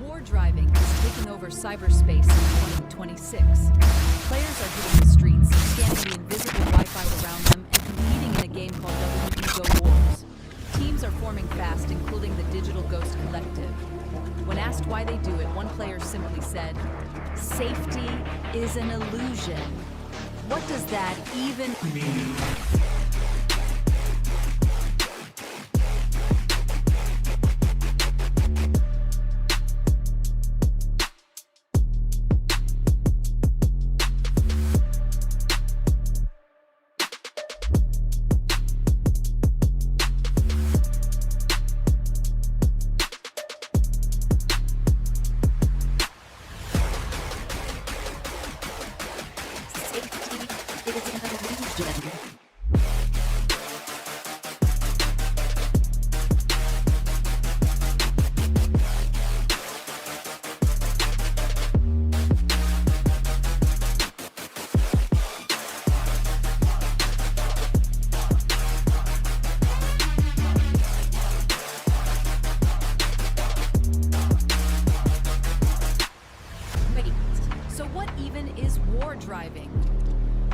War driving is taking over cyberspace in 2026. Players are hitting the streets, scanning the invisible Wi-Fi around them, and competing in a game called LilyGo Wars. Teams are forming fast, including the Digital Ghost Collective. When asked why they do it, one player simply said, "Safety is an illusion." What does that even mean? Driving.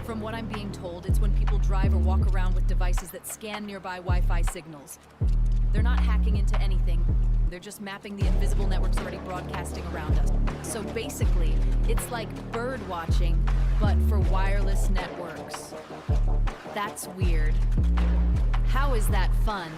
From what I'm being told, it's when people drive or walk around with devices that scan nearby Wi-Fi signals. They're not hacking into anything. They're just mapping the invisible networks already broadcasting around us. So basically, it's like bird watching, but for wireless networks. That's weird. How is that fun?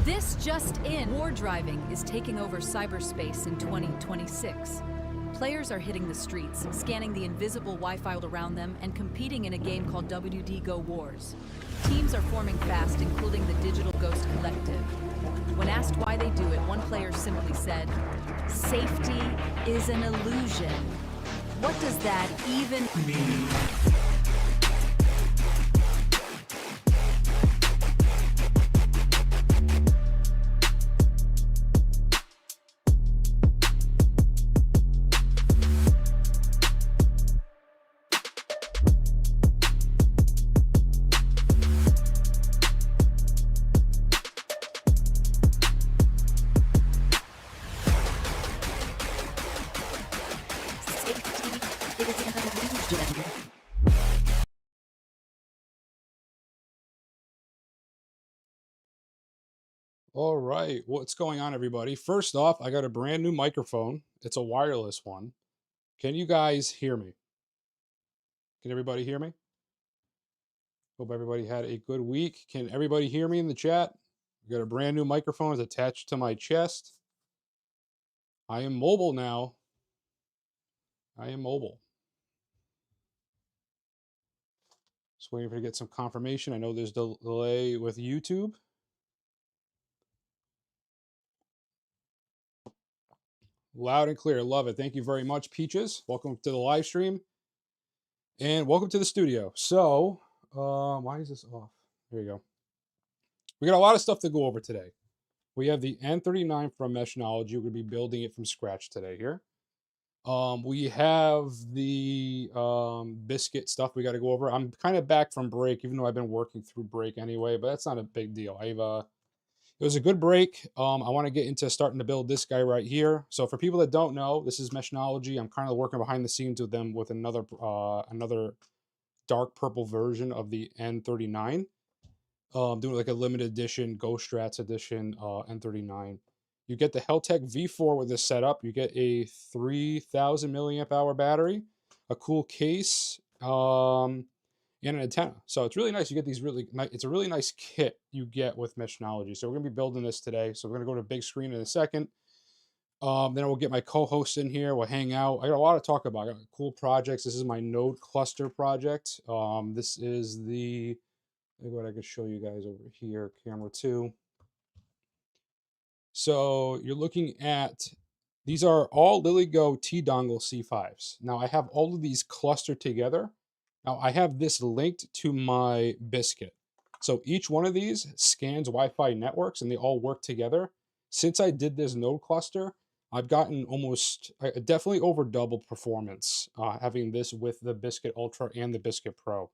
This just in, war driving is taking over cyberspace in 2026. Players are hitting the streets, scanning the invisible Wi-Fi around them, and competing in a game called LilyGo Wars. Teams are forming fast, including the Digital Ghost Collective. When asked why they do it, one player simply said, "Safety is an illusion." What does that even mean? All right, what's going on, everybody? First off, I got a brand new microphone. It's a wireless one. Can you guys hear me? Can everybody hear me? Hope everybody had a good week. Can everybody hear me in the chat? I got a brand new microphone. It's attached to my chest. I am mobile now. I am mobile. Just waiting for to get some confirmation. I know there's delay with YouTube. Loud and clear. Love it. Thank you very much, Peaches. Welcome to the live stream. And welcome to the studio. So, why is this off? There you go. We got a lot of stuff to go over today. We have the N39 from Meshnology. We're going to be building it from scratch today here. We have the Biscuit stuff we got to go over. I'm kind of back from break, even though I've been working through break anyway, but that's not a big deal. It was a good break. I want to get into starting to build this guy right here. So for people that don't know, this is Meshnology. I'm kind of working behind the scenes with them with another dark purple version of the N39. Doing like a limited edition, GhostStrats edition, N39. You get the Heltech V4 with this setup. You get a 3,000 milliamp hour battery, a cool case, and an antenna. So it's really nice. You get these really nice. It's a really nice kit you get with Meshnology. So we're gonna be building this today. So we're gonna go to a big screen in a second. Then we'll get my co-hosts in here. We'll hang out. I got a lot to talk about. I got cool projects. This is my node cluster project. This is the what I could show you guys over here, camera 2. So you're looking at, these are all LilyGo T-Dongle C5s. Now I have all of these clustered together. Now I have this linked to my Biscuit. So each one of these scans Wi-Fi networks and they all work together. Since I did this node cluster, I've gotten definitely over double performance having this with the Biscuit Ultra and the Biscuit Pro.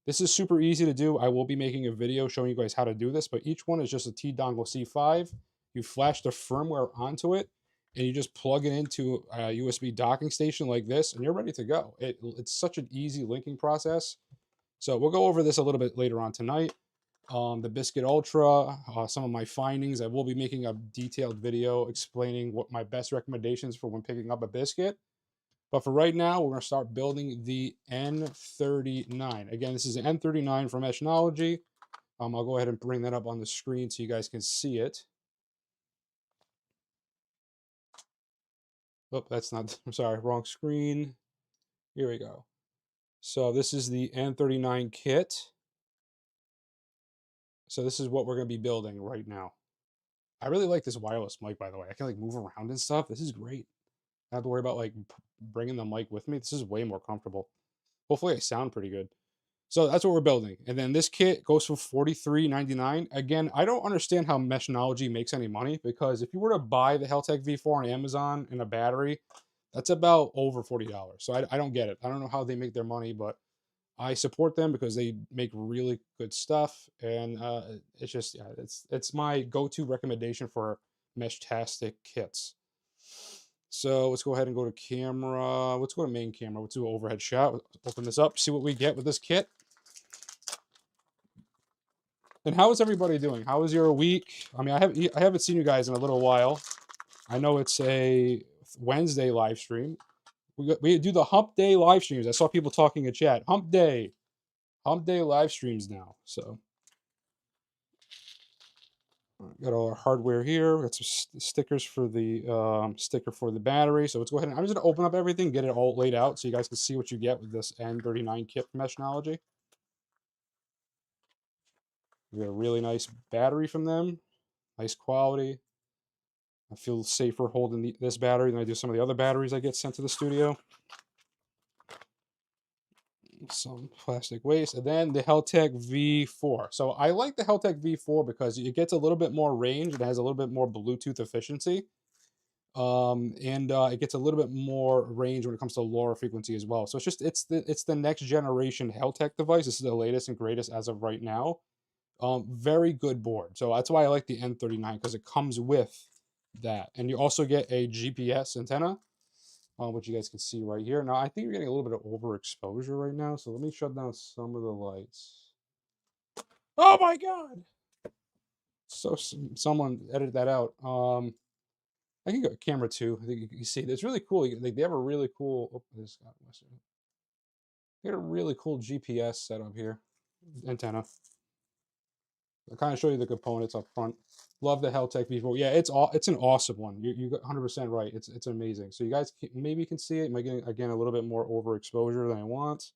This is super easy to do. I will be making a video showing you guys how to do this, but each one is just a T-Dongle C5. You flash the firmware onto it, and you just plug it into a USB docking station like this, and you're ready to go. It's such an easy linking process. So we'll go over this a little bit later on tonight. The Biscuit Ultra, some of my findings. I will be making a detailed video explaining what my best recommendations for when picking up a Biscuit. But for right now, we're going to start building the N39. Again, this is an N39 from Meshnology. I'll go ahead and bring that up on the screen so you guys can see it. Oh, that's not, I'm sorry, wrong screen. Here we go. So this is the N39 kit. So this is what we're going to be building right now. I really like this wireless mic, by the way. I can like move around and stuff. This is great. I don't have to worry about like bringing the mic with me. This is way more comfortable. Hopefully I sound pretty good. So that's what we're building. And then this kit goes for $43.99. Again, I don't understand how Meshnology makes any money, because if you were to buy the Heltech V4 on Amazon and a battery, that's about over $40. So I don't get it. I don't know how they make their money, but I support them because they make really good stuff. And it's just, yeah, it's my go-to recommendation for Meshtastic kits. So let's go ahead and go to camera. Let's go to main camera. Let's do an overhead shot. Open this up, see what we get with this kit. And how is everybody doing? How was your week? I mean, I haven't seen you guys in a little while. I know it's a Wednesday live stream. We do the Hump Day live streams. I saw people talking in chat. Hump Day live streams now. So got all our hardware here. Got some stickers for the sticker for the battery. So let's go ahead and I'm just gonna open up everything, get it all laid out, so you guys can see what you get with this N39 kit from Meshnology. We got a really nice battery from them, nice quality. I feel safer holding this battery than I do some of the other batteries I get sent to the studio. Some plastic waste, and then the Heltech V4. So I like the Heltech V4 because it gets a little bit more range. It has a little bit more Bluetooth efficiency. And it gets a little bit more range when it comes to lower frequency as well. So it's the next generation Heltech device. This is the latest and greatest as of right now. Very good board. So that's why I like the N39, because it comes with that. And you also get a GPS antenna, which you guys can see right here. Now, I think you're getting a little bit of overexposure right now. So let me shut down some of the lights. Oh my God. So someone edit that out. I can go camera 2. I think you can see it. It's really cool. They have a really cool, oh, this got messed up. They got a really cool GPS setup here. Antenna. I'll kind of show you the components up front. Love the Heltech V4. Yeah, it's an awesome one. You got 100% right. It's amazing. So you guys maybe can see it. Am I getting, again, a little bit more overexposure than I want?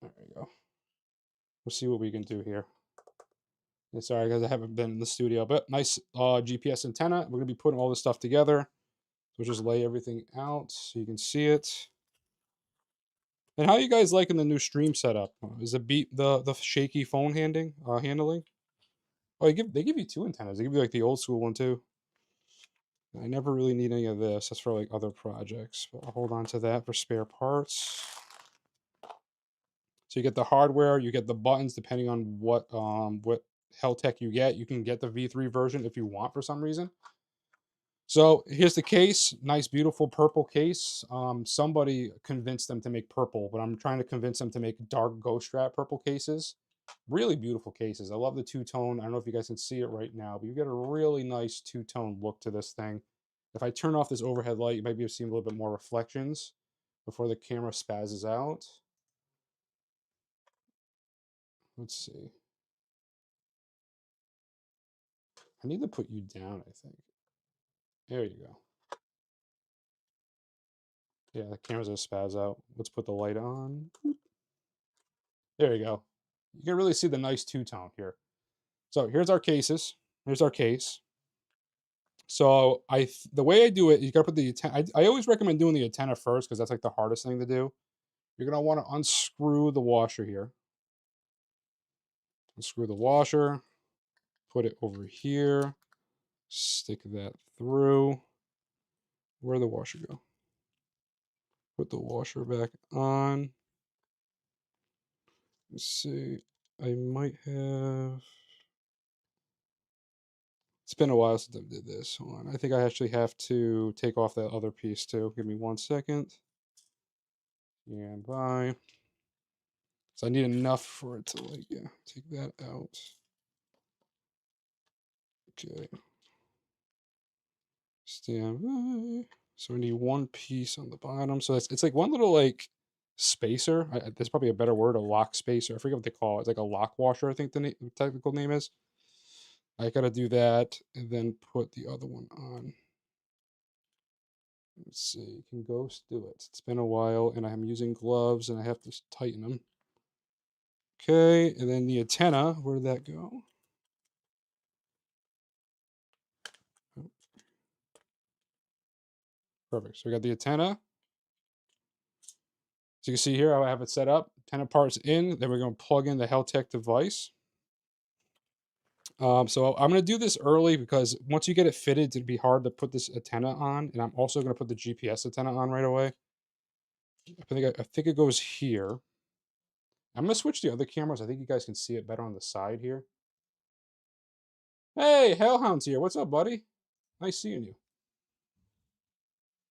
There we go. We'll see what we can do here. And sorry, guys, I haven't been in the studio, but nice GPS antenna. We're going to be putting all this stuff together. So just lay everything out so you can see it. And how are you guys liking the new stream setup? Is it the shaky phone handling? Oh, they give you 2 antennas. They give you like the old school one too. I never really need any of this. That's for like other projects, but I'll hold on to that for spare parts. So you get the hardware, you get the buttons depending on what Heltech you get. You can get the V3 version if you want for some reason. So here's the case. Nice, beautiful purple case. Somebody convinced them to make purple, but I'm trying to convince them to make dark GhostStrat purple cases. Really beautiful cases. I love the two-tone. I don't know if you guys can see it right now, but you get a really nice two-tone look to this thing. If I turn off this overhead light, you might be able to see a little bit more reflections before the camera spazzes out. Let's see. I need to put you down, I think. There you go. Yeah, the camera's gonna spaz out. Let's put the light on. There you go. You can really see the nice two-tone here. So here's our cases. Here's our case. So the way I do it, you gotta put the antenna. I always recommend doing the antenna first because that's like the hardest thing to do. You're gonna want to unscrew the washer here. Unscrew the washer. Put it over here. Stick that through. Where'd the washer go? Put the washer back on. Let's see. I might have. It's been a while since I did this. Hold on. I think I actually have to take off that other piece too. Give me 1 second. And bye. So I need enough for it to like, yeah, take that out. Okay. Stand by. So we need one piece on the bottom. So it's like one little like spacer. There's probably a better word, a lock spacer. I forget what they call it. It's like a lock washer, I think the technical name is. I gotta do that and then put the other one on. Let's see, can Ghost do it? It's been a while and I'm using gloves and I have to tighten them. Okay, and then the antenna, where did that go? Oh, perfect. So we got the antenna. So you can see here how I have it set up. Antenna parts in, then we're going to plug in the Heltech device. So I'm going to do this early because once you get it fitted, it'd be hard to put this antenna on. And I'm also going to put the GPS antenna on right away. I think it goes here. I'm going to switch the other cameras. I think you guys can see it better on the side here. Hey, Hellhound's here. What's up, buddy? Nice seeing you.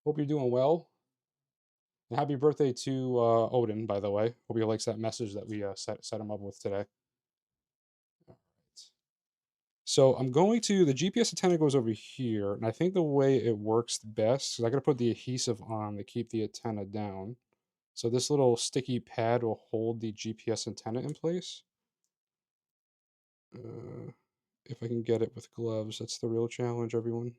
Hope you're doing well. And happy birthday to Odin, by the way. Hope he likes that message that we set him up with today. All right. So I'm going to, the GPS antenna goes over here, and I think the way it works best is I got to put the adhesive on to keep the antenna down. So this little sticky pad will hold the GPS antenna in place. If I can get it with gloves, that's the real challenge, everyone.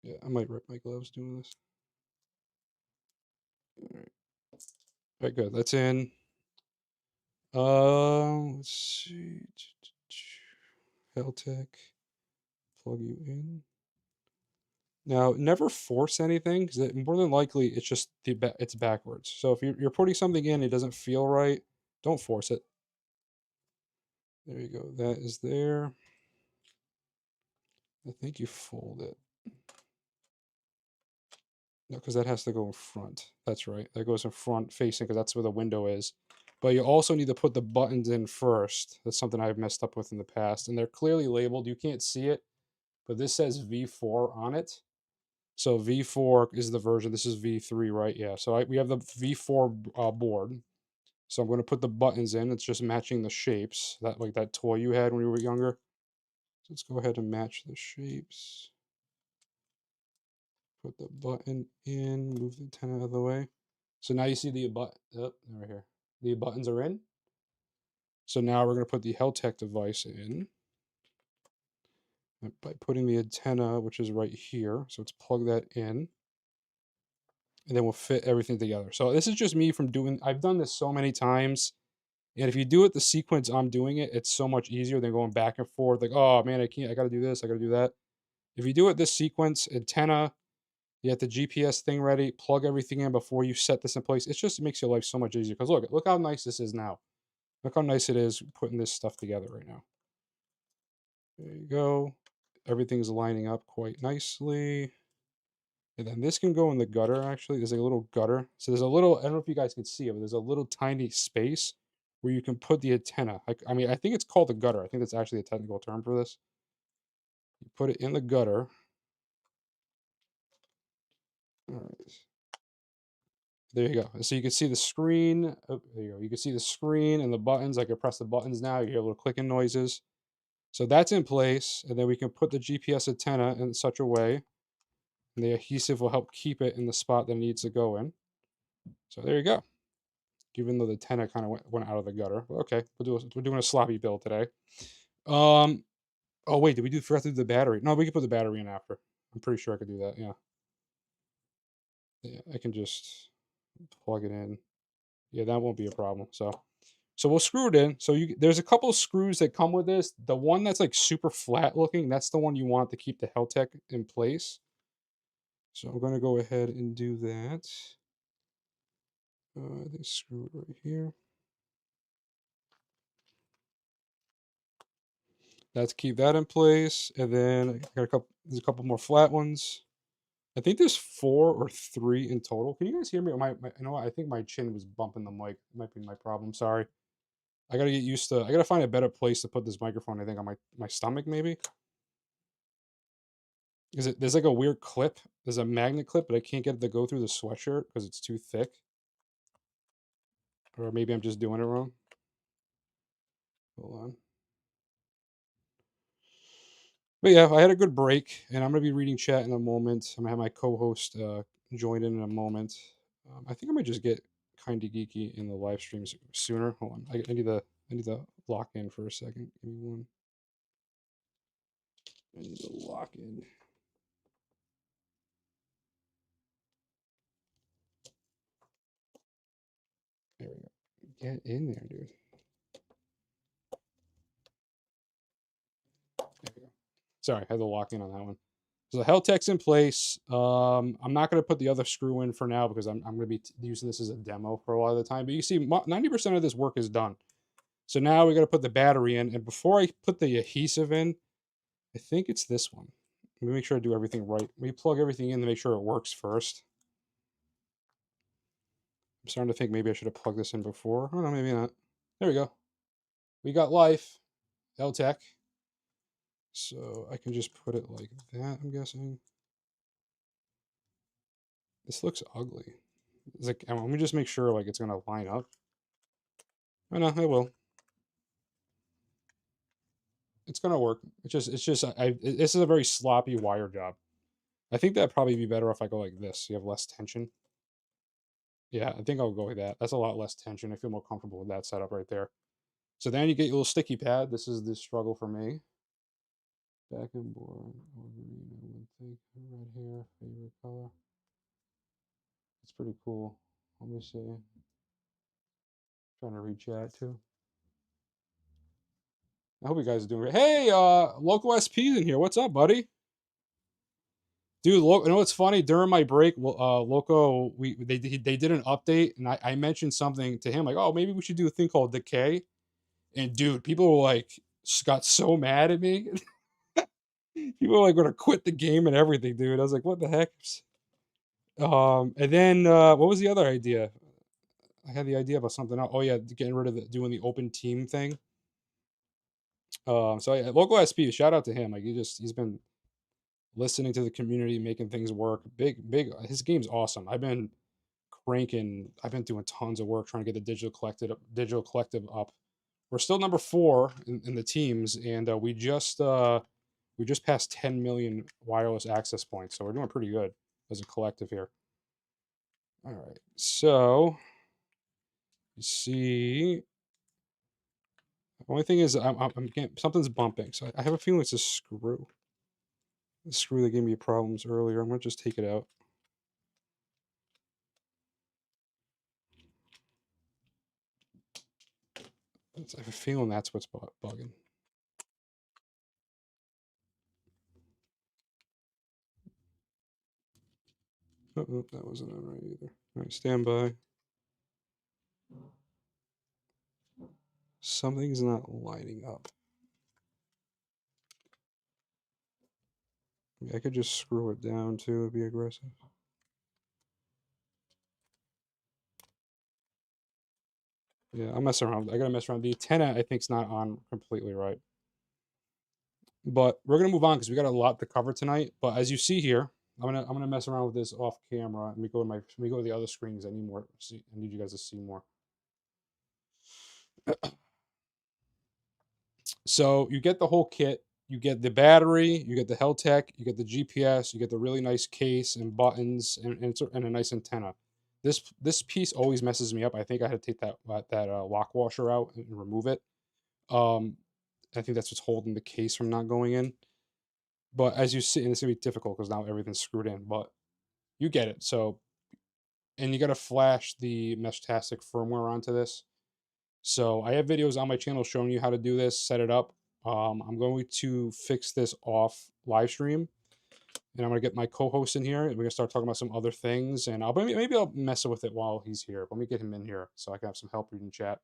Yeah, I might rip my gloves doing this. All right. All right, good. That's in. Let's see. Heltech. Plug you in. Now, never force anything because more than likely it's just it's backwards. So if you're putting something in, it doesn't feel right. Don't force it. There you go. That is there. I think you fold it. No, because that has to go in front. That's right. That goes in front facing because that's where the window is. But you also need to put the buttons in first. That's something I've messed up with in the past. And they're clearly labeled. You can't see it, but this says V4 on it. So V4 is the version. This is V3, right? Yeah. So we have the V4 board. So I'm going to put the buttons in. It's just matching the shapes. That like that toy you had when you were younger. So let's go ahead and match the shapes. Put the button in. Move the antenna out of the way. So now you see the button. Oh, right here. The buttons are in. So now we're going to put the Heltech device in by putting the antenna, which is right here. So let's plug that in. And then we'll fit everything together. So this is just me from doing, I've done this so many times. And if you do it the sequence I'm doing it, it's so much easier than going back and forth. Like, oh man, I can't, I got to do this, I got to do that. If you do it this sequence, antenna, you have the GPS thing ready, plug everything in before you set this in place. It just makes your life so much easier. Because look how nice this is now. Look how nice it is putting this stuff together right now. There you go. everything's lining up quite nicely. And then this can go in the gutter, actually. There's like a little gutter. So there's a little, I don't know if you guys can see it, but there's a little tiny space where you can put the antenna. I mean, I think it's called the gutter. I think that's actually a technical term for this. You put it in the gutter. All right. There you go. So you can see the screen. Oh, there you go. You can see the screen and the buttons. I can press the buttons now. You hear little clicking noises. So that's in place. And then we can put the GPS antenna in such a way, and the adhesive will help keep it in the spot that it needs to go in. So there you go. Even though the antenna kind of went out of the gutter. Okay, we're doing a sloppy build today. Um, oh wait, did we forgot to do the battery? No, we can put the battery in after. I'm pretty sure I could do that. Yeah, yeah, I can just plug it in. Yeah, that won't be a problem. So we'll screw it in. So there's a couple of screws that come with this. The one that's like super flat looking, that's the one you want to keep the Heltech in place. So I'm going to go ahead and do that. This screw it right here. Let's keep that in place. And then I got there's a couple more flat ones. I think there's 4 or 3 in total. Can you guys hear me? Or you know what? I think my chin was bumping the mic. It might be my problem. Sorry. I gotta get used to. I gotta find a better place to put this microphone. I think on my stomach maybe. Is it? There's like a weird clip. There's a magnet clip, but I can't get it to go through the sweatshirt because it's too thick. Or maybe I'm just doing it wrong. Hold on. But yeah, I had a good break, and I'm gonna be reading chat in a moment. I'm gonna have my co-host join in a moment. I think I might just get kind of geeky in the live streams sooner. Hold on, I need to lock in for a second. Give me one. I need to lock in. There we go. Get in there, dude. There we go. Sorry, I had to lock in on that one. So the Heltech's in place. I'm not going to put the other screw in for now because I'm going to be using this as a demo for a lot of the time. But you see, 90% of this work is done. So now we got to put the battery in. And before I put the adhesive in, I think it's this one. Let me make sure I do everything right. Let me plug everything in to make sure it works first. I'm starting to think maybe I should have plugged this in before. Oh, no, maybe not. There we go. We got life. Heltech. So I can just put it like that, I'm guessing. This looks ugly. It's like, let me just make sure like it's gonna line up. Oh no, it will. It's gonna work. This is a very sloppy wire job. I think that'd probably be better if I go like this. You have less tension. Yeah, I think I'll go with that. That's a lot less tension. I feel more comfortable with that setup right there. So then you get your little sticky pad. This is the struggle for me. Back and board, green, I would think. Red hair, favorite color. It's pretty cool. Let me see. Trying to read chat too. I hope you guys are doing great. Hey, local SP's in here. What's up, buddy? Dude, you know what's funny? During my break, Loco, they did an update, and I mentioned something to him like, oh, maybe we should do a thing called decay. And dude, people were like, got so mad at me. People were like going to quit the game and everything, dude. I was like, what the heck? And then what was the other idea? I had the idea about something else. Oh yeah, getting rid of doing the open team thing. So yeah, local SP, shout out to him. Like he's been listening to the community, making things work. Big. His game's awesome. I've been doing tons of work trying to get the digital collective up. We're still number 4 in the teams, and we just passed 10 million wireless access points, so we're doing pretty good as a collective here. All right, so you see, the only thing is I'm getting something's bumping, so I have a feeling it's a screw. The screw that gave me problems earlier. I'm gonna just take it out. I have a feeling that's what's bugging. Oh, that wasn't on right either. All right, stand by. Something's not lining up. I could just screw it down too, be aggressive. Yeah, I'm messing around. I gotta mess around. The antenna, I think, is not on completely right. But we're gonna move on because we got a lot to cover tonight. But as you see here, I'm gonna mess around with this off camera. Let me go to let me go to the other screens. I need more. I need you guys to see more. So you get the whole kit. You get the battery. You get the Heltech. You get the GPS. You get the really nice case and buttons and a nice antenna. This piece always messes me up. I think I had to take that lock washer out and remove it. Um, I think that's what's holding the case from not going in. But as you see, and it's gonna be difficult because now everything's screwed in. But you get it. So, and you got to flash the Meshtastic firmware onto this. So I have videos on my channel showing you how to do this, set it up. I'm going to fix this off live stream, and I'm gonna get my co-host in here, and we're gonna start talking about some other things. And maybe I'll mess with it while he's here. Let me get him in here so I can have some help reading chat.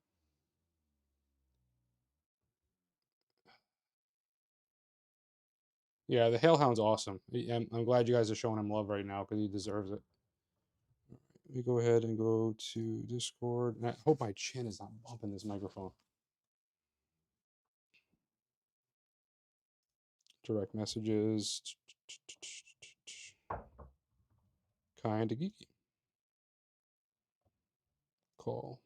Yeah, the Hailhound's awesome. I'm glad you guys are showing him love right now because he deserves it. Let me go ahead and go to Discord. And I hope my chin is not bumping this microphone. Direct messages. Kinda geeky. Call.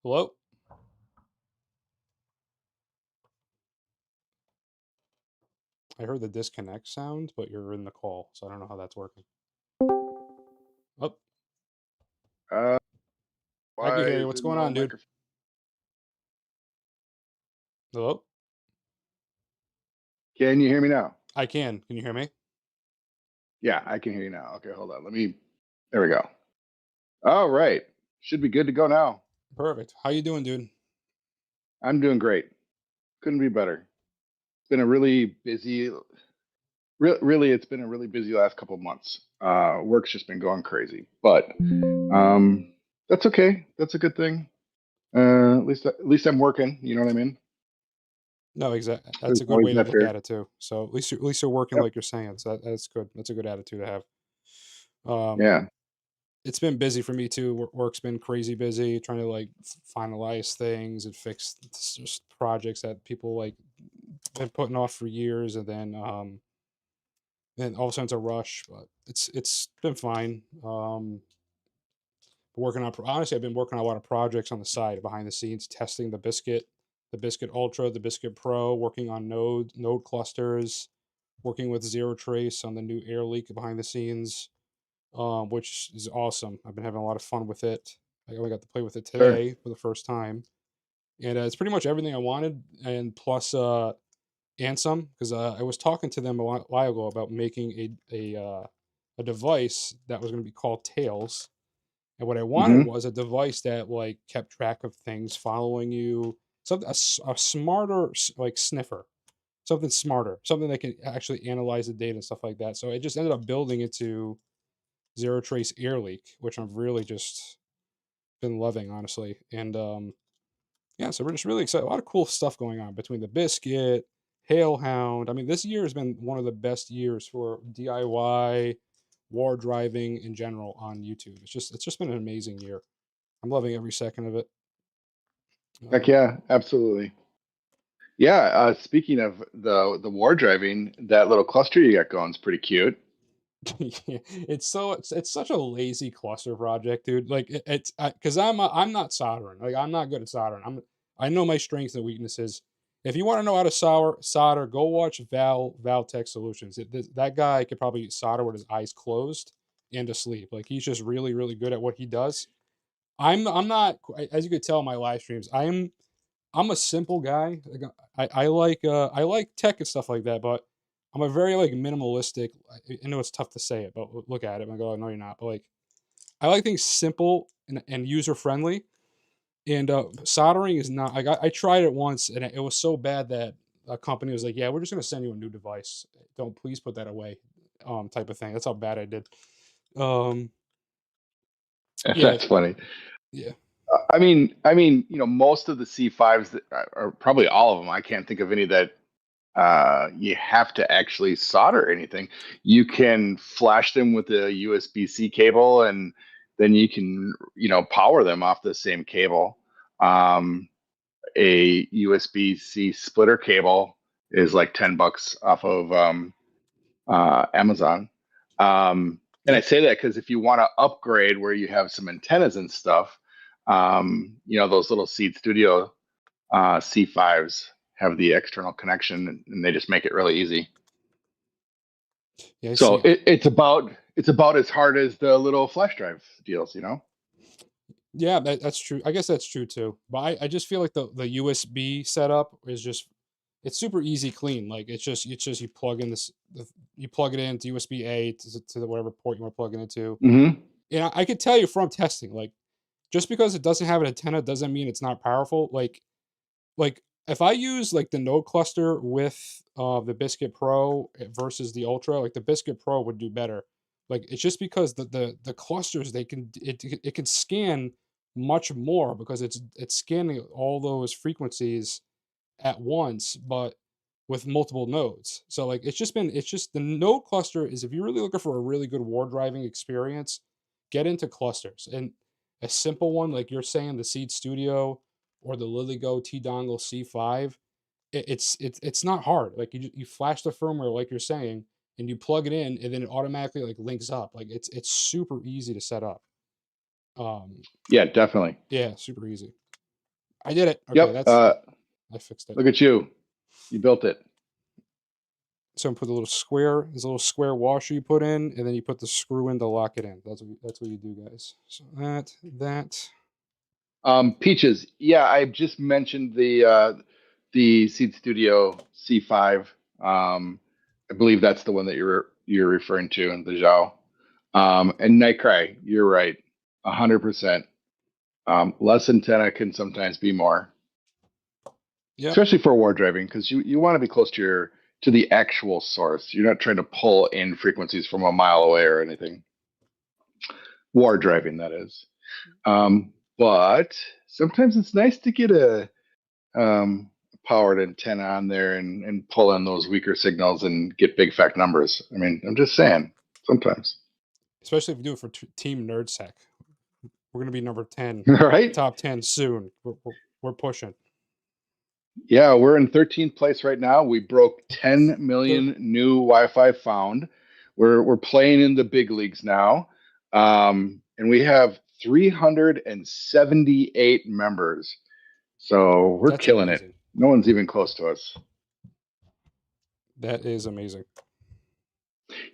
Hello? I heard the disconnect sound, but you're in the call, so I don't know how that's working. Oh, Uh, I can why hear you. is What's there going no on, dude? microphone? Hello? Can you hear me now? I can. Can you hear me? Yeah, I can hear you now. Okay, hold on. There we go. All right. Should be good to go now. Perfect. How you doing, dude? I'm doing great. Couldn't be better. It's been a really busy, really, it's been a really busy last couple of months. Work's just been going crazy, but that's okay. That's a good thing. At least I'm working. You know what I mean? No, exactly. That's There's a good always way to that look there. at it too. So at least you're working Yep. like you're saying. So that's good. That's a good attitude to have. Um, Yeah. it's been busy for me too. Work's been crazy busy, trying to like finalize things and fix just projects that people like been putting off for years, and then all of a sudden it's a rush. But it's been fine. Working on honestly, I've been working on a lot of projects on the side behind the scenes, testing the Biscuit Ultra, the Biscuit Pro, working on node clusters, working with ZeroTrace on the new AirLeak behind the scenes, which is awesome. I've been having a lot of fun with it. I only got to play with it Sure. today for the first time, and it's pretty much everything I wanted, and plus and some because I was talking to them a while ago about making a device that was going to be called Tails, and what I wanted Mm-hmm. was a device that like kept track of things following you, something a smarter like sniffer, something smarter, something that can actually analyze the data and stuff like that. So I just ended up building it to ZeroTrace AirLeak, which I've really just been loving, honestly. And yeah, so we're just really excited. A lot of cool stuff going on between the Biscuit, Hailhound. I mean, this year has been one of the best years for DIY war driving in general on YouTube. It's just been an amazing year. I'm loving every second of it. Heck Um, yeah, absolutely. Yeah, speaking of the war driving, that little cluster you got going is pretty cute. yeah, it's such a lazy cluster project, dude. Like it's because I'm not soldering. Like I'm not good at soldering. I know my strengths and weaknesses. If you want to know how to solder, go watch Valtech Solutions. That guy could probably solder with his eyes closed and asleep. Like he's just really good at what he does. I'm not, as you could tell in my live streams. I'm a simple guy. Like, I like tech and stuff like that, but I'm a very like minimalistic. I know it's tough to say it, but look at it and go, no, you're not. But like, I like things simple and user friendly. And soldering is not. Like I tried it once, and it was so bad that a company was like, "Yeah, we're just gonna send you a new device. Don't please put that away." Type of thing. That's how bad I did. Um, yeah, That's funny. yeah. Most of the C5s that are probably all of them. I can't think of any that you have to actually solder anything. You can flash them with a USB-C cable, and then you can, power them off the same cable. A USB-C splitter cable is like $10 off of Amazon. And I Yep. say that because if you want to upgrade where you have some antennas and stuff, those little Seed Studio C5s have the external connection, and they just make it really easy. Yeah, I So see. it's about as hard as the little flash drive deals. Yeah, that's true. I guess that's true too. But I just feel like the USB setup is just it's super easy, clean. Like it's just you plug in you plug it into USB A to the whatever port you want to plug it into. Hmm. And I could tell you from testing, like just because it doesn't have an antenna doesn't mean it's not powerful. Like if I use like the node cluster with the Biscuit Pro versus the Ultra, like the Biscuit Pro would do better. Like it's just because the clusters it can scan much more because it's scanning all those frequencies at once, but with multiple nodes. So like it's just the node cluster is if you're really looking for a really good war driving experience, get into clusters. And a simple one like you're saying, the Seed Studio or the LilyGo T-Dongle C5, it's not hard. Like you flash the firmware like you're saying, and you plug it in, and then it automatically like links up. Like it's super easy to set up. Um, Yeah, definitely. yeah, super easy. I did it. Okay, Yep. that's I fixed it. Look at you. You built it. So put a little square. There's a little square washer you put in, and then you put the screw in to lock it in. That's what you do, guys. So that. Peaches. Yeah, I just mentioned the Seed Studio C5. I believe that's the one that you're referring to in the Zhao. And Nightcry, you're right, 100%. Less antenna can sometimes be more, Yep. especially for war driving, because you want to be close to the actual source. You're not trying to pull in frequencies from a mile away or anything. War driving, that is. But sometimes it's nice to get a powered antenna on there and pull in those weaker signals and get big fat numbers. I mean, I'm just saying, sometimes. Especially if you do it for Team NerdSec. We're gonna be number 10, All right. top 10 soon. We're pushing. Yeah, we're in 13th place right now. We broke 10 Thir- million new Wi-Fi found. We're playing in the big leagues now, and we have 378 members. So we're That's killing it. amazing. No one's even close to us. That is amazing.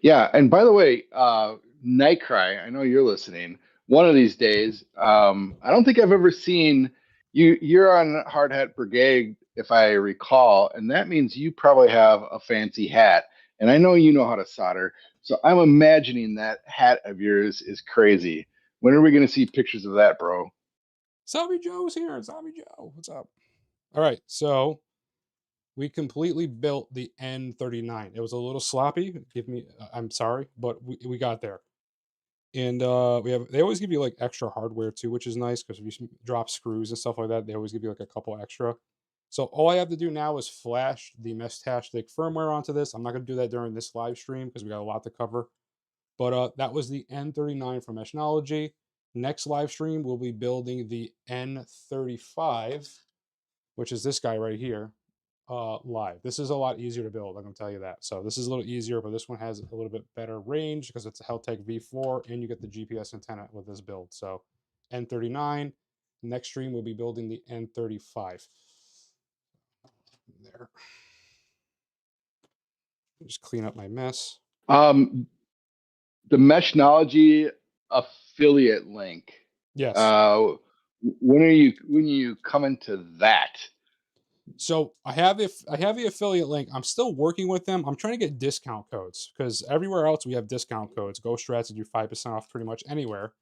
Yeah, and by the way, Nightcry, I know you're listening. One of these days, I don't think I've ever seen you. You're on Hard Hat Brigade, if I recall, and that means you probably have a fancy hat. And I know you know how to solder, so I'm imagining that hat of yours is crazy. When are we going to see pictures of that, bro? Zombie Joe's here. Zombie Joe, what's up? All right, so we completely built the N39. It was a little sloppy. I'm sorry, but we got there. And they always give you like extra hardware too, which is nice because if you drop screws and stuff like that, they always give you like a couple extra. So all I have to do now is flash the Meshtastic firmware onto this. I'm not going to do that during this live stream because we got a lot to cover. But that was the N39 from Meshnology. Next live stream, we'll be building the N35, which is this guy right here, live. This is a lot easier to build, I'm going to tell you that. So this is a little easier, but this one has a little bit better range because it's a Heltech V4 and you get the GPS antenna with this build. So N39. Next stream, we'll be building the N35. There. Just clean up my mess. Um, the Meshnology affiliate link. Yes. Uh, when are you coming to that? So I have the affiliate link. I'm still working with them. I'm trying to get discount codes because everywhere else we have discount codes. GhostStrats do 5% off pretty much anywhere.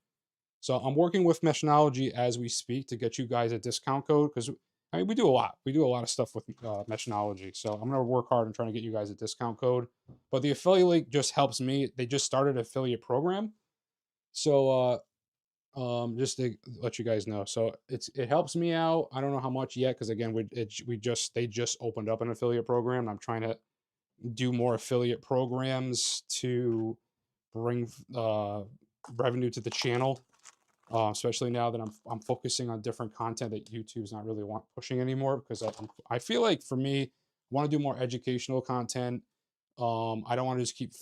So I'm working with Meshnology as we speak to get you guys a discount code because I mean we do a lot. We do a lot of stuff with Meshnology. So I'm gonna work hard on trying to get you guys a discount code. But the affiliate link just helps me. They just started an affiliate program. So just to let you guys know. So it helps me out. I don't know how much yet, because again, they just opened up an affiliate program. I'm trying to do more affiliate programs to bring revenue to the channel, especially now that I'm focusing on different content that YouTube's not really pushing anymore, because I feel like for me, I want to do more educational content. I don't want to just keep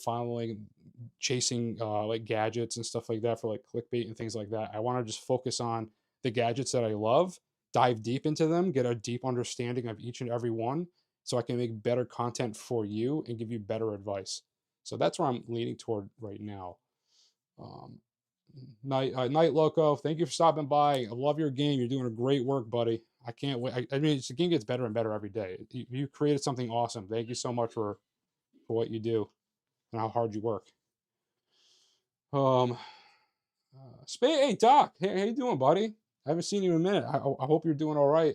chasing like gadgets and stuff like that for like clickbait and things like that. I want to just focus on the gadgets that I love, dive deep into them, get a deep understanding of each and every one, so I can make better content for you and give you better advice. So that's where I'm leaning toward right now. Um, Night Loco, thank you for stopping by. I love your game. You're doing a great work, buddy. I can't wait. I mean, the game gets better and better every day. You created something awesome. Thank you so much for what you do and how hard you work. Hey Doc, hey, how you doing, buddy? I haven't seen you in a minute. I hope you're doing all right.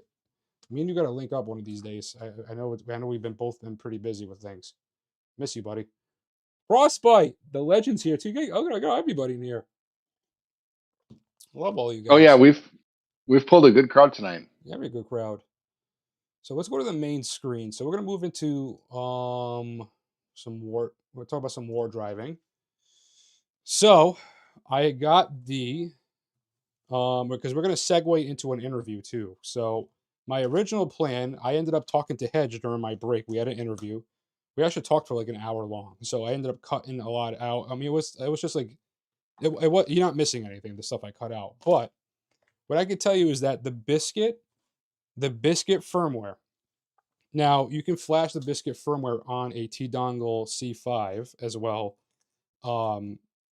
Me and you got to link up one of these days. I know we've been both been pretty busy with things. Miss you, buddy. Frostbite, the legends here too. I got everybody in here. Love all you guys. Oh yeah, we've pulled a good crowd tonight. Yeah, very good crowd. So let's go to the main screen. So we're gonna move into some war. We'll talk about some war driving. So I got the because we're gonna segue into an interview too. So my original plan, I ended up talking to Hedge during my break. We had an interview. We actually talked for like an hour long. So I ended up cutting a lot out. I mean, it was just like it was, you're not missing anything, the stuff I cut out. But what I could tell you is that the Biscuit firmware. Now you can flash the Biscuit firmware on a T-Dongle C5 as well.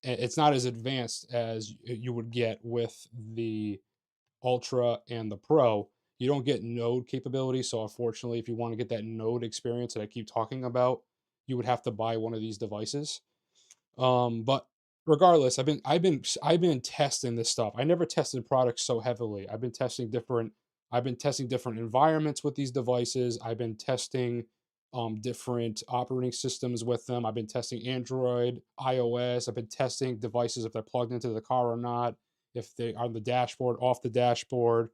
It's not as advanced as you would get with the Ultra and the Pro. You don't get node capability, so unfortunately, if you want to get that node experience that I keep talking about, you would have to buy one of these devices. But regardless, I've been testing this stuff. I never tested products so heavily. I've been testing different environments with these devices. I've been testing different operating systems with them. I've been testing Android, iOS. I've been testing devices if they're plugged into the car or not, if they are on the dashboard, off the dashboard,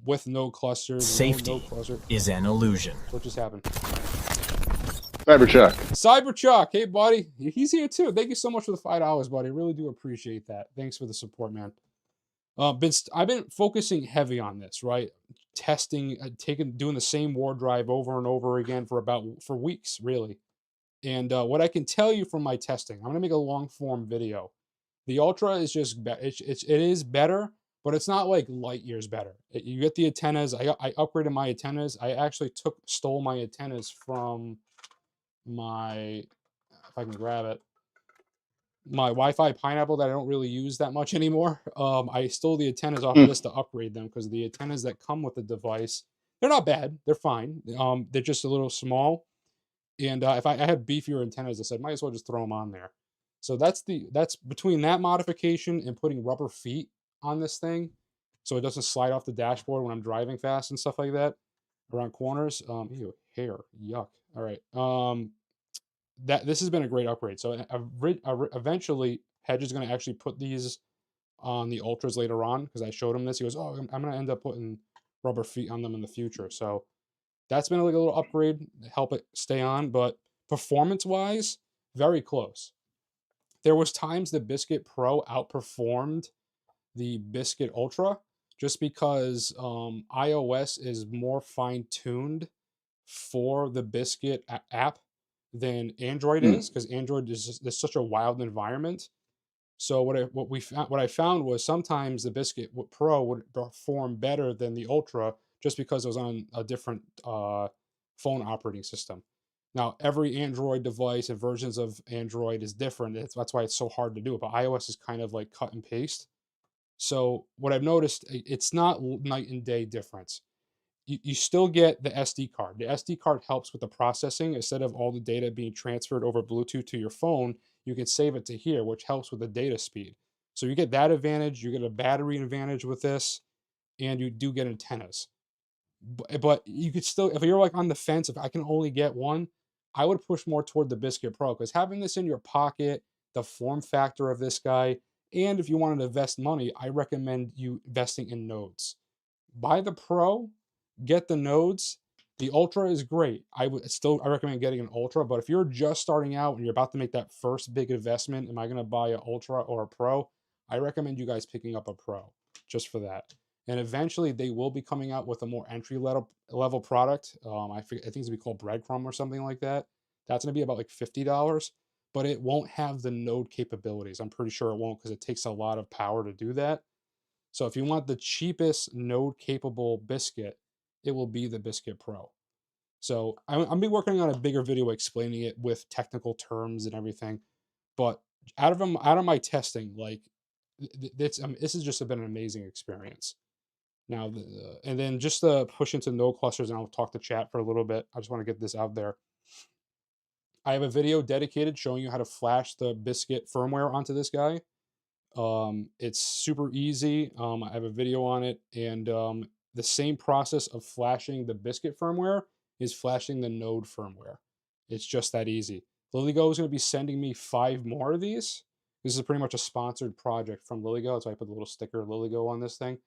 with no clusters. Safety no cluster. is an illusion. What just happened? Cyberchuck, hey buddy, he's here too. Thank you so much for the $5, buddy. I really do appreciate that. Thanks for the support, man. I've been focusing heavy on this, right? Testing, doing the same war drive over and over again for weeks, really. And what I can tell you from my testing, I'm gonna make a long form video. The Ultra is just it is better, but it's not like light years better. You get the antennas. I upgraded my antennas. I actually stole my antennas from my, if I can grab it, my Wi-Fi Pineapple that I don't really use that much anymore. I stole the antennas off of this to upgrade them, because the antennas that come with the device, they're not bad. They're fine. They're just a little small. And if I had beefier antennas, I said might as well just throw them on there. So that's between that modification and putting rubber feet on this thing, so it doesn't slide off the dashboard when I'm driving fast and stuff like that around corners. Ew, hair, yuck. All right. This has been a great upgrade. So eventually, Hedge is going to actually put these on the Ultras later on, because I showed him this. He goes, "Oh, I'm going to end up putting rubber feet on them in the future." So that's been like a little upgrade to help it stay on. But performance-wise, very close. There was times the Biscuit Pro outperformed the Biscuit Ultra, just because iOS is more fine-tuned for the Biscuit app than Android is, because Android is such a wild environment. So what I found was sometimes the Biscuit Pro would perform better than the Ultra, just because it was on a different phone operating system. Now, every Android device and versions of Android is different. That's why it's so hard to do it. But iOS is kind of like cut and paste. So what I've noticed, it's not night and day difference. You still get the SD card. The SD card helps with the processing. Instead of all the data being transferred over Bluetooth to your phone, you can save it to here, which helps with the data speed. So you get that advantage. You get a battery advantage with this, and you do get antennas. But you could still, if you're like on the fence, if I can only get one, I would push more toward the Biscuit Pro, because having this in your pocket, the form factor of this guy, And if you wanted to invest money, I recommend you investing in nodes. Buy the Pro, get the nodes. The Ultra is great. I recommend getting an Ultra, but if you're just starting out and you're about to make that first big investment, am I going to buy an Ultra or a Pro? I recommend you guys picking up a Pro just for that. And eventually they will be coming out with a more entry level product. I think it's going to be called Breadcrumb or something like that. That's going to be about like $50, but it won't have the node capabilities. I'm pretty sure it won't, because it takes a lot of power to do that. So if you want the cheapest node capable Biscuit, it will be the Biscuit Pro. So I'm be working on a bigger video explaining it with technical terms and everything. But out of my testing, like this has just been an amazing experience. Now, and then just to push into node clusters, and I'll talk to chat for a little bit. I just want to get this out there. I have a video dedicated showing you how to flash the Biscuit firmware onto this guy. It's super easy. I have a video on it, and the same process of flashing the Biscuit firmware is flashing the node firmware. It's just that easy. LilyGo is going to be sending me 5 more of these. This is pretty much a sponsored project from LilyGo, so I put the little sticker LilyGo on this thing.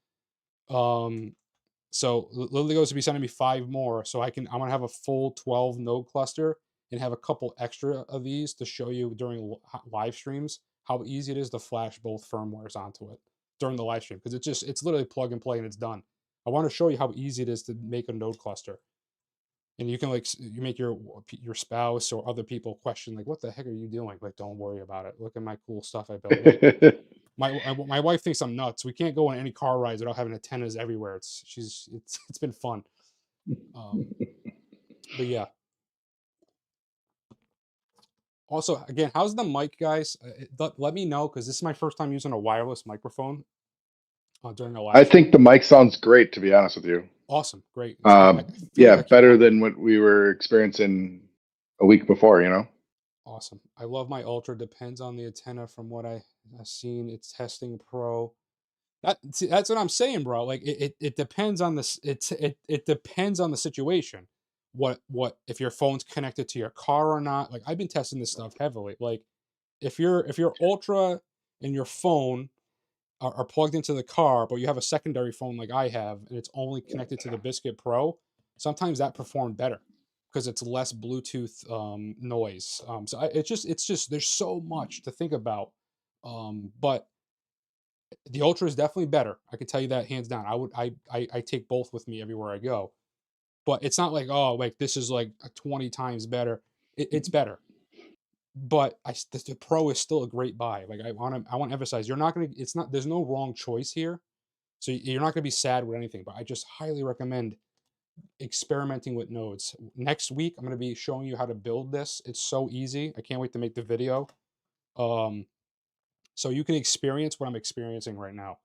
So LilyGo is to be sending me 5 more, so I'm gonna have a full 12 node cluster and have a couple extra of these to show you during live streams how easy it is to flash both firmwares onto it during the live stream, because it's literally plug and play and it's done. I want to show you how easy it is to make a node cluster, and you can you make your spouse or other people question like, what the heck are you doing? Like, don't worry about it. Look at my cool stuff I built. Like, my wife thinks I'm nuts. We can't go on any car rides without having antennas everywhere. It's been fun. But yeah. Also, again, how's the mic, guys? Let me know, because this is my first time using a wireless microphone during a live I stream. think the mic sounds great, to be honest with you. Awesome, great. I feel Yeah, like I keep better on. than what we were experiencing a week before, you know? Awesome. I love my Ultra. Depends on the antenna from what I've seen. It's testing Pro. That's what I'm saying, bro. Like it depends on this. It depends on the situation. What if your phone's connected to your car or not? Like, I've been testing this stuff heavily. Like, if your Ultra and your phone are plugged into the car, but you have a secondary phone like I have, and it's only connected to the Biscuit Pro, sometimes that performed better because it's less Bluetooth noise. So it's just there's so much to think about. But the Ultra is definitely better. I can tell you that hands down. I take both with me everywhere I go. But it's not like, oh, like this is like 20 times better. It's better. But the Pro is still a great buy. Like, I want to emphasize, there's no wrong choice here. So you're not going to be sad with anything, but I just highly recommend experimenting with nodes. Next week I'm going to be showing you how to build this. It's so easy. I can't wait to make the video. So you can experience what I'm experiencing right now.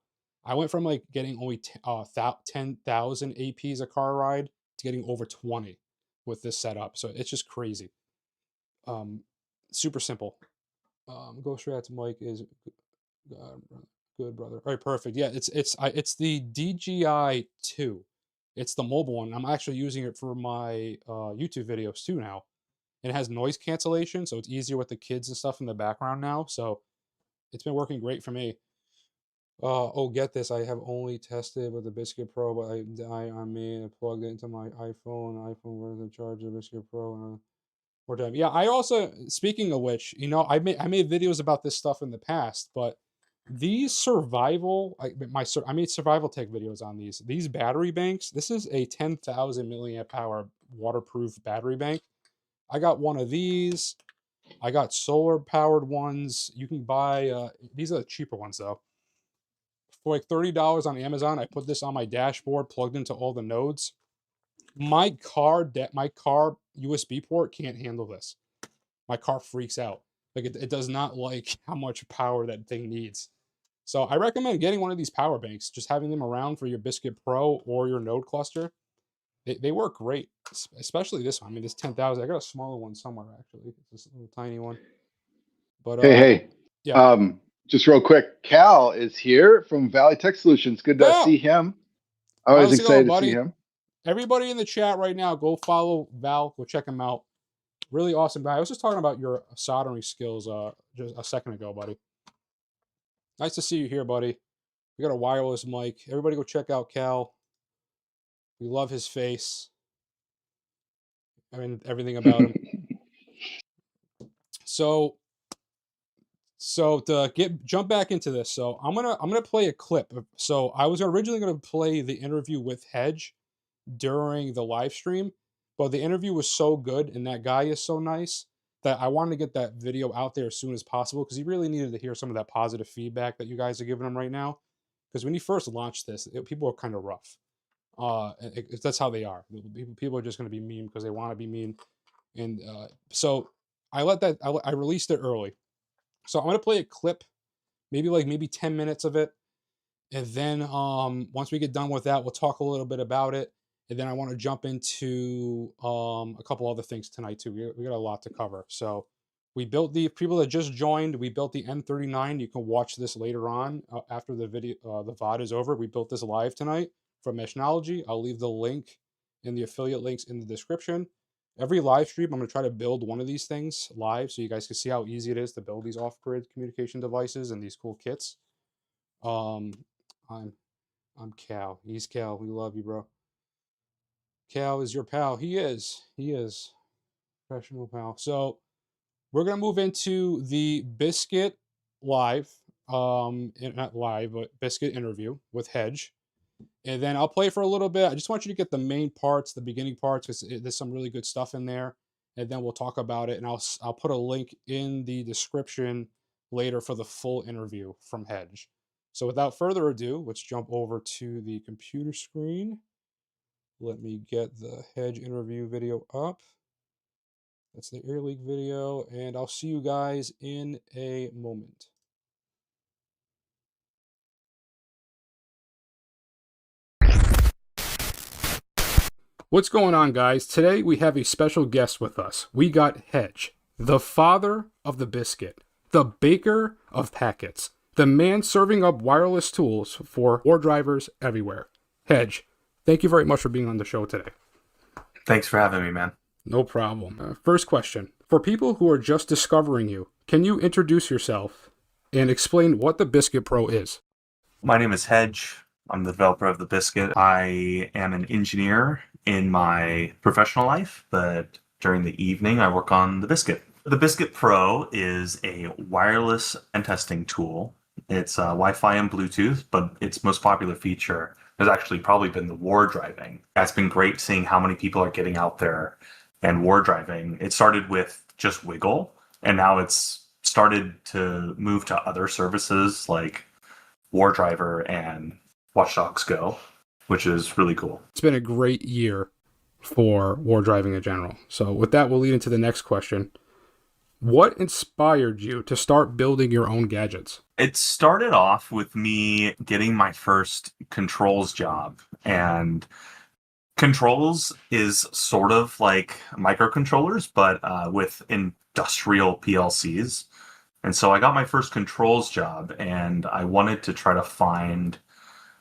I went from like getting only 10,000 APs a car ride to getting over 20 with this setup. So it's just crazy. Super simple. GhostStrats mic is good, brother. All right, perfect. Yeah, it's the DJI 2. It's the mobile one. I'm actually using it for my YouTube videos too now. And it has noise cancellation, so it's easier with the kids and stuff in the background now. So it's been working great for me. Oh, get this. I have only tested with the Biscuit Pro, but I plugged it into my iPhone was in charge of the Biscuit Pro. More time. Yeah, I also, speaking of which, I made videos about this stuff in the past, but these I made survival tech videos on these battery banks. This is a 10,000 milliamp hour waterproof battery bank. I got one of these. I got solar powered ones. You can buy these are the cheaper ones though. For like $30 on Amazon, I put this on my dashboard, plugged into all the nodes. My car USB port can't handle this. My car freaks out. Like, it does not like how much power that thing needs. So I recommend getting one of these power banks, just having them around for your Biscuit Pro or your node cluster. They work great, especially this one. I mean, this 10,000. I got a smaller one somewhere actually. It's this little tiny one. But Hey, yeah. just real quick, Cal is here from Valley Tech Solutions. Good to see Val, him. I was how's it going, excited to see buddy? him. Everybody in the chat right now, go follow Val. Go check him out. Really awesome guy. I was just talking about your soldering skills just a second ago, buddy. Nice to see you here, buddy. We got a wireless mic. Everybody go check out Cal. We love his face. I mean, everything about him. So to jump back into this, so I'm gonna play a clip. So I was originally gonna play the interview with Hedge during the live stream, but the interview was so good and that guy is so nice that I wanted to get that video out there as soon as possible because he really needed to hear some of that positive feedback that you guys are giving him right now. Because when he first launched this, people were kind of rough. That's how they are. People are just going to be mean because they want to be mean, and so I released it early. So I'm going to play a clip, maybe 10 minutes of it, and then once we get done with that, we'll talk a little bit about it. And then I want to jump into a couple other things tonight too. We got a lot to cover. So we built the people that just joined. We built the N39. You can watch this later on after the video, the VOD is over. We built this live tonight from Meshnology. I'll leave the link in the affiliate links in the description. Every live stream, I'm going to try to build one of these things live so you guys can see how easy it is to build these off-grid communication devices and these cool kits. I'm Cal. He's Cal. We love you, bro. Cal is your pal. He is. He is. Professional pal. So we're gonna move into the Biscuit live, not live, but Biscuit interview with Hedge. And then I'll play for a little bit. I just want you to get the main parts, the beginning parts, because there's some really good stuff in there. And then we'll talk about it. And I'll put a link in the description later for the full interview from Hedge. So without further ado, let's jump over to the computer screen. Let me get the Hedge interview video up. That's the AirLeak video, and I'll see you guys in a moment. What's going on, guys? Today we have a special guest with us. We got Hedge, the father of the biscuit, the baker of packets, the man serving up wireless tools for war drivers everywhere. Hedge, thank you very much for being on the show today. Thanks for having me, man. No problem. First question. For people who are just discovering you, can you introduce yourself and explain what the Biscuit Pro is? My name is Hedge. I'm the developer of the Biscuit. I am an engineer in my professional life, but during the evening, I work on the Biscuit. The Biscuit Pro is a wireless pen testing tool. It's Wi-Fi and Bluetooth, but its most popular feature has actually probably been the war driving. It's been great seeing how many people are getting out there and war driving. It started with just Wiggle, and now it's started to move to other services like War Driver and Watch Dogs Go, which is really cool. It's been a great year for war driving in general. So with that, we'll lead into the next question. What inspired you to start building your own gadgets? It started off with me getting my first controls job, and controls is sort of like microcontrollers, but with industrial PLCs. And so I got my first controls job, and I wanted to try to find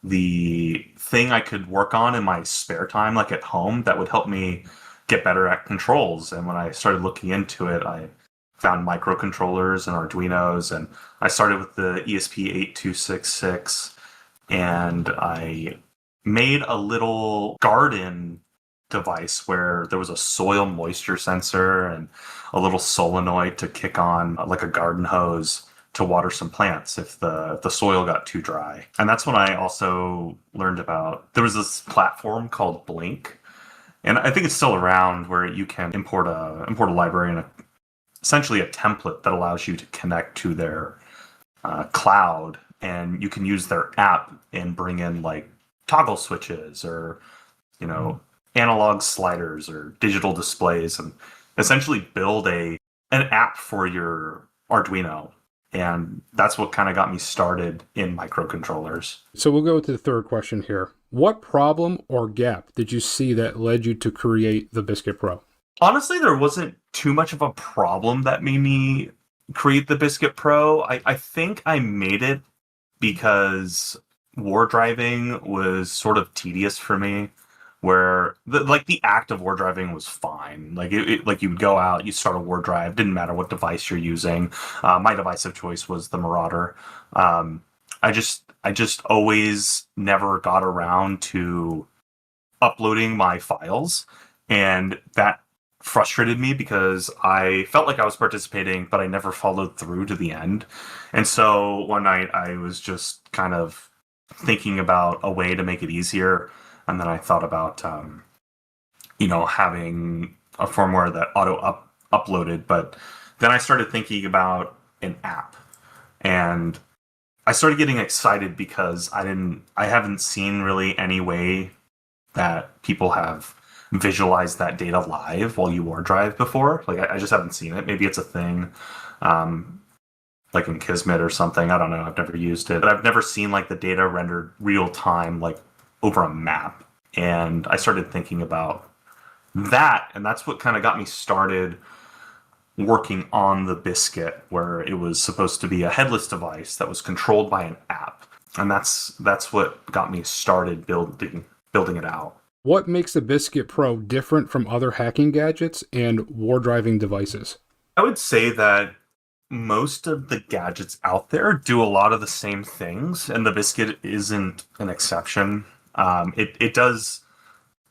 the thing I could work on in my spare time, like at home, that would help me get better at controls. And when I started looking into it, I found microcontrollers and Arduinos, and I started with the ESP8266, and I made a little garden device where there was a soil moisture sensor and a little solenoid to kick on like a garden hose to water some plants if the soil got too dry. And that's when I also learned about, there was this platform called Blink, and I think it's still around, where you can import a library and essentially a template that allows you to connect to their cloud, and you can use their app and bring in like toggle switches or, analog sliders or digital displays, and essentially build an app for your Arduino. And that's what kind of got me started in microcontrollers. So we'll go to the third question here. What problem or gap did you see that led you to create the Biscuit Pro? Honestly, there wasn't too much of a problem that made me create the Biscuit Pro. I think I made it because war driving was sort of tedious for me. where the act of war driving was fine. Like like you would go out, you start a war drive, didn't matter what device you're using. My device of choice was the Marauder. I just always never got around to uploading my files, and that frustrated me because I felt like I was participating, but I never followed through to the end. And so one night I was just kind of thinking about a way to make it easier, and then I thought about having a firmware that uploaded. But then I started thinking about an app, and I started getting excited because I haven't seen really any way that people have visualized that data live while you war drive before. Like I just haven't seen it. Maybe it's a thing, like in Kismet or something. I don't know. I've never used it, but I've never seen like the data rendered real time, like over a map. And I started thinking about that, and that's what kind of got me started working on the Biscuit, where it was supposed to be a headless device that was controlled by an app, and that's what got me started building it out. What makes the Biscuit Pro different from other hacking gadgets and war driving devices? I would say that most of the gadgets out there do a lot of the same things, and the Biscuit isn't an exception. It does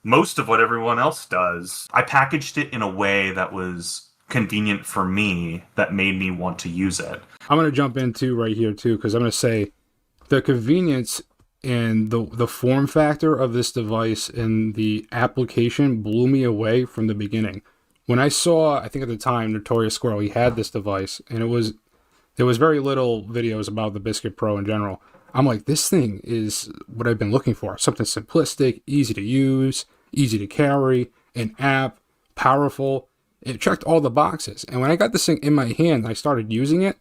most of what everyone else does. I packaged it in a way that was convenient for me, that made me want to use it. I'm going to jump into right here too, because I'm going to say the convenience and the form factor of this device and the application blew me away from the beginning. When I saw, I think at the time, Notorious Squirrel, he had this device, and there was very little videos about the Biscuit Pro in general. I'm like, this thing is what I've been looking for. Something simplistic, easy to use, easy to carry, an app, powerful. It checked all the boxes. And when I got this thing in my hand and I started using it,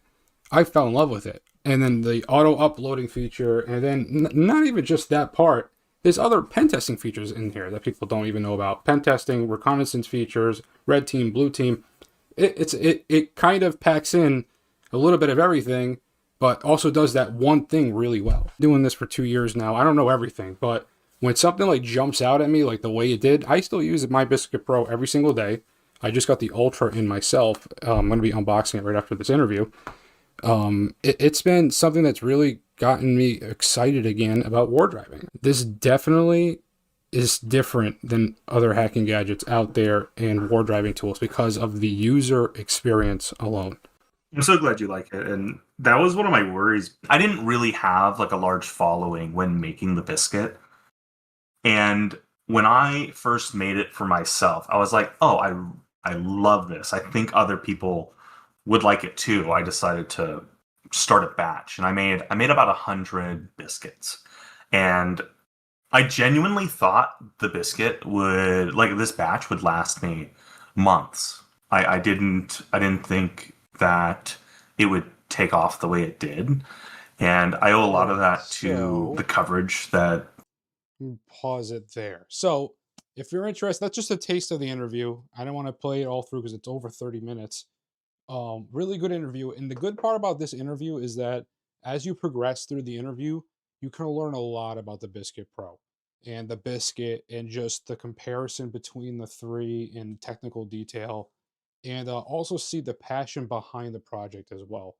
I fell in love with it. And then the auto uploading feature, and then not even just that part. There's other pen testing features in here that people don't even know about. Pen testing, reconnaissance features, red team, blue team. It kind of packs in a little bit of everything, but also does that one thing really well. Doing this for 2 years now, I don't know everything, but when something like jumps out at me like the way it did, I still use my Biscuit Pro every single day. I just got the Ultra in myself. I'm going to be unboxing it right after this interview. It's been something that's really gotten me excited again about war driving. This definitely is different than other hacking gadgets out there and war driving tools because of the user experience alone. I'm so glad you like it, and that was one of my worries. I didn't really have like a large following when making the Biscuit, and when I first made it for myself, I was like, oh, I love this. I think other people would like it too. I decided to start a batch, and I made about 100 biscuits, and I genuinely thought the Biscuit would, like, this batch would last me months. I didn't think that it would take off the way it did, and I owe a lot of that to the coverage that. Pause it there. So if you're interested, that's just a taste of the interview. I don't want to play it all through because it's over 30 minutes. Really good interview. And the good part about this interview is that as you progress through the interview, you can learn a lot about the Biscuit Pro and the Biscuit and just the comparison between the three in technical detail, and also see the passion behind the project as well.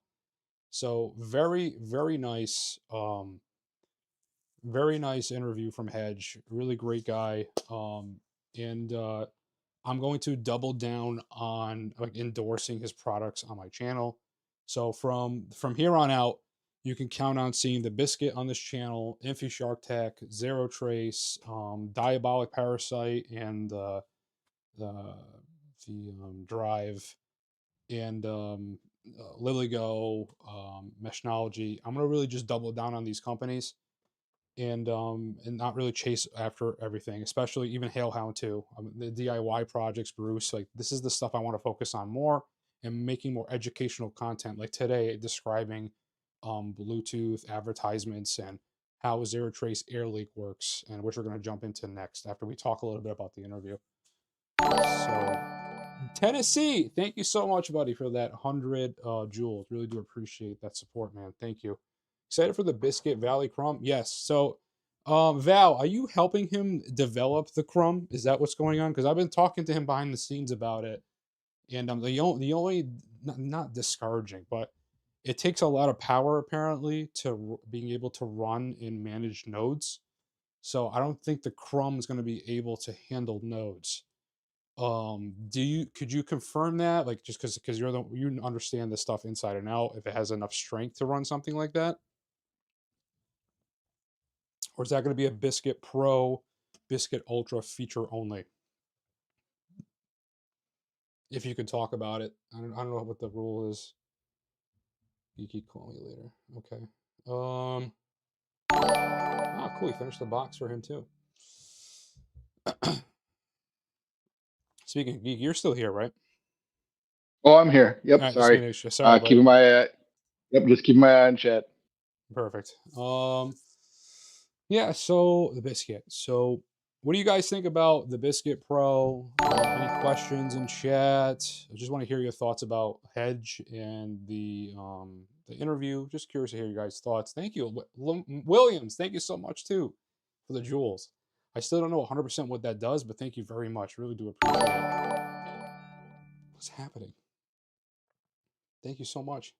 So very, very nice. Very nice interview from Hedge. Really great guy. And I'm going to double down on like endorsing his products on my channel. So from here on out, you can count on seeing the Biscuit on this channel, InfuShark Tech, ZeroTrace, Diabolic Parasite, and the Drive, and LilyGo, Meshnology. I'm gonna really just double down on these companies and not really chase after everything, especially even Hailhound too. The DIY projects, Bruce, like this is the stuff I want to focus on more and making more educational content. Like today, describing Bluetooth advertisements and how ZeroTrace AirLeak works, and which we're going to jump into next after we talk a little bit about the interview. So, Tennessee, thank you so much, buddy, for that 100 jewels. Really do appreciate that support, man. Thank you. Excited for the Biscuit Valley Crumb? Yes. So Val, are you helping him develop the crumb? Is that what's going on? Because I've been talking to him behind the scenes about it, and the only not discouraging, but it takes a lot of power apparently to being able to run and manage nodes. So I don't think the crumb is going to be able to handle nodes. Could you confirm that? Like, just because you understand this stuff inside and out, if it has enough strength to run something like that, or is that going to be a Biscuit Pro, Biscuit Ultra feature only? If you could talk about it, I don't know what the rule is. You can call me later. Okay. Cool. You finished the box for him too. Speaking of Geek, you're still here, right? Oh, I'm here. All Yep. right, just Sorry. make sure. Sorry, buddy. Keeping my yep. Just keeping my eye on chat. Perfect. Yeah. So the Biscuit. So, what do you guys think about the Biscuit Pro? Any questions in chat? I just want to hear your thoughts about Hedge and the interview. Just curious to hear your guys' thoughts. Thank you, Williams. Thank you so much too for the jewels. I still don't know 100% what that does, but thank you very much. Really do appreciate it. What's happening? Thank you so much.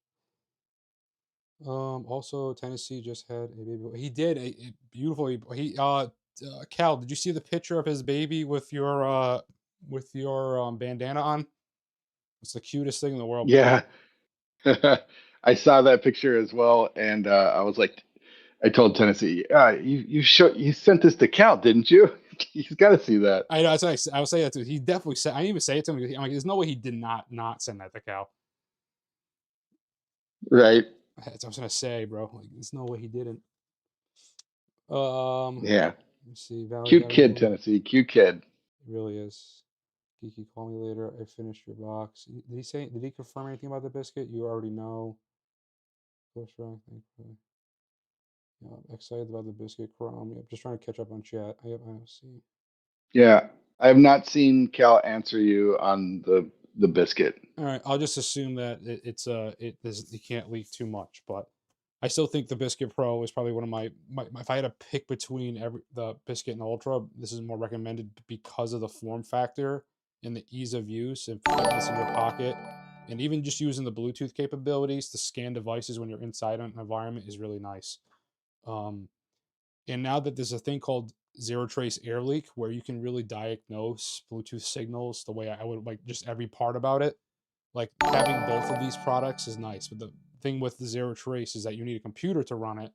Also, Tennessee just had a baby. He did a beautiful. Cal, did you see the picture of his baby with your bandana on? It's the cutest thing in the world, bro. Yeah. I saw that picture as well, and I was like, I told Tennessee, you sent this to Cal, didn't you? He's got to see that. I know. I was saying that too. He definitely said. I didn't even say it to him. I'm like, there's no way he did not send that to Cal. Right. That's what I was gonna say, bro. Like, there's no way he didn't. Yeah. Let's see. Valley Cute kid, Tennessee. Cute kid. It really is. Geeky, call me later. I finished your box. Did he confirm anything about the biscuit? You already know. That's right. Yeah, excited about the biscuit crumb. Yep, just trying to catch up on chat. Yep, I see. Yeah. I have not seen Cal answer you on the biscuit. All right, I'll just assume that you can't leak too much, but I still think the Biscuit Pro is probably one of my if I had to pick between the Biscuit and the Ultra, this is more recommended because of the form factor and the ease of use and fitness in your pocket, and even just using the Bluetooth capabilities to scan devices when you're inside an environment is really nice. And now that there's a thing called ZeroTrace AirLeak, where you can really diagnose Bluetooth signals the way I would like just every part about it. Like having both of these products is nice, but the thing with the ZeroTrace is that you need a computer to run it,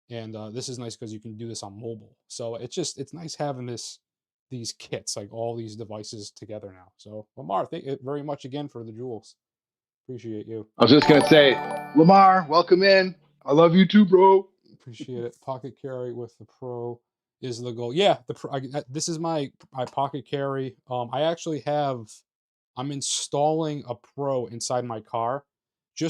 and this is nice because you can do this on mobile. So it's nice having these kits, like all these devices together now. So Lamar, thank you very much again for the jewels. Appreciate you. I was just gonna say, Lamar, welcome in. I love you too, bro. Appreciate it. Pocket carry with the Pro is the goal. Yeah, this is my pocket carry. I actually have. I'm installing a Pro inside my car. I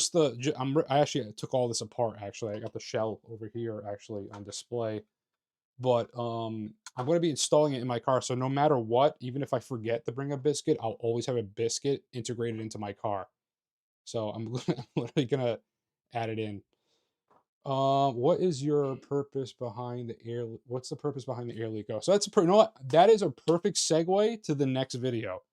actually took all this apart. Actually, I got the shell over here actually on display. But I'm going to be installing it in my car. So no matter what, even if I forget to bring a biscuit, I'll always have a biscuit integrated into my car. So I'm literally going to add it in. What is your purpose behind the air? What's the purpose behind the LilyGo? So you know what? That is a perfect segue to the next video.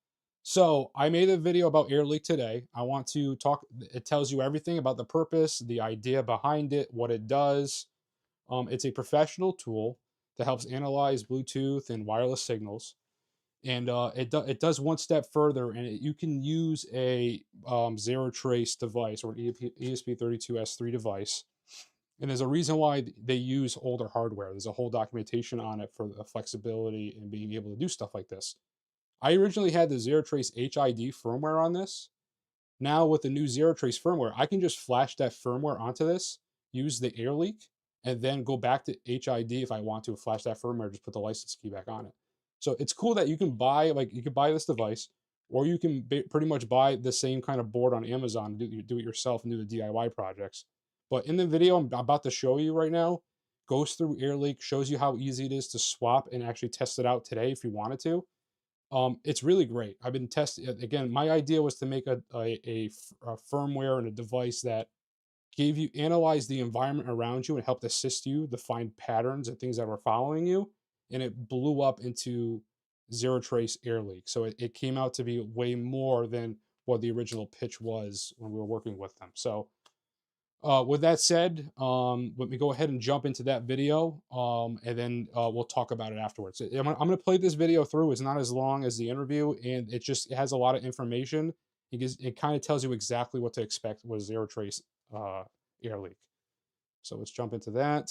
So I made a video about AirLeak today. I want to talk. It tells you everything about the purpose, the idea behind it, what it does. It's a professional tool that helps analyze Bluetooth and wireless signals, and it does one step further, and you can use a ZeroTrace device or an ESP32S3 device. And there's a reason why they use older hardware. There's a whole documentation on it for the flexibility and being able to do stuff like this. I originally had the ZeroTrace HID firmware on this. Now with the new ZeroTrace firmware, I can just flash that firmware onto this, use the AirLeak, and then go back to HID if I want to flash that firmware, just put the license key back on it. So it's cool that you can buy this device, or you can pretty much buy the same kind of board on Amazon, do it yourself and do the DIY projects. But in the video I'm about to show you right now, goes through AirLeak, shows you how easy it is to swap and actually test it out today if you wanted to. It's really great. I've been testing again. My idea was to make a firmware and a device that analyzed the environment around you and helped assist you to find patterns and things that were following you. And it blew up into ZeroTrace AirLeak. So it came out to be way more than what the original pitch was when we were working with them. So with that said, let me go ahead and jump into that video, and then we'll talk about it afterwards. I'm going to play this video through. It's not as long as the interview, and it has a lot of information. It kind of tells you exactly what to expect with ZeroTrace AirLeak. So let's jump into that.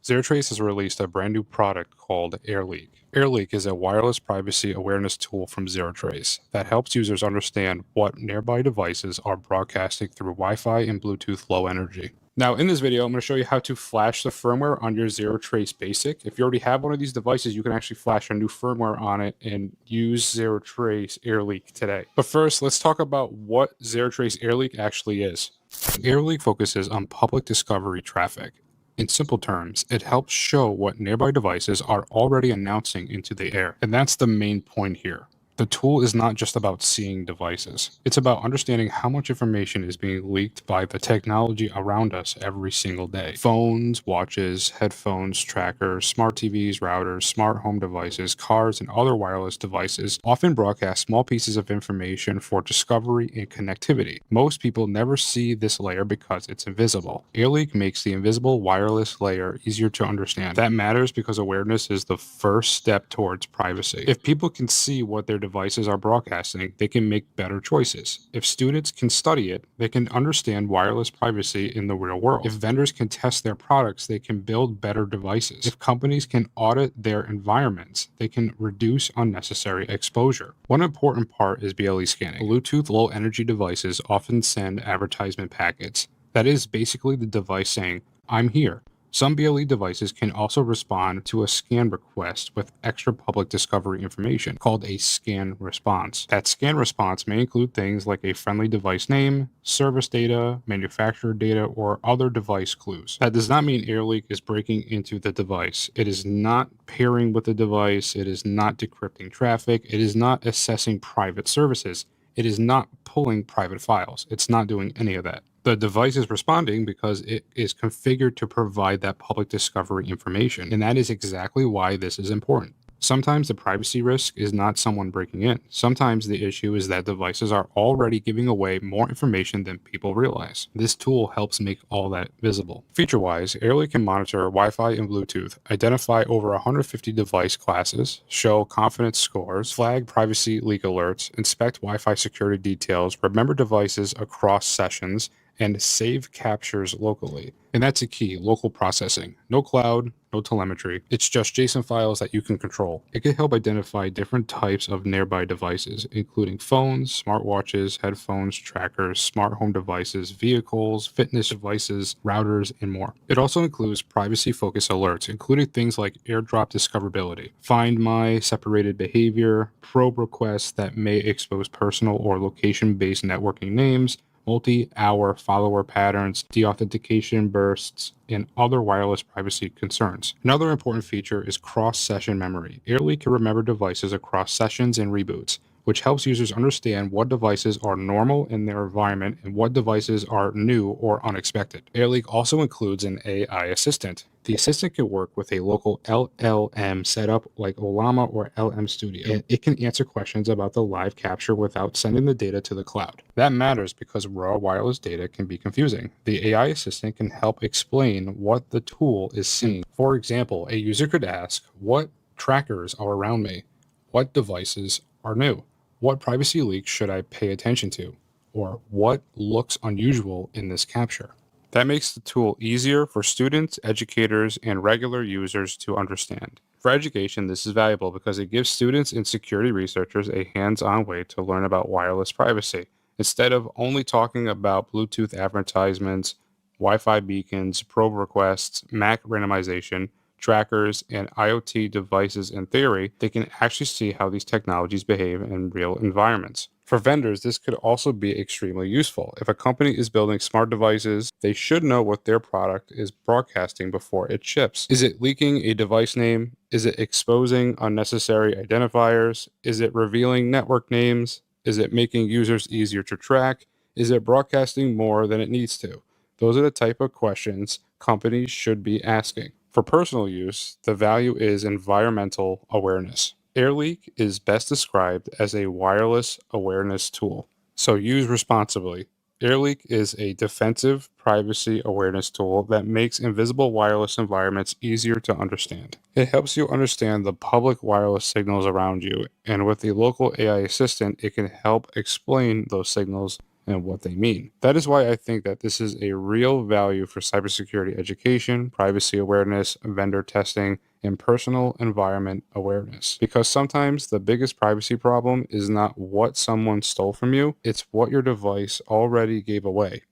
ZeroTrace has released a brand new product called AirLeak. AirLeak is a wireless privacy awareness tool from ZeroTrace that helps users understand what nearby devices are broadcasting through Wi-Fi and Bluetooth Low Energy. Now, in this video, I'm going to show you how to flash the firmware on your ZeroTrace Basic. If you already have one of these devices, you can actually flash a new firmware on it and use ZeroTrace AirLeak today. But first, let's talk about what ZeroTrace AirLeak actually is. AirLeak focuses on public discovery traffic. In simple terms, it helps show what nearby devices are already announcing into the air. And that's the main point here. The tool is not just about seeing devices. It's about understanding how much information is being leaked by the technology around us every single day. Phones, watches, headphones, trackers, smart TVs, routers, smart home devices, cars, and other wireless devices often broadcast small pieces of information for discovery and connectivity. Most people never see this layer because it's invisible. AirLeak makes the invisible wireless layer easier to understand. That matters because awareness is the first step towards privacy. If people can see what their devices are broadcasting, they can make better choices. If students can study it, they can understand wireless privacy in the real world. If vendors can test their products, they can build better devices. If companies can audit their environments, they can reduce unnecessary exposure. One important part is BLE scanning. Bluetooth Low Energy devices often send advertisement packets. That is basically the device saying, "I'm here." Some BLE devices can also respond to a scan request with extra public discovery information called a scan response. That scan response may include things like a friendly device name, service data, manufacturer data, or other device clues. That does not mean AirLeak is breaking into the device. It is not pairing with the device. It is not decrypting traffic. It is not assessing private services. It is not pulling private files. It's not doing any of that. The device is responding because it is configured to provide that public discovery information, and that is exactly why this is important. Sometimes the privacy risk is not someone breaking in. Sometimes the issue is that devices are already giving away more information than people realize. This tool helps make all that visible. Feature-wise, AirLeak can monitor Wi-Fi and Bluetooth, identify over 150 device classes, show confidence scores, flag privacy leak alerts, inspect Wi-Fi security details, remember devices across sessions, and save captures locally. And that's a key, local processing. No cloud, no telemetry. It's just JSON files that you can control. It can help identify different types of nearby devices, including phones, smartwatches, headphones, trackers, smart home devices, vehicles, fitness devices, routers, and more. It also includes privacy-focused alerts, including things like airdrop discoverability, find my, separated behavior, probe requests that may expose personal or location-based networking names, multi-hour follower patterns, deauthentication bursts, and other wireless privacy concerns. Another important feature is cross-session memory. AirLeak can remember devices across sessions and reboots, which helps users understand what devices are normal in their environment and what devices are new or unexpected. AirLeak also includes an AI assistant. The assistant can work with a local LLM setup like Olama or LM Studio, and it can answer questions about the live capture without sending the data to the cloud. That matters because raw wireless data can be confusing. The AI assistant can help explain what the tool is seeing. For example, a user could ask, "What trackers are around me? What devices are new? What privacy leaks should I pay attention to?" Or "What looks unusual in this capture?" That makes the tool easier for students, educators, and regular users to understand. For education, this is valuable because it gives students and security researchers a hands-on way to learn about wireless privacy. Instead of only talking about Bluetooth advertisements, Wi-Fi beacons, probe requests, MAC randomization, trackers, and IoT devices in theory, they can actually see how these technologies behave in real environments. For vendors, this could also be extremely useful. If a company is building smart devices, they should know what their product is broadcasting before it ships. Is it leaking a device name? Is it exposing unnecessary identifiers? Is it revealing network names? Is it making users easier to track? Is it broadcasting more than it needs to? Those are the type of questions companies should be asking. For personal use, the value is environmental awareness. AirLeak is best described as a wireless awareness tool, so use responsibly. AirLeak is a defensive privacy awareness tool that makes invisible wireless environments easier to understand. It helps you understand the public wireless signals around you, and with the local AI assistant, it can help explain those signals and what they mean. That is why I think that this is a real value for cybersecurity education, privacy awareness, vendor testing, and personal environment awareness. Because sometimes the biggest privacy problem is not what someone stole from you, it's what your device already gave away.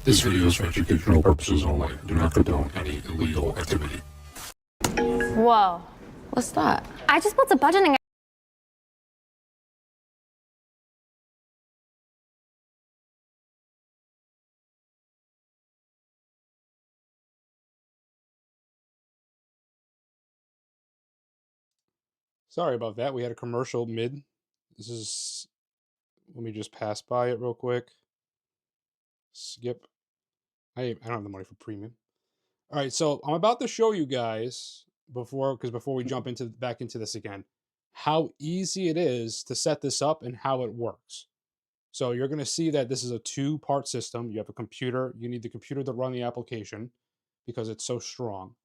This video is for educational purposes only. Do not condone any illegal activity. Whoa. What's that? I just built a budgeting. Sorry about that. We had a commercial mid. Let me just pass by it real quick. Skip. I don't have the money for premium. All right, so I'm about to show you guys before we jump back into this again, how easy it is to set this up and how it works. So you're going to see that this is a two-part system. You have a computer. You need the computer to run the application because it's so strong.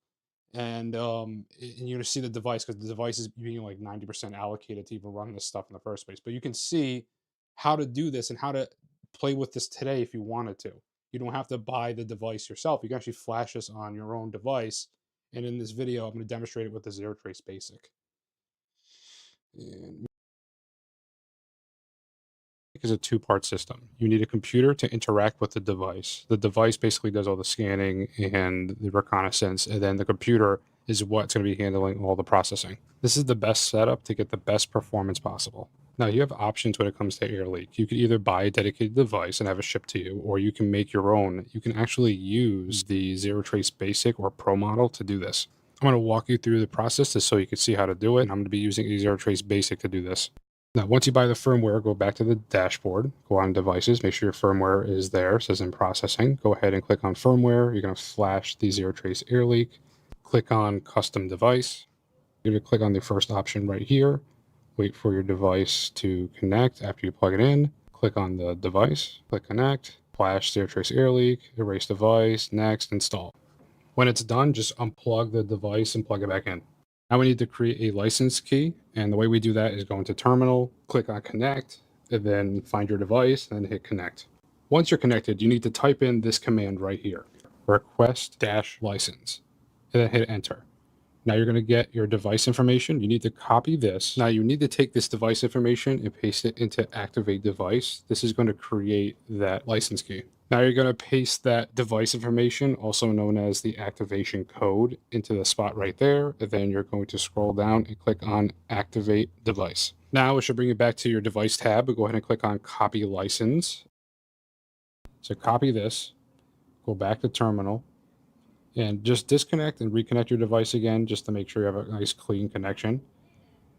And you're going to see the device because the device is being like 90% allocated to even run this stuff in the first place. But you can see how to do this and how to play with this today if you wanted to. You don't have to buy the device yourself. You can actually flash this on your own device. And in this video, I'm going to demonstrate it with the ZeroTrace Basic. And is a two-part system. You need a computer to interact with the device. The device basically does all the scanning and the reconnaissance, and then the computer is what's going to be handling all the processing. This is the best setup to get the best performance possible. Now, you have options when it comes to AirLeak. You could either buy a dedicated device and have it shipped to you, or you can make your own. You can actually use the ZeroTrace Basic or Pro model to do this. I'm going to walk you through the process just so you can see how to do it. I'm going to be using a ZeroTrace Basic to do this. Now, once you buy the firmware, go back to the dashboard, go on devices, make sure your firmware is there, it says in processing. Go ahead and click on firmware. You're going to flash the ZeroTrace AirLeak. Click on custom device. You're going to click on the first option right here. Wait for your device to connect after you plug it in. Click on the device, click connect, flash ZeroTrace AirLeak, erase device, next, install. When it's done, just unplug the device and plug it back in. Now we need to create a license key, and the way we do that is go into terminal, click on connect, and then find your device, and then hit connect. Once you're connected, you need to type in this command right here, request-license, and then hit enter. Now you're going to get your device information. You need to copy this. Now you need to take this device information and paste it into activate device. This is going to create that license key. Now you're going to paste that device information, also known as the activation code, into the spot right there. And then you're going to scroll down and click on activate device. Now it should bring you back to your device tab, but go ahead and click on copy license. So copy this, go back to terminal, and just disconnect and reconnect your device again just to make sure you have a nice clean connection.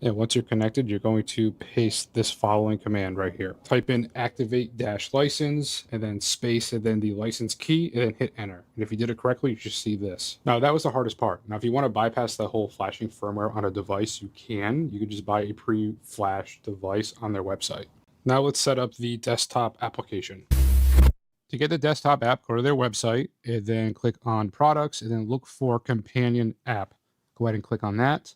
And once you're connected, you're going to paste this following command right here. Type in activate-license and then space and then the license key and then hit enter. And if you did it correctly, you should see this. Now that was the hardest part. Now if you want to bypass the whole flashing firmware on a device, you can. You can just buy a pre-flashed device on their website. Now let's set up the desktop application. To get the desktop app, go to their website and then click on products and then look for companion app. Go ahead and click on that.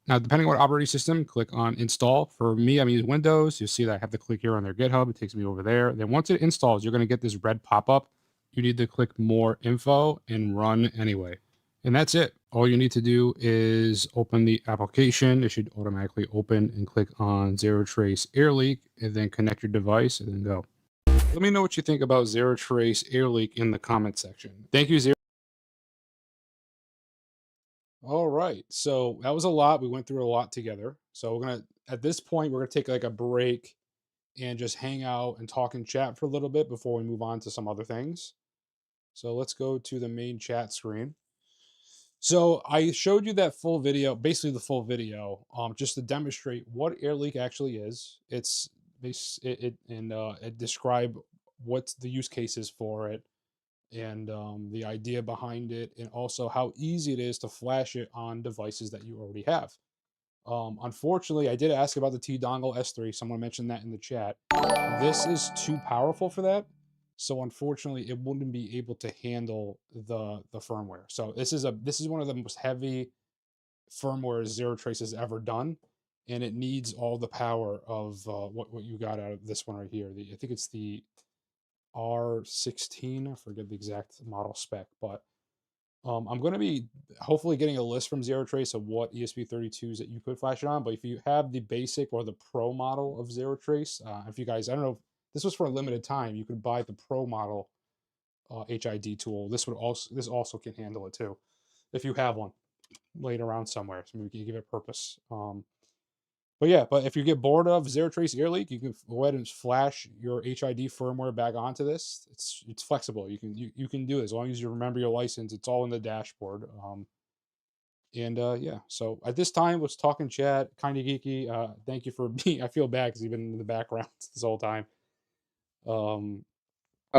Now, depending on what operating system, click on install. For me, I'm using Windows. You'll see that I have to click here on their GitHub. It takes me over there. Then once it installs, you're going to get this red pop-up. You need to click more info and run anyway. And that's it. All you need to do is open the application. It should automatically open and click on ZeroTrace AirLeak and then connect your device and then go. Let me know what you think about ZeroTrace AirLeak in the comment section. Thank you, Zero. All right. So that was a lot. We went through a lot together. So at this point, we're gonna take like a break and just hang out and talk and chat for a little bit before we move on to some other things. So let's go to the main chat screen. So I showed you that full video, basically the full video, just to demonstrate what AirLeak actually is. It describe what the use cases for it, and the idea behind it, and also how easy it is to flash it on devices that you already have. Unfortunately, I did ask about the T-Dongle S3. Someone mentioned that in the chat. This is too powerful for that. So unfortunately, it wouldn't be able to handle the firmware. So this is one of the most heavy firmware ZeroTrace has ever done, and it needs all the power of what you got out of this one right here. I think it's the R16. I forget the exact model spec, but I'm going to be hopefully getting a list from ZeroTrace of what ESP32s that you could flash it on. But if you have the basic or the pro model of ZeroTrace, if you guys, I don't know, if this was for a limited time, you could buy the pro model HID tool. This also can handle it too, if you have one laying around somewhere. So maybe we can give it purpose. But if you get bored of ZeroTrace AirLeak, you can go ahead and flash your HID firmware back onto this. It's flexible. You can do it as long as you remember your license. It's all in the dashboard. Yeah. So at this time, let's talk and chat. Kind of geeky. Thank you for being. I feel bad because you've been in the background this whole time. I'm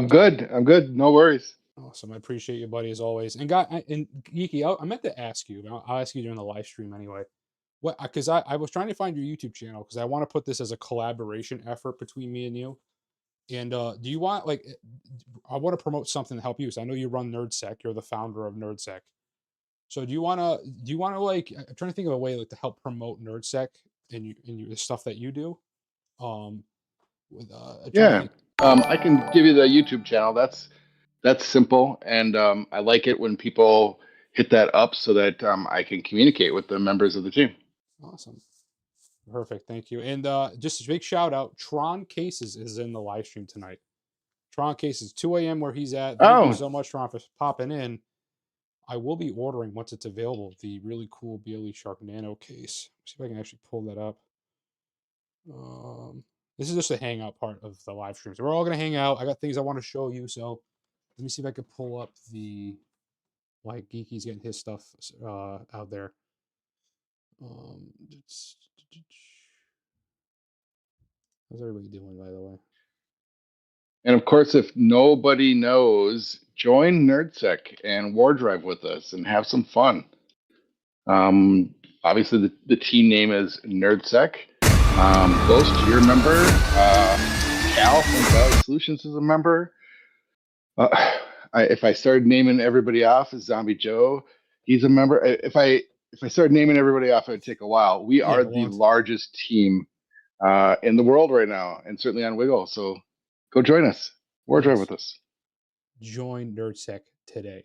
good. I'm good. No worries. Awesome. I appreciate you, buddy, as always. And geeky, I meant to ask you. I'll ask you during the live stream anyway. What? Because I was trying to find your YouTube channel because I want to put this as a collaboration effort between me and you. And do you want I want to promote something to help you? So I know you run NerdSec. You're the founder of NerdSec. So do you want to like? I'm trying to think of a way like to help promote NerdSec and the stuff that you do. Yeah. I can give you the YouTube channel. That's simple, and I like it when people hit that up so that I can communicate with the members of the team. Awesome. Perfect. Thank you. And just a big shout out. Tron Cases is in the live stream tonight. Tron Cases, 2 a.m. where he's at. Thank you so much, Tron, for popping in. I will be ordering once it's available the really cool BLE Shark Nano case. Let's see if I can actually pull that up. This is just the hangout part of the live stream. So we're all going to hang out. I got things I want to show you. So let me see if I can pull up why Geeky's getting his stuff out there. How's everybody doing, by the way? And of course, if nobody knows, join NerdSec and WarDrive with us and have some fun. Obviously, the team name is NerdSec. Ghost, you're a member. Cal from Valley Solutions is a member. If I started naming everybody off, Zombie Joe, he's a member. If I started naming everybody off, it would take a while. We are the largest team in the world right now, and certainly on Wiggle. So go join us. WarDrive with us. Join NerdSec today.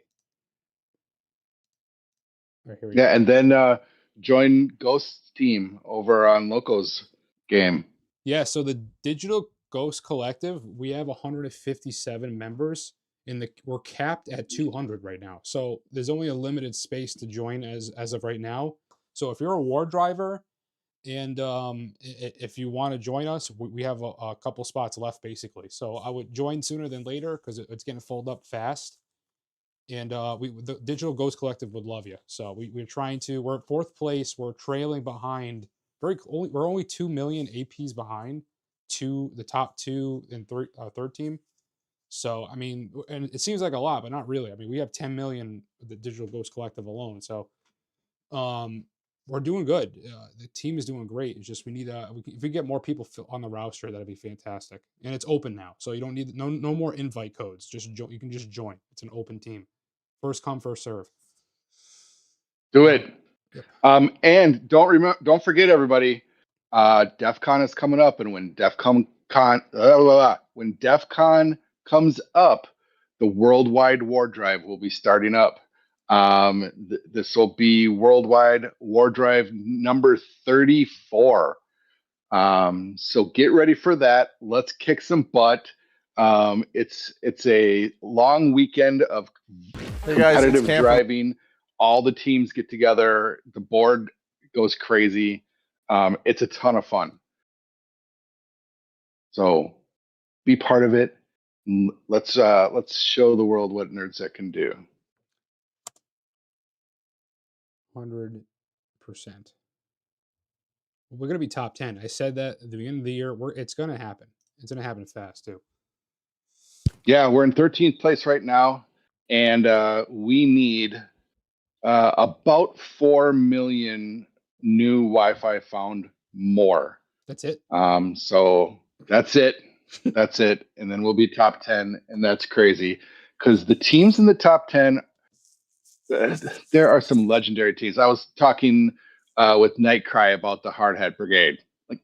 Right, here we go. And then join Ghost's team over on Loco's game. Yeah, so the Digital Ghost Collective, we have 157 members, and we're capped at 200 right now. So there's only a limited space to join as of right now. So if you're a war driver and if you want to join us, we have a couple spots left basically. So I would join sooner than later because it's getting filled up fast. And the Digital Ghost Collective would love you. So we're at 4th place. We're trailing behind. We're only 2 million APs behind the top 2 and 3rd team. So I mean, and it seems like a lot, but not really. I mean, we have 10 million the Digital Ghost Collective alone. So we're doing good. The team is doing great. It's just we need if we get more people on the roster, that'd be fantastic. And it's open now, so you don't need no more invite codes. You can just join. It's an open team. First come, first serve. Do it. Yep. And don't forget, everybody. DEF CON is coming up, and when DEF CON comes up, the Worldwide War Drive will be starting up. This will be Worldwide War Drive number 34. So get ready for that. Let's kick some butt. It's a long weekend of competitive driving all the teams get together. The board goes crazy. It's a ton of fun. So be part of it. Let's show the world what NerdSec can do. 100%. We're gonna be top 10. I said that at the beginning of the year. It's gonna happen. It's gonna happen fast too. Yeah, we're in 13th place right now, and we need about 4 million new Wi-Fi found more. That's it. So that's it. That's it. And then we'll be top 10, and that's crazy because the teams in the top 10, there are some legendary teams. I was talking with Nightcry about the Hardhead Brigade. Like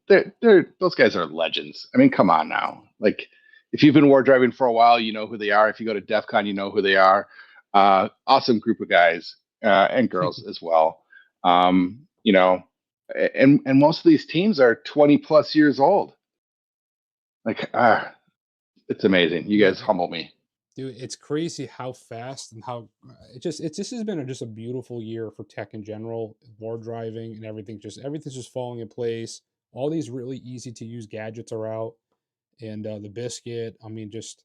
those guys are legends. I mean, come on now. Like if you've been war driving for a while, you know who they are. If you go to DEF CON, you know who they are. Awesome group of guys and girls as well. You know, and most of these teams are 20 plus years old. Like, it's amazing. You guys humble me. Dude, it's crazy how fast and how this has been just a beautiful year for tech in general, war driving and everything. Everything's just falling in place. All these really easy to use gadgets are out, and the Biscuit. I mean, it's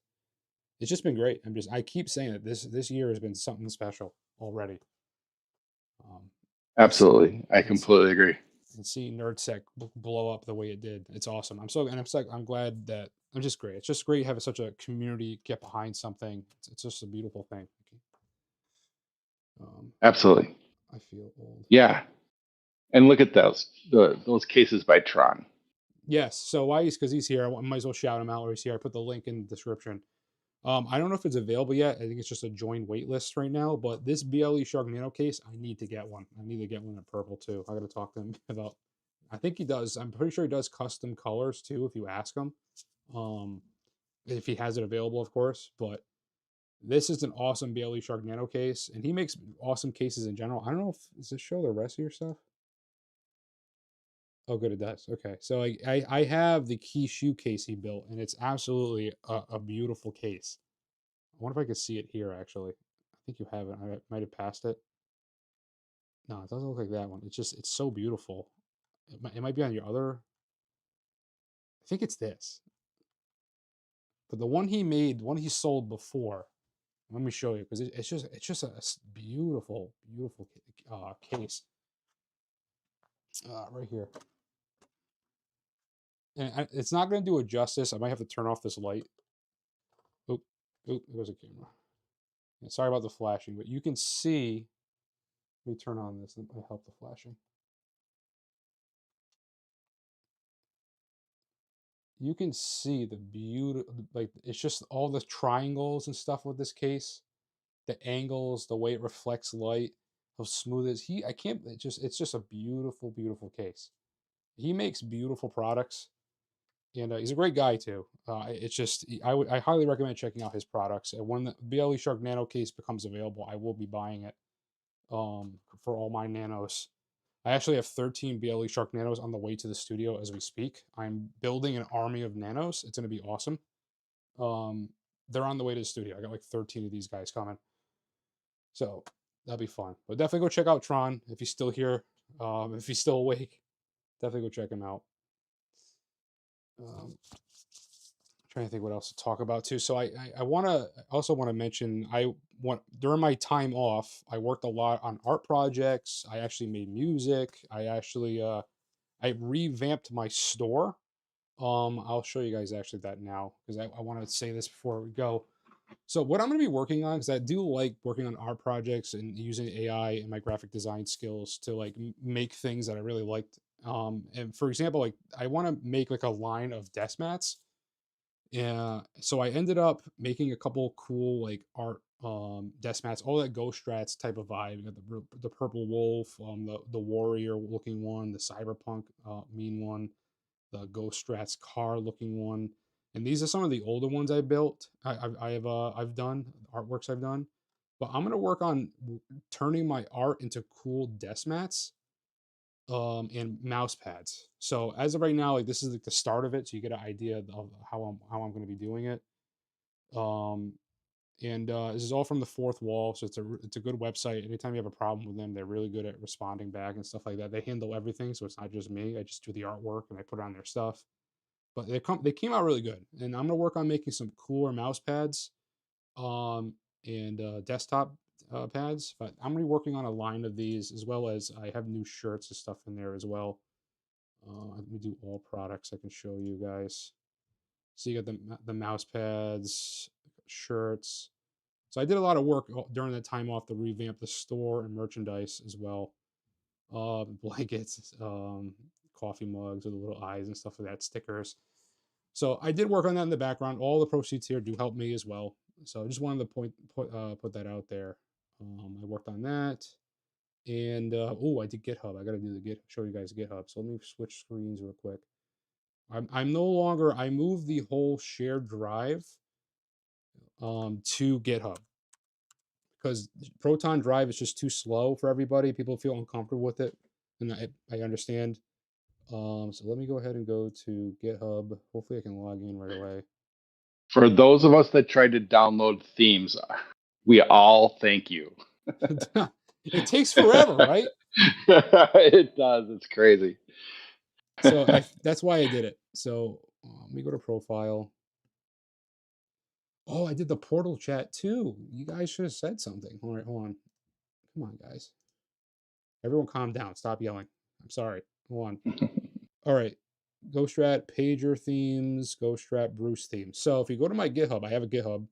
just been great. I keep saying that this year has been something special already. Absolutely, I completely agree. And seeing NerdSec blow up the way it did, it's awesome. I'm glad that I'm just great. It's just great having such a community get behind something. It's just a beautiful thing. Absolutely. I feel old. Yeah, and look at those cases by Tron. Yes. So why because he's here, I might as well shout him out or he's here. I put the link in the description. I don't know if it's available yet. I think it's just a joined wait list right now. But this BLE Shark Nano case, I need to get one. I need to get one in purple too. I got to talk to him about. I think he does. I'm pretty sure he does custom colors too. If you ask him, if he has it available, of course. But this is an awesome BLE Shark Nano case, and he makes awesome cases in general. I don't know if does this show the rest of your stuff. Oh, good, it does. Okay, so I have the key shoe case he built, and it's absolutely a beautiful case. I wonder if I could see it here, actually. I think you have it. I might have passed it. No, it doesn't look like that one. It's so beautiful. It might be on your other. I think it's this. But the one he made, one he sold before. Let me show you, because it's just a beautiful, beautiful case. Right here. And it's not going to do it justice. I might have to turn off this light. Oop, there goes a camera. Yeah, sorry about the flashing, but you can see. Let me turn on this. It might help the flashing. You can see the beauty, like it's just all the triangles and stuff with this case, the angles, the way it reflects light, how smooth it is. It's just a beautiful, beautiful case. He makes beautiful products. And he's a great guy too. I highly recommend checking out his products. And when the BLE Shark Nano case becomes available, I will be buying it for all my nanos. I actually have 13 BLE Shark Nanos on the way to the studio as we speak. I'm building an army of nanos. It's going to be awesome. They're on the way to the studio. I got like 13 of these guys coming. So that'll be fun. But definitely go check out Tron if he's still here. If he's still awake, definitely go check him out. Trying to think what else to talk about too. So I also want to mention during my time off, I worked a lot on art projects. I actually made music. I revamped my store. I'll show you guys actually that now because I want to say this before we go. So what I'm going to be working on, because I do like working on art projects and using AI and my graphic design skills to like make things that I really liked. And for example, like I want to make like a line of desk mats. Yeah, so I ended up making a couple cool like art desk mats, all that GhostStrats type of vibe. You got the purple wolf, the warrior looking one, the cyberpunk mean one, the GhostStrats car looking one, and these are some of the older ones I built. I've done artworks I've done, but I'm gonna work on turning my art into cool desk mats and mouse pads. So as of right now, like this is like the start of it, so you get an idea of how I'm going to be doing it. And this is all from the fourth wall, so it's a good website. Anytime you have a problem with them, they're really good at responding back and stuff like that. They handle everything, so it's not just me. I just do the artwork and I put on their stuff. But they came out really good, and I'm gonna work on making some cooler mouse pads, and desktop pads. But I'm gonna be working on a line of these, as well as I have new shirts and stuff in there as well. Let me do all products. I can show you guys. So you got the mouse pads, shirts. So I did a lot of work during that time off to revamp the store and merchandise as well. Blankets, coffee mugs with the little eyes and stuff like that, stickers. So I did work on that in the background. All the proceeds here do help me as well. So I just wanted to put that out there. I worked on that. And oh, I did GitHub. I got to do the show you guys GitHub. So let me switch screens real quick. I'm no longer, I moved the whole shared drive to GitHub, because Proton Drive is just too slow for everybody. People feel uncomfortable with it, and I understand. So let me go ahead and go to GitHub. Hopefully I can log in right away. For those of us that tried to download themes, we all thank you. It takes forever, right? It does. It's crazy. So that's why I did it. So let me go to profile. Oh, I did the portal chat too. You guys should have said something. All right, hold on. Come on, guys. Everyone calm down. Stop yelling. I'm sorry. Hold on. All right. GhostStrat pager themes, GhostStrat Bruce themes. So if you go to my GitHub, I have a GitHub,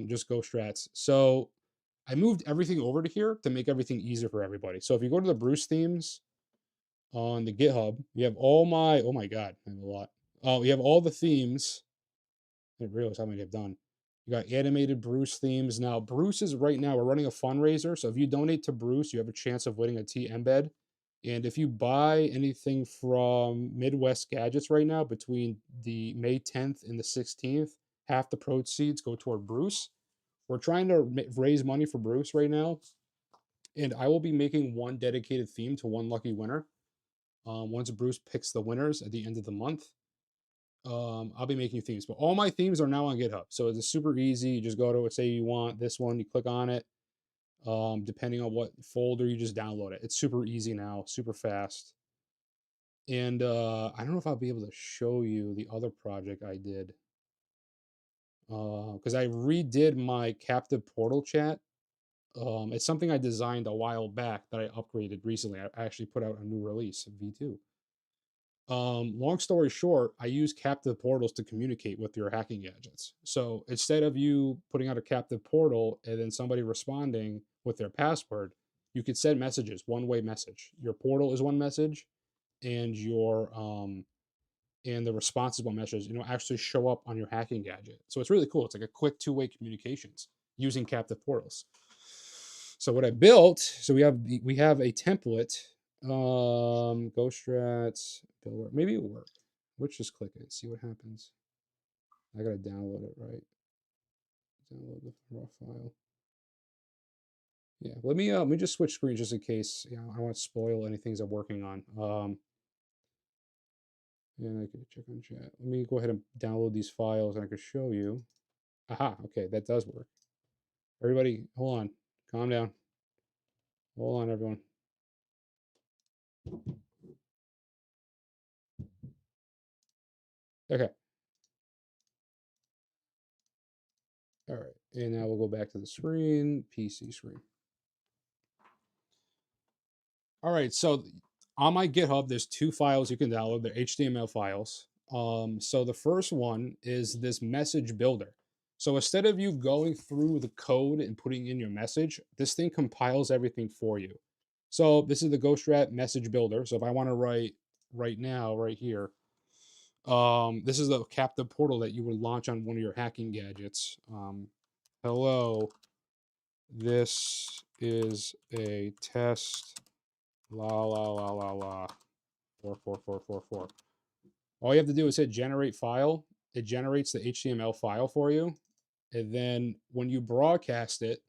just GhostStrats. So I moved everything over to here to make everything easier for everybody. So if you go to the Bruce themes on the GitHub, you have all my, oh my God, I have a lot. You have all the themes. I didn't realize how many I've done. You got animated Bruce themes. Now, Bruce is right now, we're running a fundraiser. So if you donate to Bruce, you have a chance of winning a T embed. And if you buy anything from Midwest Gadgets right now, between the May 10th and the 16th, half the proceeds go toward Bruce. We're trying to raise money for Bruce right now. And I will be making one dedicated theme to one lucky winner. Once Bruce picks the winners at the end of the month, I'll be making themes. But all my themes are now on GitHub. So it's super easy. You just go to it, say you want this one, you click on it. Depending on what folder, you just download it. It's super easy now, super fast. And I don't know if I'll be able to show you the other project I did, because I redid my captive portal chat. It's something I designed a while back that I upgraded recently. I actually put out a new release, V2. Long story short, I use captive portals to communicate with your hacking gadgets. So instead of you putting out a captive portal and then somebody responding with their password, you could send messages, one-way message. Your portal is one message, and your and the response is one message. Actually show up on your hacking gadget. So it's really cool. It's like a quick two-way communications using captive portals. So what I built, so we have a template. GhostStrats builder. Maybe it'll work. Let's just click it, see what happens. I gotta download it, right? Download the raw file. Yeah, let me just switch screens just in case I don't want to spoil any things I'm working on. And I can check on chat. Let me go ahead and download these files and I can show you. Aha, okay, that does work. Everybody, hold on. Calm down. Hold on, everyone. Okay. All right, and now we'll go back to the screen, PC screen. All right, so on my GitHub, there's two files you can download. They're HTML files. So the first one is this message builder. So instead of you going through the code and putting in your message, this thing compiles everything for you. So this is the GhostStrat message builder. So if I want to write right now, right here, this is the captive portal that you would launch on one of your hacking gadgets. Hello, this is a test. La la la la la. 44444. All you have to do is hit generate file. It generates the HTML file for you. And then when you broadcast it,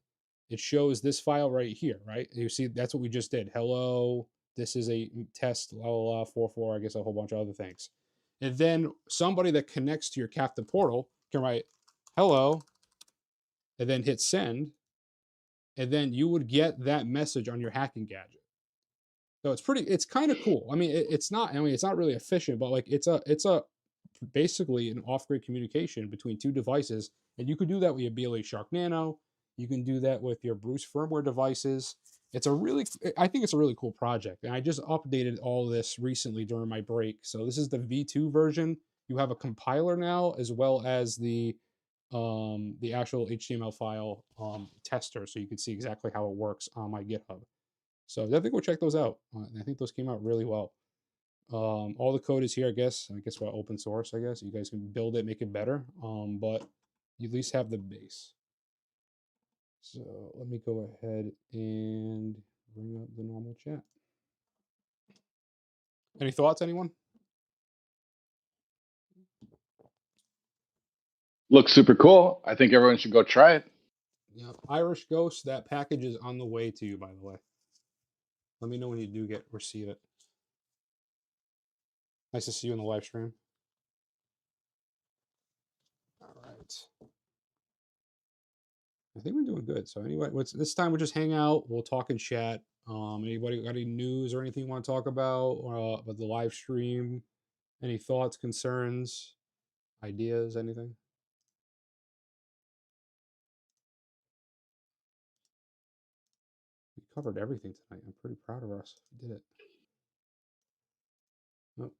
it shows this file right here, right? You see, that's what we just did. Hello, this is a test, la la la, 44, I guess a whole bunch of other things. And then somebody that connects to your captive portal can write, hello, and then hit send, and then you would get that message on your hacking gadget. So it's kind of cool. I mean, it's not really efficient, but like it's a basically an off-grid communication between two devices, and you could do that with your BLE Shark Nano. You can do that with your Bruce firmware devices. I think it's a really cool project, and I just updated all this recently during my break. So this is the V2 version. You have a compiler now, as well as the actual HTML file tester, so you can see exactly how it works on my GitHub. So definitely go check those out. I think those came out really well. All the code is here, I guess. We're open source, I guess. You guys can build it, make it better. But you at least have the base. So let me go ahead and bring up the normal chat. Any thoughts, anyone? Looks super cool. I think everyone should go try it. Yeah, Irish Ghost, that package is on the way to you, by the way. Let me know when you do receive it. Nice to see you in the live stream. All right. I think we're doing good. So anyway, this time we'll just hang out. We'll talk and chat. Anybody got any news or anything you want to talk about the live stream? Any thoughts, concerns, ideas, anything? We covered everything tonight. I'm pretty proud of us. We did it. Oh,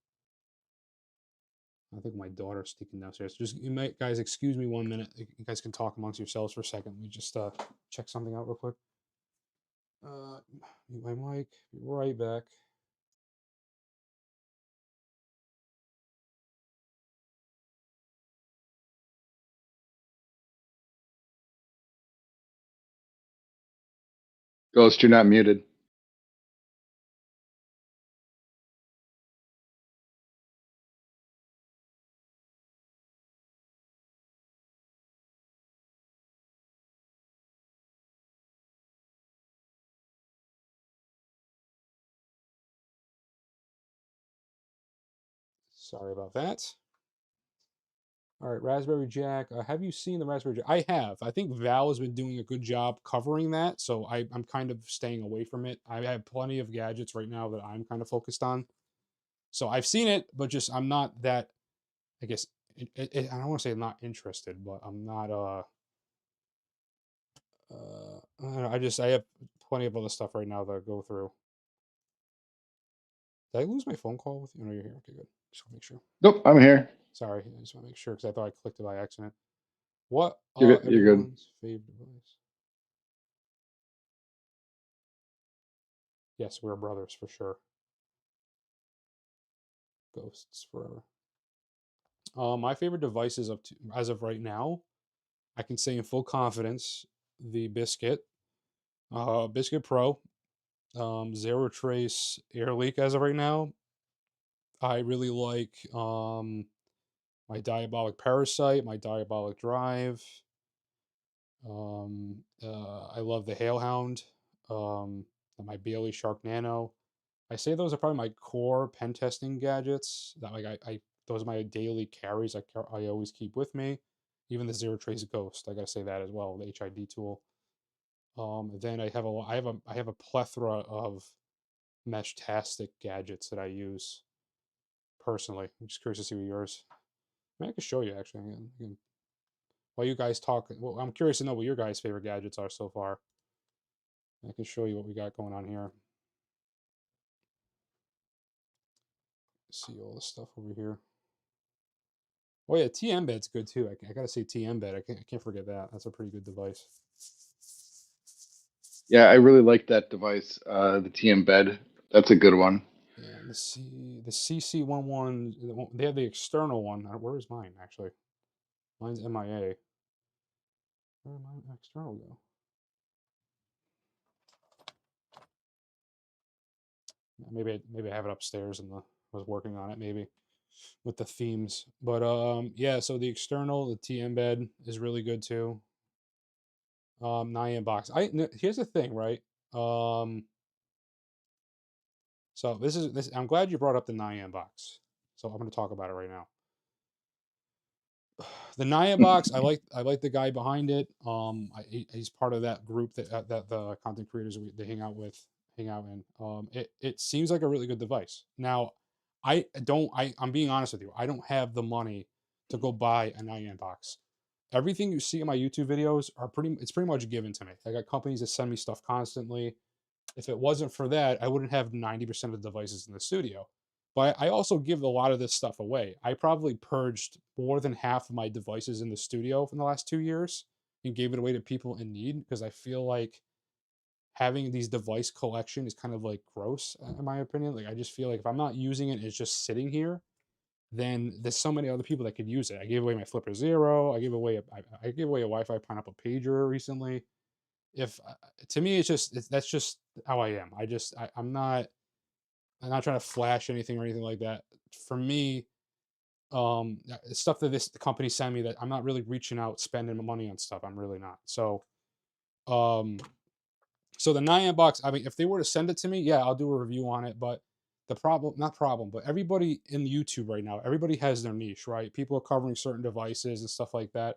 I think my daughter's sneaking downstairs. Guys, excuse me 1 minute. You guys can talk amongst yourselves for a second. We just check something out real quick. Mute my mic. Be right back. Ghost, you're not muted. Sorry about that. All right, Raspberry Jack. Have you seen the Raspberry Jack? I have. I think Val has been doing a good job covering that, so I'm kind of staying away from it. I have plenty of gadgets right now that I'm kind of focused on. So I've seen it, but just I'm not that, I guess, I don't want to say I'm not interested, but I'm not, I don't know, I have plenty of other stuff right now that I go through. Did I lose my phone call with you? No, you're here. Okay, good. Just want to make sure. Nope, I'm here. Sorry, I just want to make sure because I thought I clicked it by accident. What You're are good. You're good. everyone's favorite device? Yes, we're brothers for sure. Ghosts forever. My favorite devices as of right now, I can say in full confidence, the Biscuit Pro, ZeroTrace AirLeak as of right now. I really like my Diabolic Parasite, my Diabolic Drive. I love the Hailhound, my BLE Shark Nano. I say those are probably my core pen testing gadgets. That those are my daily carries. I always keep with me. Even the ZeroTrace Ghost, I gotta say that as well. The HID tool. Then I have a plethora of Meshtastic gadgets that I use personally. I'm just curious to see what yours. I mean, I can show you actually. While you guys talk, well, I'm curious to know what your guys' favorite gadgets are so far. I can show you what we got going on here. See all the stuff over here. Oh yeah, T-Embed's good too. I gotta say T-Embed. I can't forget that. That's a pretty good device. Yeah, I really like that device. The T-Embed. That's a good one. Yeah, the CC11. They have the external one. Where is mine actually? Mine's MIA. Where did my external go? Maybe I have it upstairs and was working on it maybe with the themes. But yeah, so the external, the T-Embed is really good too. 9 box. Here's the thing, right? So this I'm glad you brought up the 9 box. So I'm going to talk about it right now. The Naya box, I like the guy behind it. He's part of that group that the content creators they hang out in. It seems like a really good device. Now, I'm being honest with you. I don't have the money to go buy a Nyan box. Everything you see in my YouTube videos it's pretty much given to me. I got companies that send me stuff constantly. If it wasn't for that, I wouldn't have 90% of the devices in the studio. But I also give a lot of this stuff away. I probably purged more than half of my devices in the studio from the last 2 years and gave it away to people in need because I feel like having these device collection is kind of like gross in my opinion. Like I just feel like if I'm not using it, it's just sitting here. Then there's so many other people that could use it. I gave away my Flipper Zero. I gave away a Wi-Fi Pineapple pager recently. If To me, that's just how I am. I'm not trying to flash anything or anything like that. For me, stuff that the company sent me that I'm not really reaching out spending money on stuff. I'm really not. Um, so the Nyan box. I mean, if they were to send it to me, yeah, I'll do a review on it. But not problem, but everybody in YouTube right now, everybody has their niche, right? People are covering certain devices and stuff like that.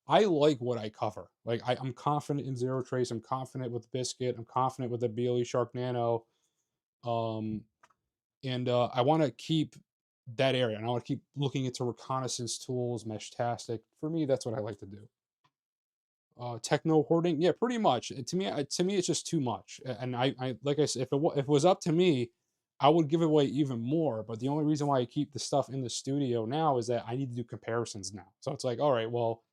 I like what I cover. Like I'm confident in ZeroTrace. I'm confident with Biscuit. I'm confident with the BLE Shark Nano. Um, and I want to keep that area, and I want to keep looking into reconnaissance tools, Meshtastic. For me, that's what I like to do. Techno hoarding, yeah, pretty much. To me, it's just too much. And I like I said, if it was up to me, I would give away even more. But the only reason why I keep the stuff in the studio now is that I need to do comparisons now. So it's like, all right, well,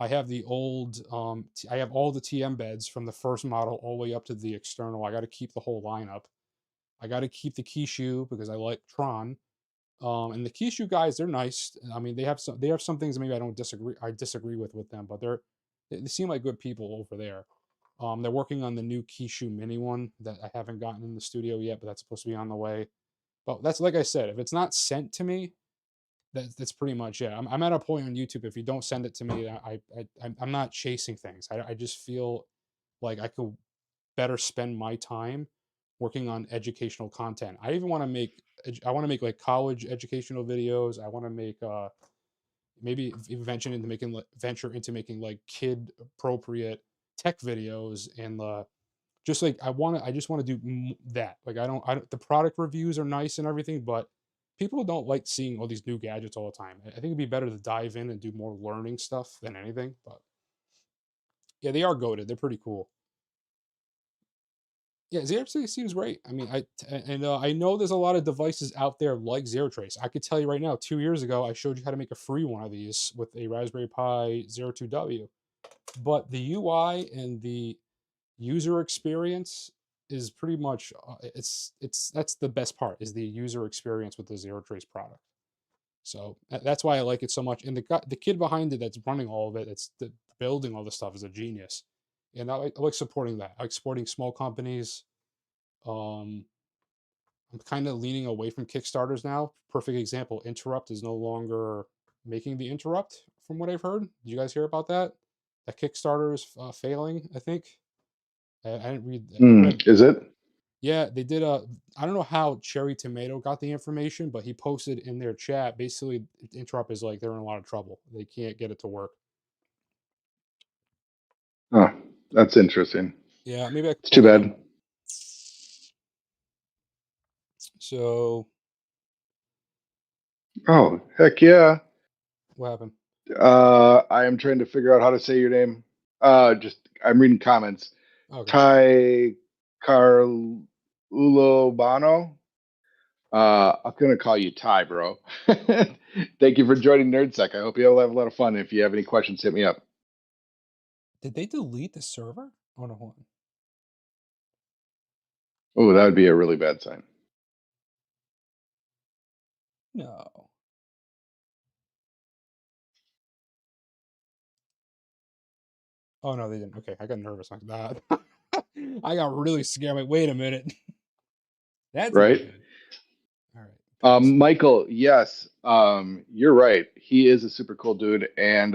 I have the old, I have all the TM beds from the first model all the way up to the external. I got to keep the whole lineup. I got to keep the Kishu because I like Tron. And the Kishu guys, they're nice. I mean, they have some things maybe I disagree with them, but they seem like good people over there. They're working on the new Kishu Mini one that I haven't gotten in the studio yet, but that's supposed to be on the way. But that's like I said, if it's not sent to me, that's pretty much it. I'm at a point on YouTube. If you don't send it to me, I'm not chasing things. I just feel like I could better spend my time working on educational content. I want to make like college educational videos. I want to make maybe venture into making like kid appropriate tech videos and I just want to do that. Like I don't the product reviews are nice and everything, but people don't like seeing all these new gadgets all the time. I think it'd be better to dive in and do more learning stuff than anything, but yeah, they are goated. They're pretty cool. Yeah, ZeroTrace seems great. I mean, I know there's a lot of devices out there like ZeroTrace. I could tell you right now, 2 years ago, I showed you how to make a free one of these with a Raspberry Pi 02W. But the UI and the user experience is pretty much that's the best part is the user experience with the ZeroTrace product. So that's why I like it so much. And the kid behind it that's running all of it, building all the stuff is a genius. And I like supporting that. I like supporting small companies. Um, I'm kind of leaning away from Kickstarters now. Perfect example, Interrupt is no longer making the Interrupt, from what I've heard. Did you guys hear about that? That Kickstarter is failing, I think. I didn't read. Is it? Yeah, they did a. I don't know how Cherry Tomato got the information, but he posted in their chat. Basically, Interrupt is like they're in a lot of trouble. They can't get it to work. Oh, that's interesting. Yeah, maybe I could It's too pull it bad. up. So, Oh, heck yeah. what happened? I am trying to figure out how to say your name. I'm reading comments. Okay. Ty Carulobano. I'm gonna call you Ty, bro. Thank you for joining NerdSec. I hope you'll have a lot of fun. If you have any questions, hit me up. Did they delete the server? Oh no, hold on. Oh, that would be a really bad sign. No. Oh no, they didn't. Okay, I got nervous like that. I got really scared. I'm like, wait a minute. That's not Right? good. All right. Michael, yes, you're right. He is a super cool dude, and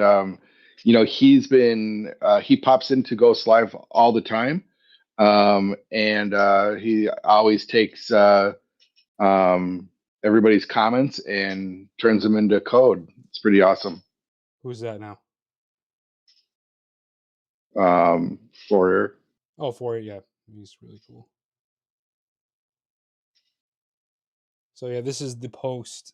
he pops into Ghost Live all the time, and he always takes everybody's comments and turns them into code. It's pretty awesome. Who's that now? For Oh, for it, yeah. He's really cool. So yeah, this is the post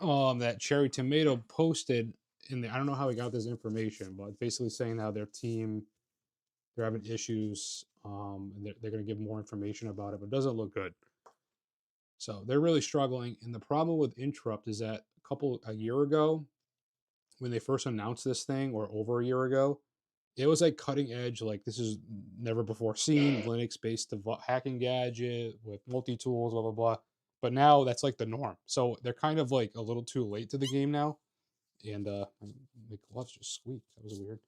that Cherry Tomato posted in the, I don't know how he got this information, but basically saying how their team, they're having issues, and they're going to give more information about it, but it doesn't look good. So they're really struggling. And the problem with Interrupt is that a year ago, when they first announced this thing, or over a year ago, it was like cutting edge, like this is never before seen Linux based hacking gadget with multi tools, blah blah blah. But now that's like the norm. So they're kind of like a little too late to the game now. And my gloves just squeaked. That was weird.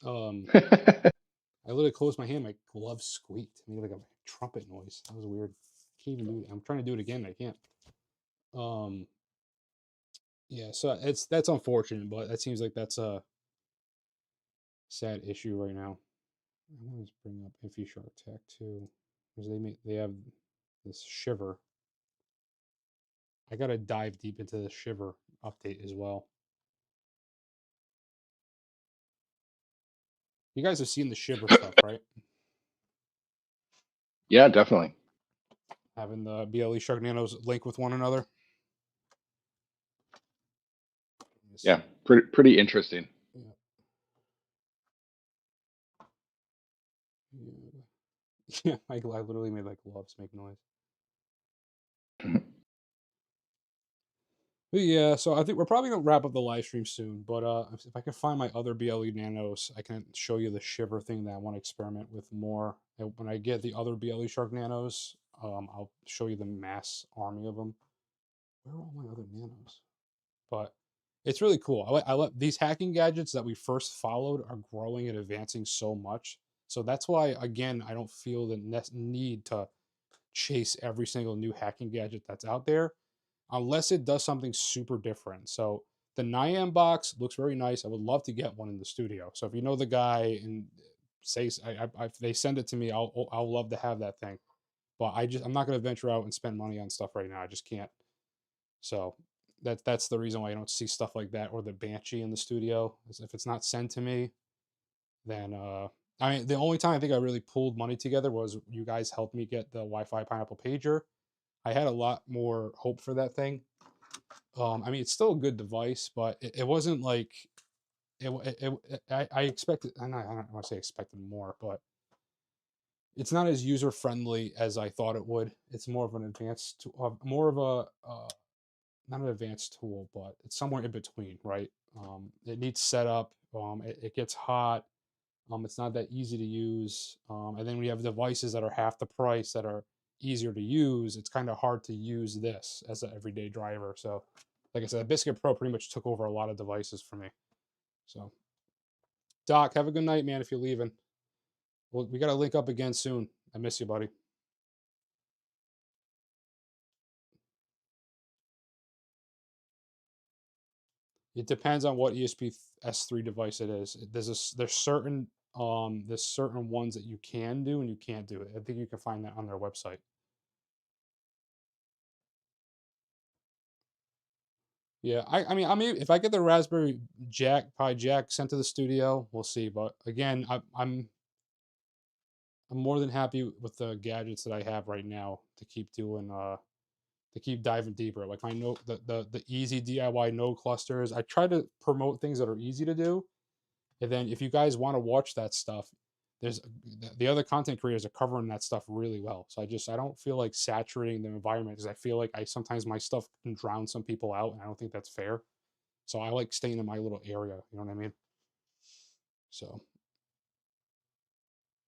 real. I literally closed my hand, my glove squeaked. It made like a trumpet noise. That was weird. Can't even do it. I'm trying to do it again. I can't. Um, yeah, so that's unfortunate, but that seems like that's a sad issue right now. I want to bring up InfuShark Tech too, because they have this Shiver. I gotta dive deep into the Shiver update as well. You guys have seen the Shiver stuff, right? Yeah, definitely. Having the BLE Shark Nanos link with one another. Yeah, pretty interesting. Yeah. Yeah, I literally made like gloves make noise. But yeah, so I think we're probably gonna wrap up the live stream soon. But if I can find my other BLE Nanos, I can show you the Shiver thing that I want to experiment with more. And when I get the other BLE Shark Nanos, I'll show you the mass army of them. Where are all my other Nanos? But it's really cool. I let these hacking gadgets that we first followed are growing and advancing so much. So that's why, again, I don't feel the need to chase every single new hacking gadget that's out there unless it does something super different. So the Nyam box looks very nice. I would love to get one in the studio. So if you know the guy and say if they send it to me, I'll love to have that thing. But I'm not going to venture out and spend money on stuff right now. I just can't. So that's the reason why I don't see stuff like that or the Banshee in the studio. Is if it's not sent to me, then I mean the only time I think I really pulled money together was you guys helped me get the Wi-Fi Pineapple pager. I had a lot more hope for that thing. I mean, it's still a good device, but it wasn't like I expected. I don't want to say expected more, but it's not as user friendly as I thought it would. It's more of an advanced, more of a not an advanced tool, but it's somewhere in between, right? It needs setup. It gets hot. It's not that easy to use. And then we have devices that are half the price that are easier to use. It's kind of hard to use this as an everyday driver. So, like I said, the Biscuit Pro pretty much took over a lot of devices for me. So, Doc, have a good night, man. If you're leaving, well, we got to link up again soon. I miss you, buddy. It depends on what ESP S3 device it is. There's certain ones that you can do and you can't do it. I think you can find that on their website. Yeah, I mean, if I get the Raspberry Pi Jack sent to the studio, we'll see. But again, I'm more than happy with the gadgets that I have right now to keep doing to keep diving deeper. Like my node, the easy DIY node clusters. I try to promote things that are easy to do, and then if you guys want to watch that stuff, there's the other content creators are covering that stuff really well. So I don't feel like saturating the environment because I feel like I sometimes my stuff can drown some people out, and I don't think that's fair. So I like staying in my little area. You know what I mean? So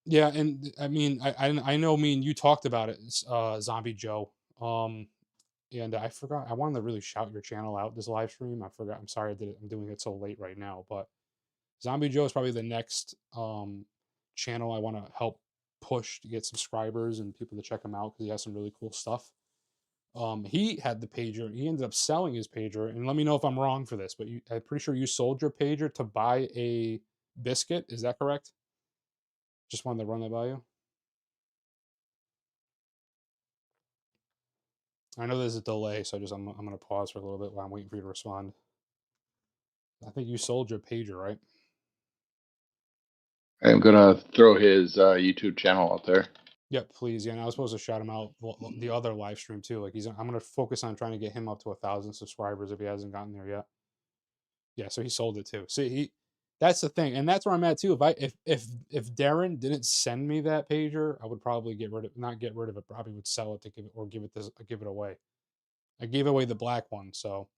yeah, and I mean, I know. Me and you talked about it, Zombie Joe. And I forgot. I wanted to really shout your channel out this live stream. I forgot. I'm sorry I did it. I'm doing it so late right now. But Zombie Joe is probably the next channel I want to help push to get subscribers and people to check him out because he has some really cool stuff. He had the pager. He ended up selling his pager. And let me know if I'm wrong for this, but I'm pretty sure you sold your pager to buy a Biscuit. Is that correct? Just wanted to run that by you. I know there's a delay, so I'm gonna pause for a little bit while I'm waiting for you to respond. I think you sold your pager, right? I'm gonna throw his YouTube channel out there. Yep, please. Yeah, and I was supposed to shout him out the other live stream too. Like I'm gonna focus on trying to get him up to 1,000 subscribers if he hasn't gotten there yet. Yeah, so he sold it too. See, that's the thing, and that's where I'm at too. If Darren didn't send me that pager, I would probably not get rid of it. Probably would sell it to give it away. I gave away the black one, so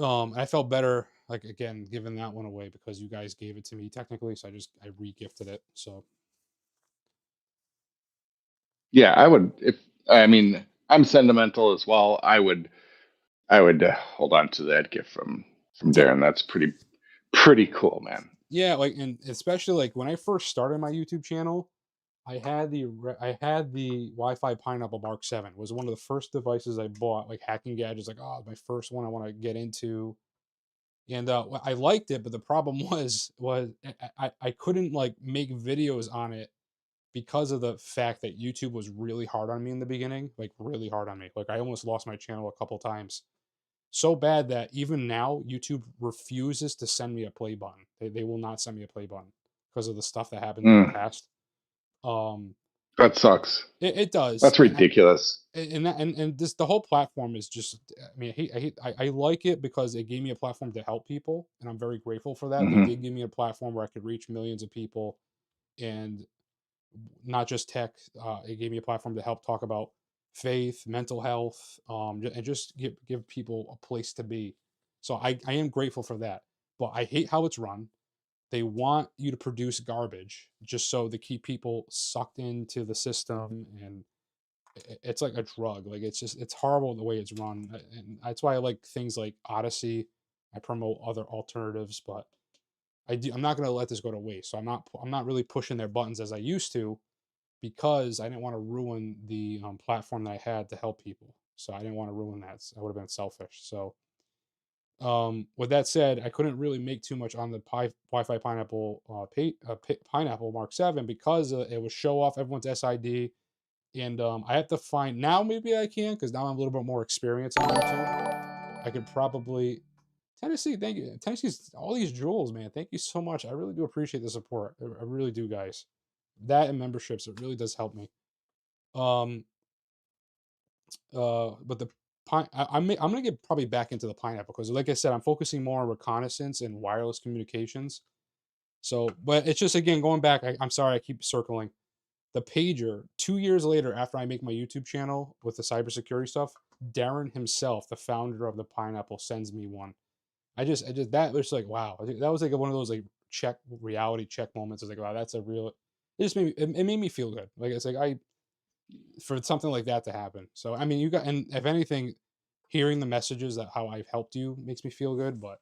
I felt better, like, again, giving that one away because you guys gave it to me technically, so I re-gifted it. So Yeah, I would. If I mean, I'm sentimental as well. I would hold on to that gift from Darren. That's pretty cool, man. yeah, like, and especially like when I first started my YouTube channel, I had the Wi-Fi Pineapple Mark 7. It was one of the first devices I bought, like hacking gadgets. Like, oh, my first one I want to get into, and I liked it, but the problem was I couldn't like make videos on it because of the fact that YouTube was really hard on me in the beginning, like really hard on me. Like I almost lost my channel a couple times. So bad that even now YouTube refuses to send me a play button. They will not send me a play button because of the stuff that happened in the Mm, past. Um, that sucks. it does, That's ridiculous. and this the whole platform is just. I mean, I like it because it gave me a platform to help people, and I'm very grateful for that. They Hmm. did give me a platform where I could reach millions of people, and not just tech. It gave me a platform to help talk about faith, mental health, and just give people a place to be. So I am grateful for that. But I hate how it's run. They want you to produce garbage just so they keep people sucked into the system, and it's like a drug. Like it's horrible the way it's run, and that's why I like things like Odyssey. I promote other alternatives, but I'm not going to let this go to waste. So I'm not really pushing their buttons as I used to because I didn't want to ruin the platform that I had to help people. So I didn't want to ruin that. I would have been selfish. So with that said, I couldn't really make too much on the Wi-Fi Pineapple Pineapple Mark 7 because it was show off everyone's SID, and I have to find now. Maybe I can because now I'm a little bit more experienced on YouTube. I could probably Tennessee. Thank you, Tennessee's all these jewels, man. Thank you so much. I really do appreciate the support. I really do, guys. That and memberships, it really does help me. Um, but the I'm gonna get probably back into the pineapple because, like I said, I'm focusing more on reconnaissance and wireless communications. So, but it's just again going back. I'm sorry, I keep circling the pager. 2 years later, after I make my YouTube channel with the cybersecurity stuff, Darren himself, the founder of the pineapple, sends me one. I just that was like wow. I think that was like one of those like reality check moments. I was like, wow, that's a real. It just it made me feel good. Like it's like I for something like that to happen. So I mean, you got and if anything, hearing the messages that how I've helped you makes me feel good. But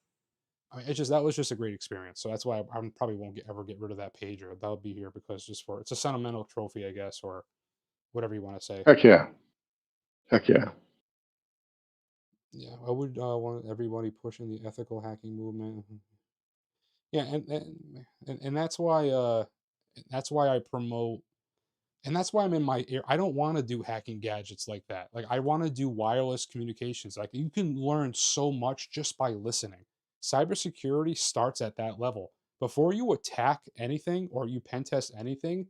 I mean, it's just that was just a great experience. So that's why I probably won't ever get rid of that pager. That'll be here because just for it's a sentimental trophy, I guess, or whatever you want to say. Heck yeah. Heck yeah. Yeah, I would want everybody pushing the ethical hacking movement. Yeah, and that's why I promote. And that's why I'm in my ear. I don't want to do hacking gadgets like that. Like I want to do wireless communications. Like you can learn so much just by listening. Cybersecurity starts at that level. Before you attack anything or you pen test anything,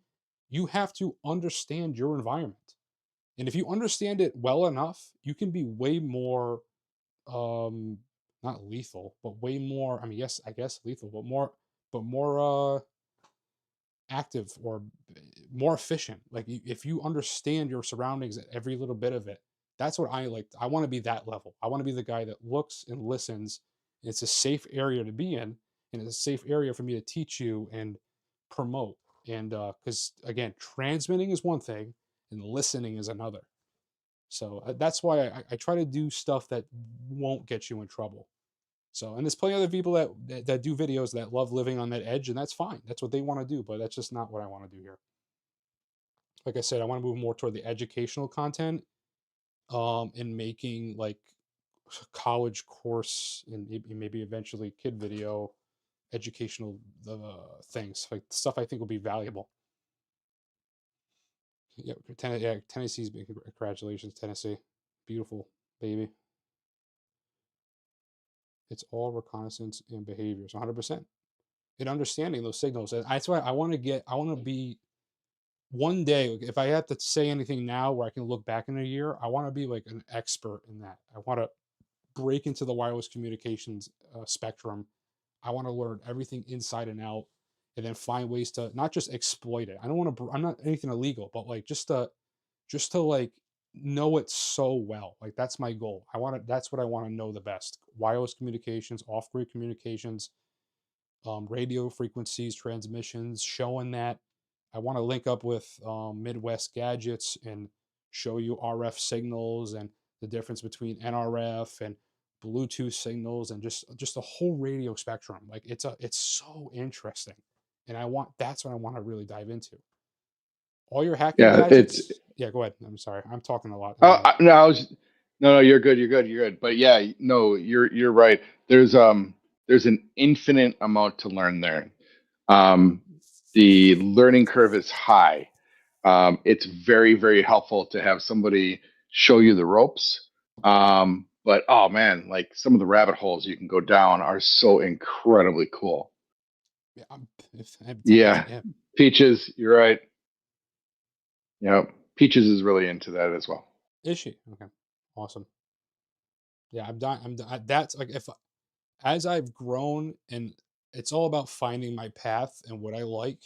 you have to understand your environment. And if you understand it well enough, you can be way more um not lethal, but way more, I mean, yes, I guess lethal, but more active or more efficient. Like if you understand your surroundings, every little bit of it, that's what I like. I want to be that level. I want to be the guy that looks and listens. It's a safe area to be in, and it's a safe area for me to teach you and promote. And because again, transmitting is one thing, and listening is another. So that's why I try to do stuff that won't get you in trouble. So, and there's plenty of other people that do videos that love living on that edge, and that's fine. That's what they want to do, but that's just not what I want to do here. Like I said, I want to move more toward the educational content, and making like college course and maybe eventually kid video, educational things like stuff I think will be valuable. Yeah, yeah, Tennessee's big. Congratulations, Tennessee, beautiful baby. It's all reconnaissance and behaviors, 100%. And understanding those signals. And that's why I want to be one day, if I have to say anything now where I can look back in a year, I want to be like an expert in that. I want to break into the wireless communications spectrum. I want to learn everything inside and out, and then find ways to not just exploit it. I don't want to. I'm not anything illegal, but like just to like know it so well. Like that's my goal. That's what I want to know the best. Wireless communications, off grid communications, radio frequencies, transmissions, showing that. I want to link up with Midwest Gadgets and show you RF signals and the difference between NRF and Bluetooth signals and just a whole radio spectrum. Like it's so interesting, and that's what I want to really dive into. All your hacking Yeah, it's gadgets. Yeah, go ahead. I'm sorry, I'm talking a lot. I don't know. no, no, you're good, you're good. But yeah, no, you're right. There's an infinite amount to learn there. Um, the learning curve is high. It's very, very helpful to have somebody show you the ropes. But oh man, like some of the rabbit holes you can go down are so incredibly cool. Yeah, I'm telling you, Yeah, yeah. Peaches, you're right. Yeah, Peaches is really into that as well. Is she okay? Awesome. Yeah, I'm done. That's like if as I've grown, and it's all about finding my path and what I like,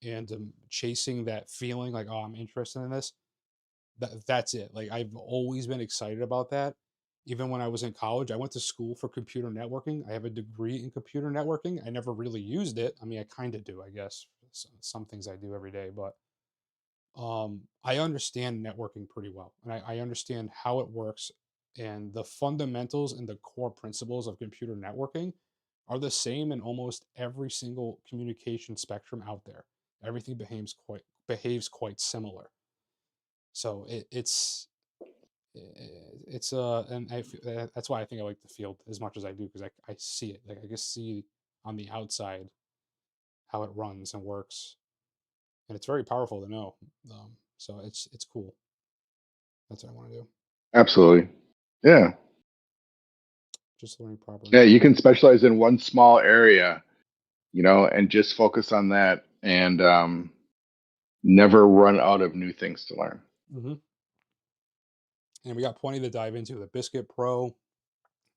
and chasing that feeling like, oh, I'm interested in this. That's it. Like I've always been excited about that. Even when I was in college, I went to school for computer networking. I have a degree in computer networking. I never really used it. I mean, I kind of do, I guess. Some things I do every day, but I understand networking pretty well, and I understand how it works, and the fundamentals and the core principles of computer networking are the same in almost every single communication spectrum out there. Everything behaves quite similar. So and that's why I think I like the field as much as I do, because I see it, like I can see on the outside how it runs and works, and it's very powerful to know. So it's cool. That's what I want to do. Absolutely. Yeah. Just learning proper Yeah, you networking. can specialize in one small area, and just focus on that and never run out of new things to learn. Hmm. And we got plenty to dive into. The Biscuit Pro.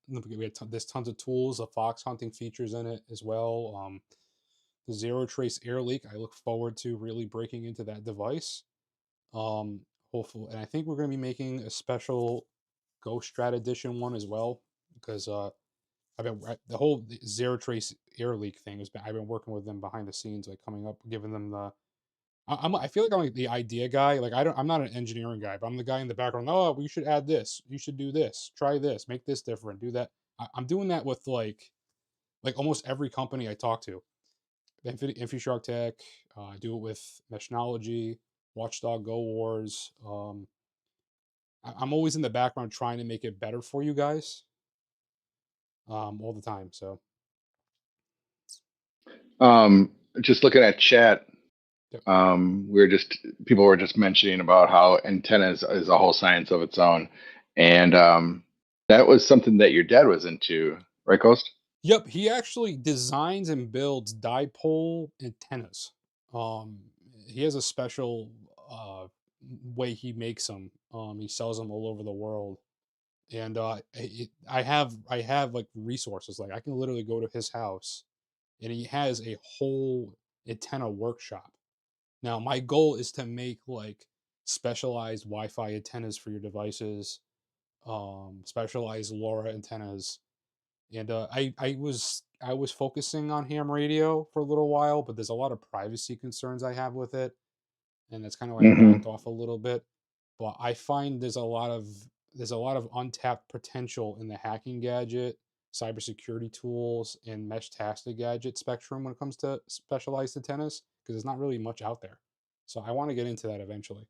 There's tons of tools. The fox hunting features in it as well. The ZeroTrace AirLeak. I look forward to really breaking into that device. Um, Hopefully, and I think we're going to be making a special GhostStrat edition one as well, because the whole ZeroTrace AirLeak thing has been. I've been working with them behind the scenes, like coming up, giving them the. I feel like I'm like the idea guy. Like I'm not an engineering guy, but I'm the guy in the background. Oh, we should add this. You should do this. Try this. Make this different. Do that. I'm doing that with like almost every company I talk to. InfuShark Tech. I do it with Meshnology, Watchdog Go Wars. I'm always in the background trying to make it better for you guys. All the time. So Just looking at chat, yep. people were just mentioning about how antennas is a whole science of its own, and that was something that your dad was into, right, Ghost? Yep, he actually designs and builds dipole antennas. Um, he has a special way he makes them. He sells them all over the world, and I have like resources. Like I can literally go to his house, and he has a whole antenna workshop. Now, my goal is to make like specialized Wi-Fi antennas for your devices, specialized LoRa antennas, and I was focusing on ham radio for a little while, but there's a lot of privacy concerns I have with it, and that's kind of why I backed Mm-hmm. off a little bit. But I find there's a lot of untapped potential in the hacking gadget, cybersecurity tools, and Meshtastic gadget spectrum when it comes to specialized antennas, because there's not really much out there. So I want to get into that eventually.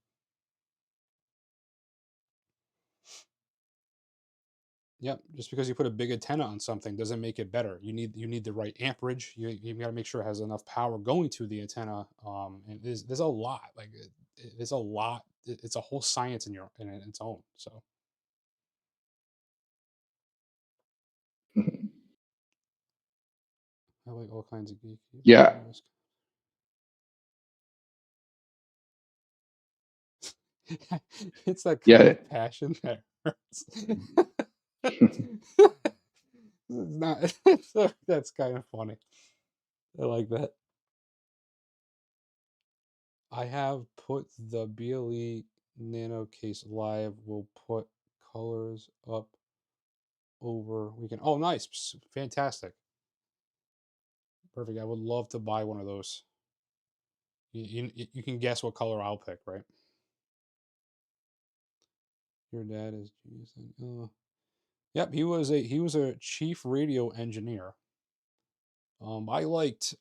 Yep. Just because you put a big antenna on something doesn't make it better. You need the right amperage. You got to make sure it has enough power going to the antenna. And there's a lot. Like there's a lot. It's a whole science in its own. So I like all kinds of geeky. Yeah. It's that kind Yeah. of passion that hurts. It's not. So that's kind of funny. I like that. I have put the BLE Nano case live. We'll put colors up over weekend. Oh, nice. Fantastic. Perfect. I would love to buy one of those. You can guess what color I'll pick, right? Your dad is genius. Yep, he was a chief radio engineer. I liked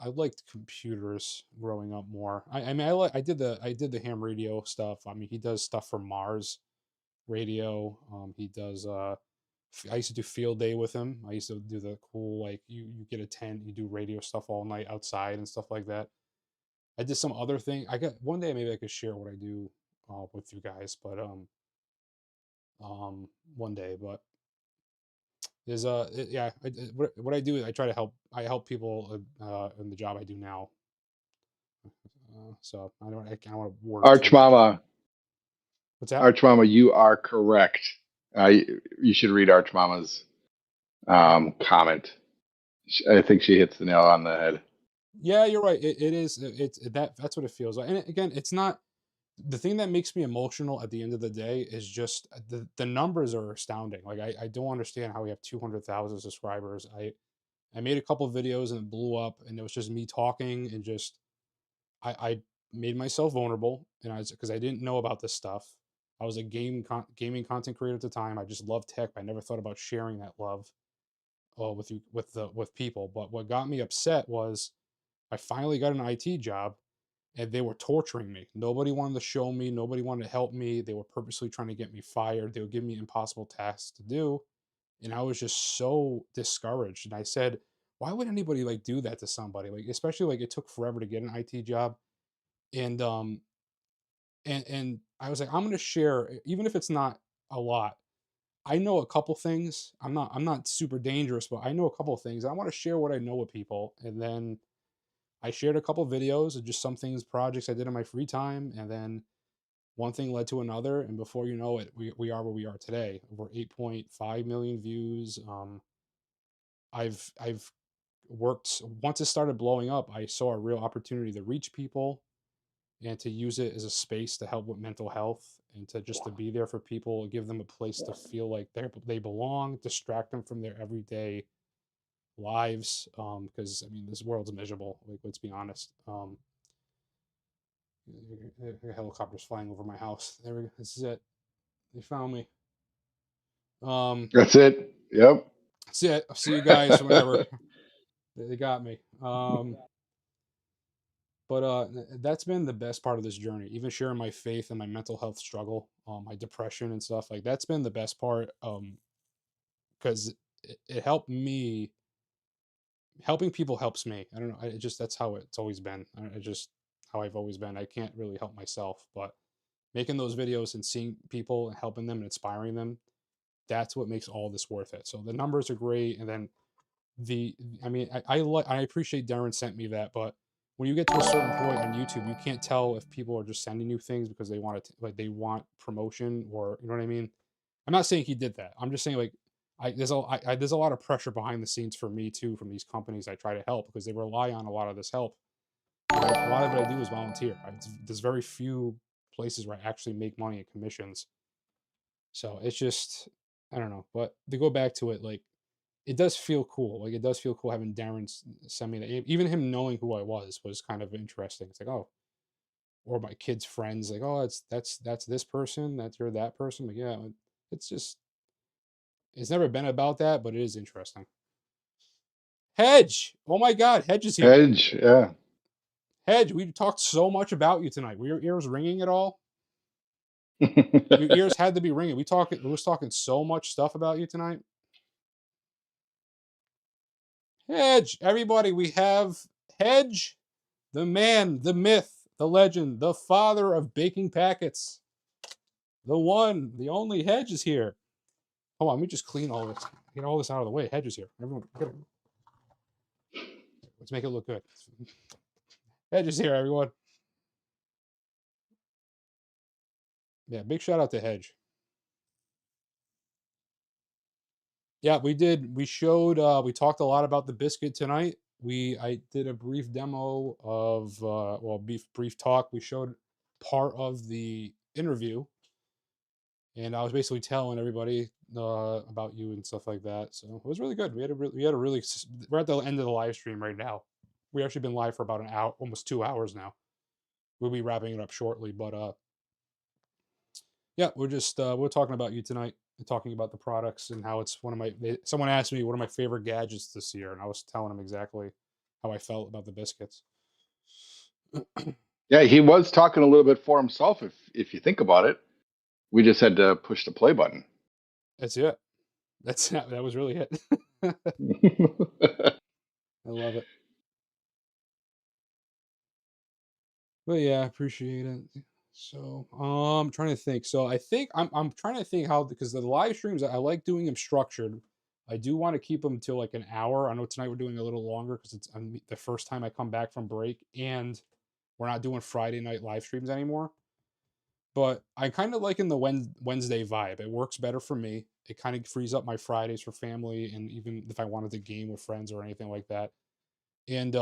computers growing up more. I mean I did the ham radio stuff. I mean he does stuff for Mars radio. He does I used to do field day with him. I used to do the cool like you get a tent, you do radio stuff all night outside and stuff like that. I did some other thing. I got one day maybe I could share what I do with you guys, but one day, but there's yeah, what I do is I try to help. I help people in the job I do now. So I don't want to word too Arch much. Mama. What's that? Arch Mama, you are correct. You should read Arch Mama's comment. I think she hits the nail on the head. Yeah, you're right. It is. That's what it feels like. And again, it's not the thing that makes me emotional at the end of the day is just the numbers are astounding. Like I don't understand how we have 200,000 subscribers. I made a couple of videos and it blew up, and it was just me talking and just I made myself vulnerable, and because I didn't know about this stuff. I was a gaming content creator at the time. I just loved tech. I never thought about sharing that love with you with people. But what got me upset was I finally got an IT job, and they were torturing me. Nobody wanted to show me. Nobody wanted to help me. They were purposely trying to get me fired. They would give me impossible tasks to do, and I was just so discouraged. And I said, "Why would anybody like do that to somebody? Like, especially like it took forever to get an IT job." And and I was like, I'm gonna share, even if it's not a lot. I know a couple things. I'm not super dangerous, but I know a couple of things. I want to share what I know with people. And then I shared a couple of videos of just some things, projects I did in my free time, and then one thing led to another, and before you know it, we are where we are today. Over 8.5 million views. I've worked once it started blowing up. I saw a real opportunity to reach people and to use it as a space to help with mental health and to just to be there for people, give them a place to feel like they belong, distract them from their everyday lives. Because I mean, this world's miserable. Like, let's be honest. Helicopters flying over my house. There we go. This is it. They found me. That's it. Yep. That's it. I'll see you guys whenever. They got me. But that's been the best part of this journey. Even sharing my faith and my mental health struggle, my depression and stuff like that's been the best part. Because it helped me. Helping people helps me. I don't know. I just that's how it's always been. I just how I've always been. I can't really help myself, but making those videos and seeing people and helping them and inspiring them, that's what makes all this worth it. So the numbers are great, and then I mean, I appreciate Darren sent me that, but when you get to a certain point on YouTube, you can't tell if people are just sending you things because they want to like they want promotion, or you know what I mean. I'm not saying he did that. I'm just saying like there's a lot of pressure behind the scenes for me too from these companies I try to help because they rely on a lot of this help. A lot of it I do is volunteer. There's very few places where I actually make money in commissions. So it's just I don't know. But to go back to it, like it does feel cool. Like it does feel cool having Darren send me that. Even him knowing who I was kind of interesting. It's like, oh, or my kids' friends, like, oh, that's this person, that's you're that person. Like, yeah, it's just it's never been about that, but it is interesting. Hedge, oh my God, Hedge is here. Hedge, yeah. Hedge, we talked so much about you tonight. Were your ears ringing at all? Your ears had to be ringing. We was talking so much stuff about you tonight. Hedge, everybody, we have Hedge, the man, the myth, the legend, the father of baking packets. The one, the only Hedge is here. Hold on, let me just clean all this. Get all this out of the way. Hedge is here. Everyone, get it. Let's make it look good. Hedge is here, everyone. Yeah, big shout out to Hedge. Yeah, we did. We showed. We talked a lot about the Biscuit tonight. I did a brief demo of brief talk. We showed part of the interview, and I was basically telling everybody about you and stuff like that. So it was really good. We're at the end of the live stream right now. We actually been live for about an hour, almost 2 hours now. We'll be wrapping it up shortly, but yeah, we're talking about you tonight and talking about the products and how it's someone asked me one of my favorite gadgets this year, and I was telling them exactly how I felt about the Biscuits. Yeah, he was talking a little bit for himself. If you think about it, we just had to push the play button. That's it. That was really it. I love it. But yeah, I appreciate it. So I'm trying to think. So I think I'm trying to think how, because the live streams, I like doing them structured. I do want to keep them till like an hour. I know tonight we're doing a little longer because it's the first time I come back from break, and we're not doing Friday night live streams anymore. But I kind of like in the Wednesday vibe. It works better for me. It kind of frees up my Fridays for family, and even if I wanted to game with friends or anything like that. And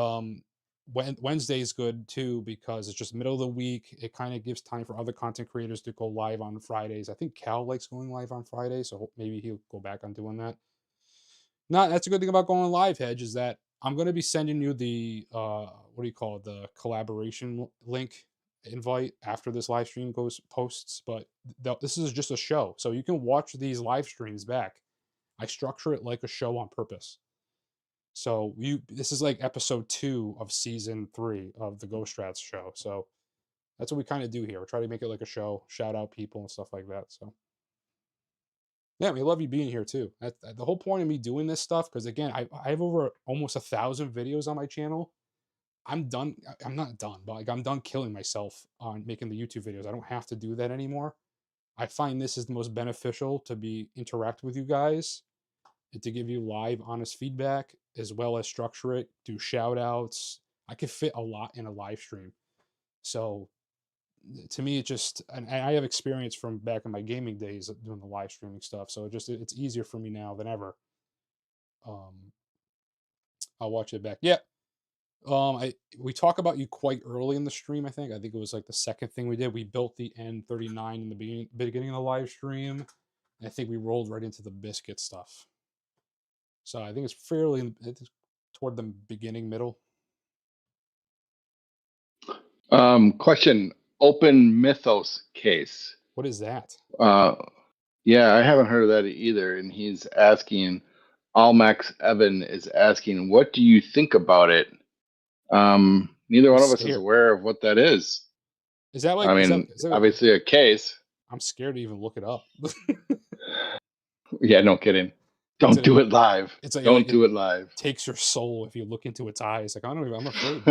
Wednesday is good too because it's just middle of the week. It kind of gives time for other content creators to go live on Fridays. I think Cal likes going live on Fridays, so maybe he'll go back on doing that. That's a good thing about going live, Hedge, is that I'm going to be sending you the what do you call it, the collaboration link invite after this live stream posts. But this is just a show, so you can watch these live streams back. I structure it like a show on purpose. So this is like episode 2 of season 3 of the GhostStrats show. So that's what we kind of do here. We try to make it like a show, shout out people and stuff like that. So yeah, we love you being here too. The whole point of me doing this stuff, because again, I have over almost 1,000 videos on my channel. I'm done. I'm not done, but like I'm done killing myself on making the YouTube videos. I don't have to do that anymore. I find this is the most beneficial to interact with you guys and to give you live, honest feedback, as well as structure it, do shout outs. I could fit a lot in a live stream. So to me, and I have experience from back in my gaming days of doing the live streaming stuff. So it's easier for me now than ever. I'll watch it back. Yeah. We talk about you quite early in the stream. I think it was like the second thing we did. We built the N39 in the beginning of the live stream. I think we rolled right into the Biscuit stuff. So I think it's toward the beginning, middle. Question: Open Mythos case. What is that? Yeah, I haven't heard of that either. And he's asking, Almax Evan is asking, what do you think about it? Neither one of us is aware of what that is. Is that like? is that obviously a case. I'm scared to even look it up. Yeah, no kidding. Don't do it live. Don't do it live. Takes your soul if you look into its eyes. Like I'm afraid.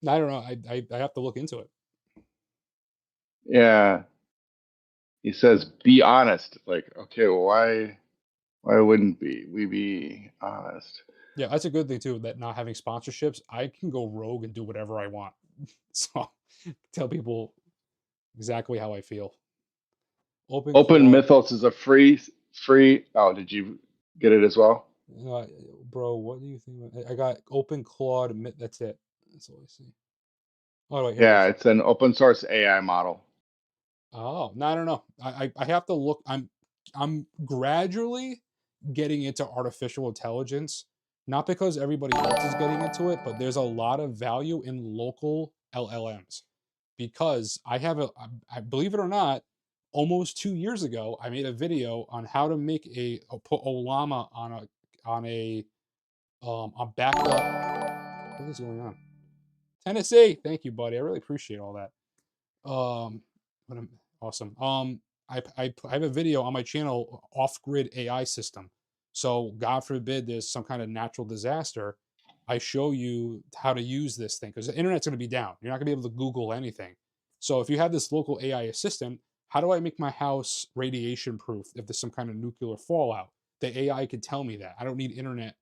I don't know. I have to look into it. Yeah. He says, be honest. Like, okay, well, why wouldn't we be honest? Yeah, that's a good thing too, that not having sponsorships, I can go rogue and do whatever I want. So tell people exactly how I feel. Open Mythos is a free. Oh, did you get it as well? Bro, what do you think? I got Open Claude. That's it. That's all I see. Oh, wait, yeah, it's an open source AI model. Oh, no, I don't know. I have to look. I'm gradually getting into artificial intelligence, not because everybody else is getting into it, but there's a lot of value in local LLMs. Because I believe it or not, almost 2 years ago, I made a video on how to make put Olama on a backup. What is going on? Tennessee, thank you, buddy. I really appreciate all that. Awesome. I have a video on my channel, off-grid AI system. So God forbid there's some kind of natural disaster, I show you how to use this thing, because the internet's going to be down. You're not going to be able to Google anything. So if you have this local AI assistant, how do I make my house radiation proof if there's some kind of nuclear fallout? The AI can tell me that. I don't need internet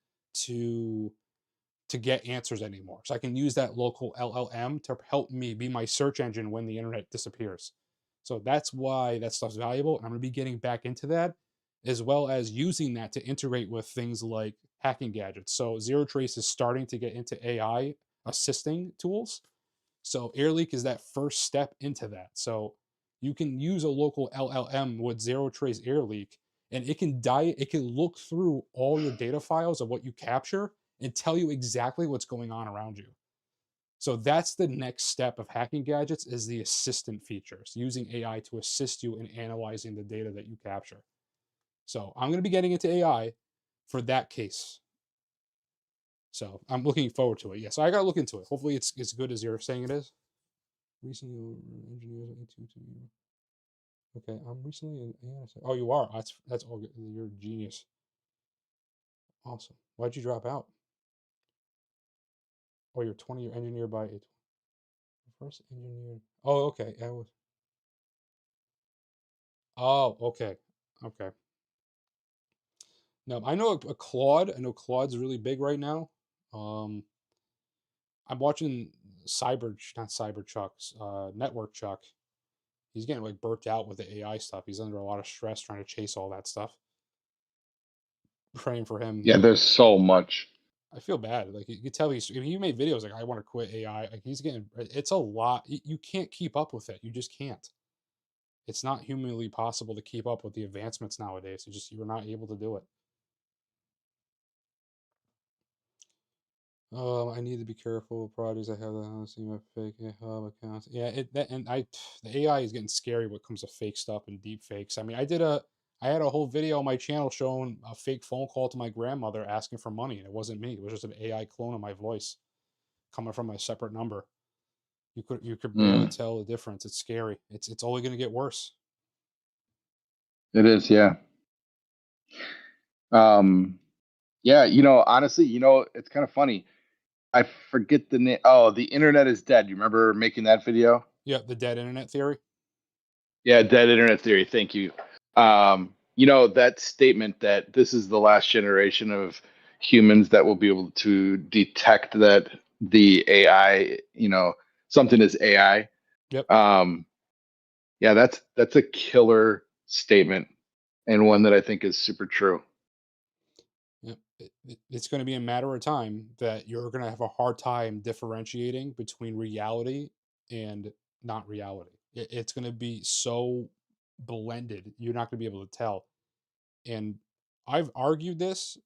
to get answers anymore. So I can use that local LLM to help me be my search engine when the internet disappears. So that's why that stuff's valuable. I'm going to be getting back into that, as well as using that to integrate with things like hacking gadgets. So ZeroTrace is starting to get into AI assisting tools. So AirLeak is that first step into that. So you can use a local LLM with ZeroTrace AirLeak, and it can look through all your data files of what you capture and tell you exactly what's going on around you. So that's the next step of hacking gadgets, is the assistant features, using AI to assist you in analyzing the data that you capture. So I'm going to be getting into AI for that case. So I'm looking forward to it. Yeah, so I got to look into it. Hopefully it's as good as you're saying it is. Recently, engineers. Okay, I'm recently. Oh, you are. That's all good. You're a genius. Awesome. Why'd you drop out? Oh, you're 20-year engineer by a first engineer. Oh, okay. I was. Oh, okay. Okay. No, I know a Claude. I know Claude's really big right now. Um, I'm watching not Cyberchuck's, Network Chuck. He's getting like burnt out with the AI stuff. He's under a lot of stress trying to chase all that stuff. Praying for him. Yeah, there's so much. I feel bad. Like you tell he made videos like, I want to quit AI. Like he's getting, it's a lot. You can't keep up with it. You just can't. It's not humanly possible to keep up with the advancements nowadays. You're not able to do it. I need to be careful with projects I have that honestly my fake hub accounts. Yeah, the AI is getting scary when it comes to fake stuff and deep fakes. I mean, I had a whole video on my channel showing a fake phone call to my grandmother asking for money, and it wasn't me. It was just an AI clone of my voice coming from a separate number. You could barely tell the difference. It's scary. It's only going to get worse. It is, yeah. Yeah, honestly, it's kind of funny. I forget the name. Oh, the internet is dead. You remember making that video? Yeah, the dead internet theory. Yeah, dead internet theory. Thank you. That statement that this is the last generation of humans that will be able to detect that the AI, something is AI. Yep. Yeah, that's a killer statement, and one that I think is super true. Yep. It's going to be a matter of time that you're going to have a hard time differentiating between reality and not reality. It's going to be so blended, you're not going to be able to tell. And I've argued this.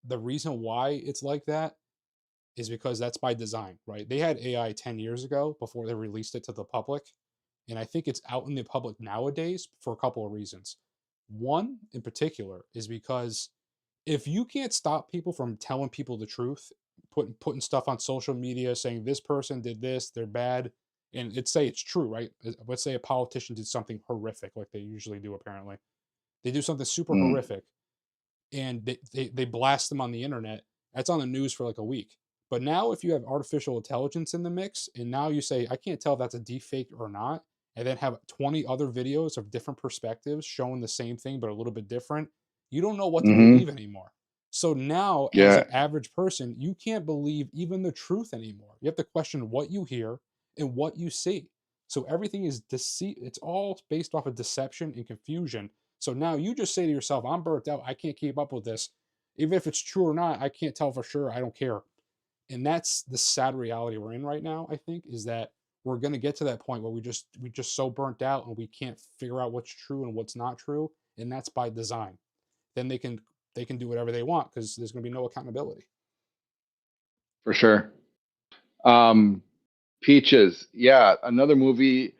The reason why it's like that is because that's by design, right? They had AI 10 years ago before they released it to the public. And I think it's out in the public nowadays for a couple of reasons. One in particular is because if you can't stop people from telling people the truth, putting stuff on social media saying this person did this, they're bad, and let's say it's true, right? Let's say a politician did something horrific, like they usually do. Apparently, they do something super horrific, and they blast them on the internet. That's on the news for like a week. But now, if you have artificial intelligence in the mix, and now you say, I can't tell if that's a deep fake or not, and then have 20 other videos of different perspectives showing the same thing but a little bit different, you don't know what to believe anymore. So now, as an average person, you can't believe even the truth anymore. You have to question what you hear and what you see. So everything is deceit. It's all based off of deception and confusion. So now you just say to yourself, I'm burnt out. I can't keep up with this. Even if it's true or not, I can't tell for sure. I don't care. And that's the sad reality we're in right now, I think, is that we're going to get to that point where we just so burnt out and we can't figure out what's true and what's not true, and that's by design. Then they can do whatever they want because there's going to be no accountability. For sure. Peaches, yeah, another movie,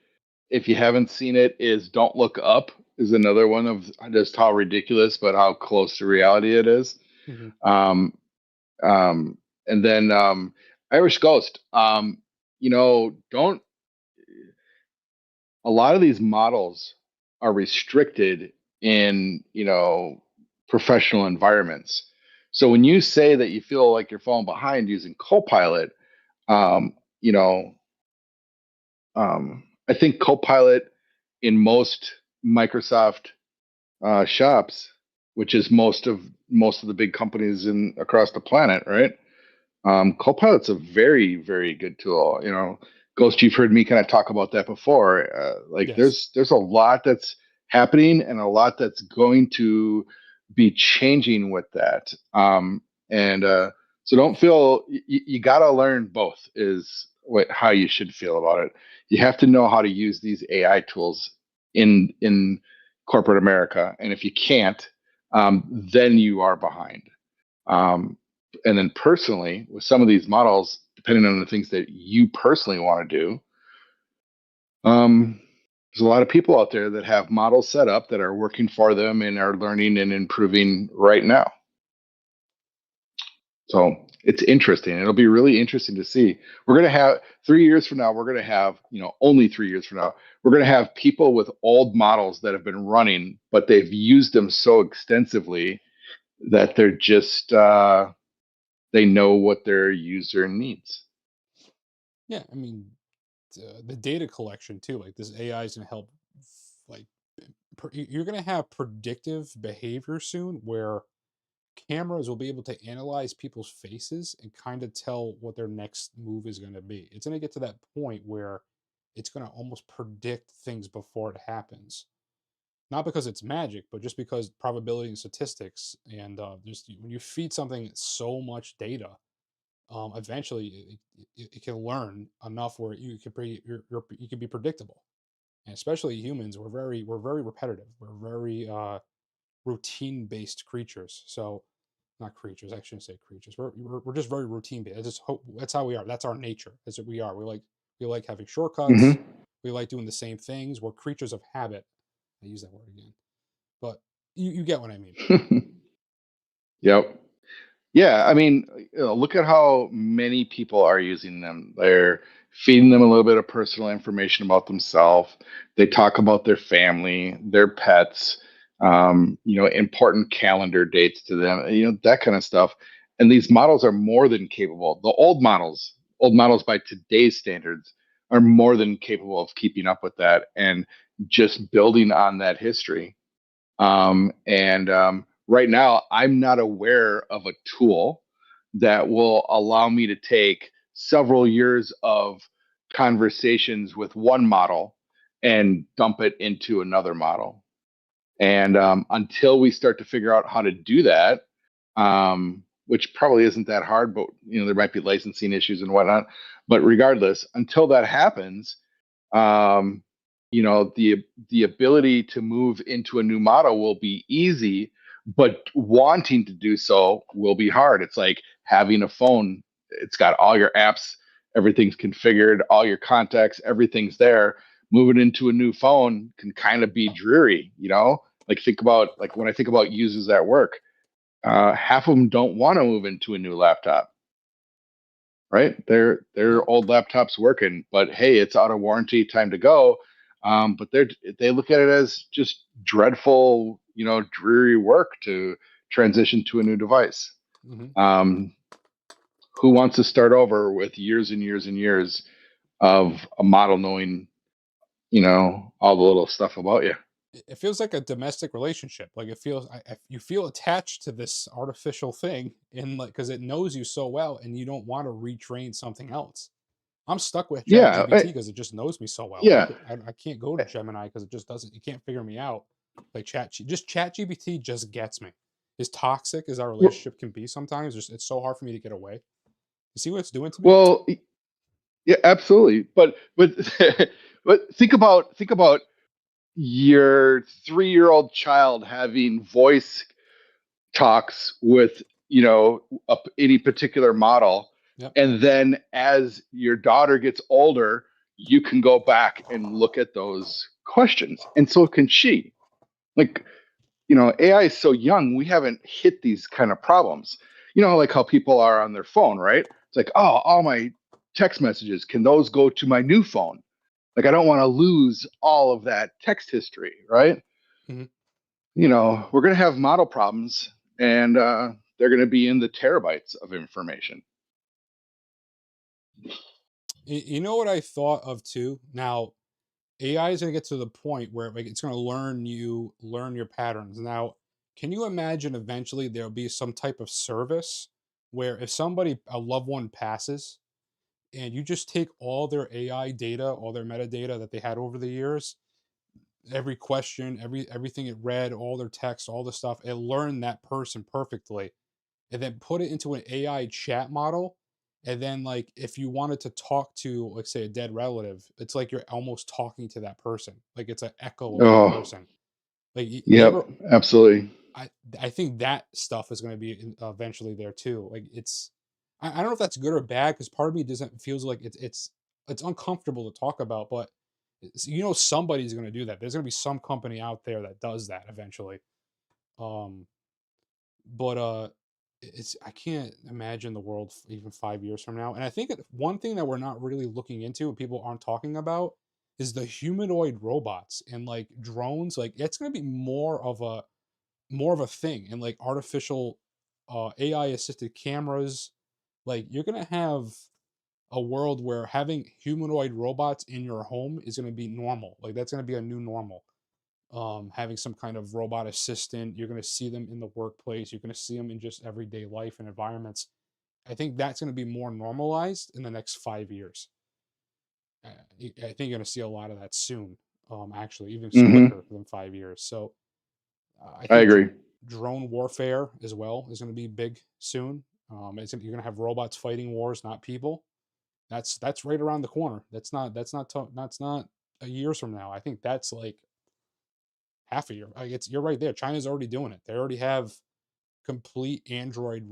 if you haven't seen it, is Don't Look Up, is another one of just how ridiculous but how close to reality it is. Um, and then Irish Ghost. Don't a lot of these models are restricted in professional environments. So when you say that you feel like you're falling behind using Copilot, um, you know, I think Copilot in most Microsoft shops which is most of the big companies in across the planet, right? Copilot's a very, very good tool. You know, Ghost, you've heard me kind of talk about that before. Like Yes. there's a lot that's happening and a lot that's going to be changing with that. And So don't feel you got to learn both is how you should feel about it. You have to know how to use these AI tools in corporate America, and if you can't, then you are behind. Um, and then personally, with some of these models, depending on the things that you personally want to do, there's a lot of people out there that have models set up that are working for them and are learning and improving right now. So it's interesting. It'll be really interesting to see. We're going to have 3 years from now, we're going to have, only 3 years from now, we're going to have people with old models that have been running, but they've used them so extensively that they're just, they know what their user needs. Yeah, I mean, the data collection too. Like this AI is gonna help. Like, you're gonna have predictive behavior soon, where cameras will be able to analyze people's faces and kind of tell what their next move is going to be. It's going to get to that point where it's going to almost predict things before it happens. Not because it's magic, but just because probability and statistics, and just when you feed something so much data, eventually it can learn enough where you can you can be predictable. And especially humans, we're very repetitive. We're very routine based creatures. So not creatures. I shouldn't say creatures. We're just very routine based. That's how we are. That's our nature. That's what we are. We like having shortcuts. Mm-hmm. We like doing the same things. We're creatures of habit. I use that word again, but you get what I mean. Yep. Yeah, I mean, look at how many people are using them. They're feeding them a little bit of personal information about themselves. They talk about their family, their pets, important calendar dates to them, that kind of stuff. And these models are more than capable. The old models by today's standards, are more than capable of keeping up with that and just building on that history. Right now, I'm not aware of a tool that will allow me to take several years of conversations with one model and dump it into another model. And Until we start to figure out how to do that, which probably isn't that hard, but there might be licensing issues and whatnot. But regardless, until that happens, um, the ability to move into a new model will be easy, but wanting to do so will be hard. It's like having a phone. It's got all your apps, everything's configured, all your contacts, everything's there. Moving into a new phone can kind of be dreary. Like when I think about users at work, half of them don't want to move into a new laptop, right? Their No. old laptops working, but hey, it's out of warranty, time to go. But they look at it as just dreadful, dreary work to transition to a new device. Hmm. Um, who wants to start over with years and years and years of a model knowing, all the little stuff about you? It feels like a domestic relationship. Like it feels, you feel attached to this artificial thing, and like because it knows you so well, and you don't want to retrain something else. I'm stuck with Yeah, ChatGPT because it just knows me so well. yeah. I can't go to Gemini because it just doesn't. You can't figure me out. Like ChatGPT just gets me. As toxic as our Well, relationship can be sometimes, it's so hard for me to get away. You see what it's doing to me? well, yeah, absolutely. But but think about your 3-year-old child having voice talks with any particular model, Yep. and then as your daughter gets older, you can go back and look at those questions, and so can she. Like, AI is so young, we haven't hit these kind of problems. Like how people are on their phone, right? It's like, oh, all my text messages, can those go to my new phone? Like, I don't want to lose all of that text history, right? Hmm. We're going to have model problems, and they're going to be in the terabytes of information. You know what I thought of too? Now, AI is going to get to the point where like it's going to learn your patterns. Now, can you imagine eventually there'll be some type of service where if a loved one passes, and you just take all their AI data, all their metadata that they had over the years, every question, everything it read, all their text, all the stuff, it learned that person perfectly, and then put it into an AI chat model. And then, like, if you wanted to talk to, like, say, a dead relative, it's like you're almost talking to that person. Like it's an echo of that Oh, person. Like you yep, ever, absolutely. I think that stuff is going to be eventually there too. Like I don't know if that's good or bad because part of me doesn't feels like it's uncomfortable to talk about, but somebody's going to do that. There's going to be some company out there that does that eventually. Um, but it's I can't imagine the world even 5 years from now. And I think one thing that we're not really looking into and people aren't talking about is the humanoid robots and like drones. Like it's going to be more of a thing, and like artificial AI assisted cameras. Like you're gonna have a world where having humanoid robots in your home is gonna be normal. Like that's gonna be a new normal. Having some kind of robot assistant, you're gonna see them in the workplace. You're gonna see them in just everyday life and environments. I think that's gonna be more normalized in the next 5 years. I think you're gonna see a lot of that soon. Actually, even Hmm. quicker than 5 years. So I I think agree. drone warfare as well is going to be big soon. You're going to have robots fighting wars, not people. That's right around the corner. That's not a years from now. I think that's like half a year. Like you're right there. China's already doing it. They already have complete Android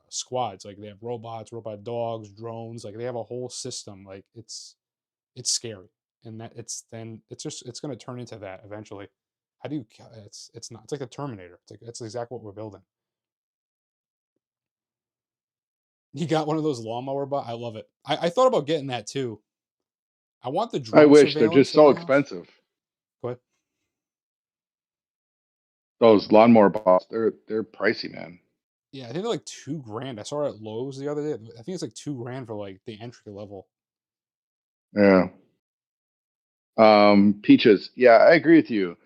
squads. Like they have robots, robot dogs, drones. Like they have a whole system. Like it's scary, and it's going to turn into that eventually. How do you? It's not. It's like the Terminator. It's like that's exactly what we're building. You got one of those lawnmower bot. I love it. I thought about getting that too. I want the I drone wish they're surveillance just in so my house. expensive. Go ahead. Those lawnmower bots, they're pricey, man. Yeah, I think they're like $2,000. I saw it at Lowe's the other day. I think it's like $2,000 for like the entry level. Yeah. Peaches. Yeah, I agree with you.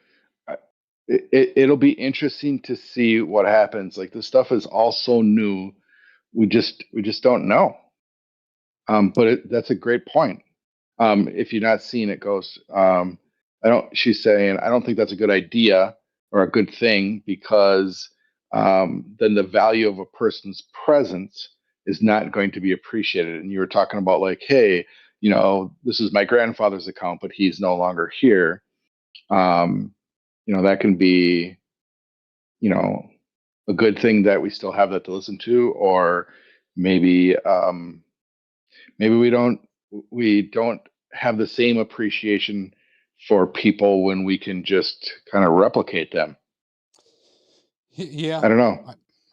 It'll be interesting to see what happens. Like this stuff is all so new. We just don't know. But that's a great point. If you're not seeing it, Ghost, I don't. She's saying I don't think that's a good idea or a good thing because then the value of a person's presence is not going to be appreciated. And you were talking about like, hey, this is my grandfather's account, but he's no longer here. Um, that can be, you know, a good thing that we still have that to listen to, or maybe maybe we don't have the same appreciation for people when we can just kind of replicate them. Yeah, I don't know.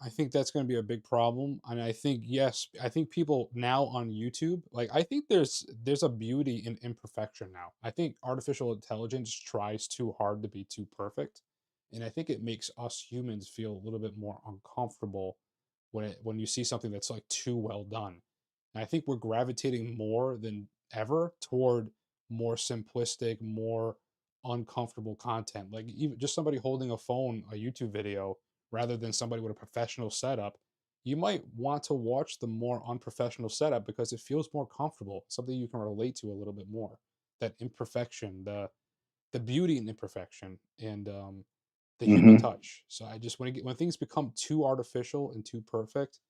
I think that's going to be a big problem, and I think yes, I think people now on YouTube, like I think there's a beauty in imperfection now. I think artificial intelligence tries too hard to be too perfect, and I think it makes us humans feel a little bit more uncomfortable when you see something that's like too well done. And I think we're gravitating more than ever toward more simplistic, more uncomfortable content. Like even just somebody holding a phone, a YouTube video rather than somebody with a professional setup, you might want to watch the more unprofessional setup because it feels more comfortable, something you can relate to a little bit more. That imperfection, the beauty in imperfection, and the human Hmm. touch. So I just when things become too artificial and too perfect,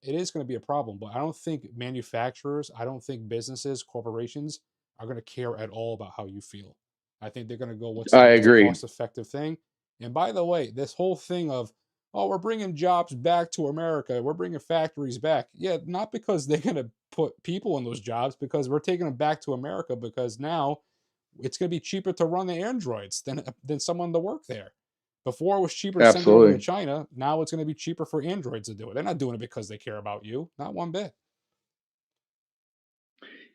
it is going to be a problem. But I don't think manufacturers, I don't think businesses, corporations are going to care at all about how you feel. I think they're going to go what's the I most agree. cost effective thing. And by the way, this whole thing of we're bringing jobs back to America, we're bringing factories back. Yeah, not because they're going to put people in those jobs, because we're taking them back to America because now it's going to be cheaper to run the androids than someone to work there. Before it was cheaper to send it over to Absolutely. China. Now it's going to be cheaper for androids to do it. They're not doing it because they care about you, not one bit.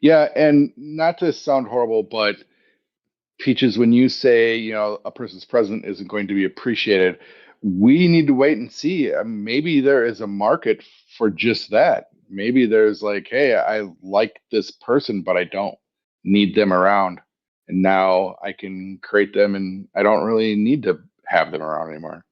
Yeah, and not to sound horrible, but Peaches, when you say, a person's present isn't going to be appreciated, we need to wait and see. Maybe there is a market for just that. Maybe there's like, hey, I like this person, but I don't need them around. And now I can create them and I don't really need to have them around anymore.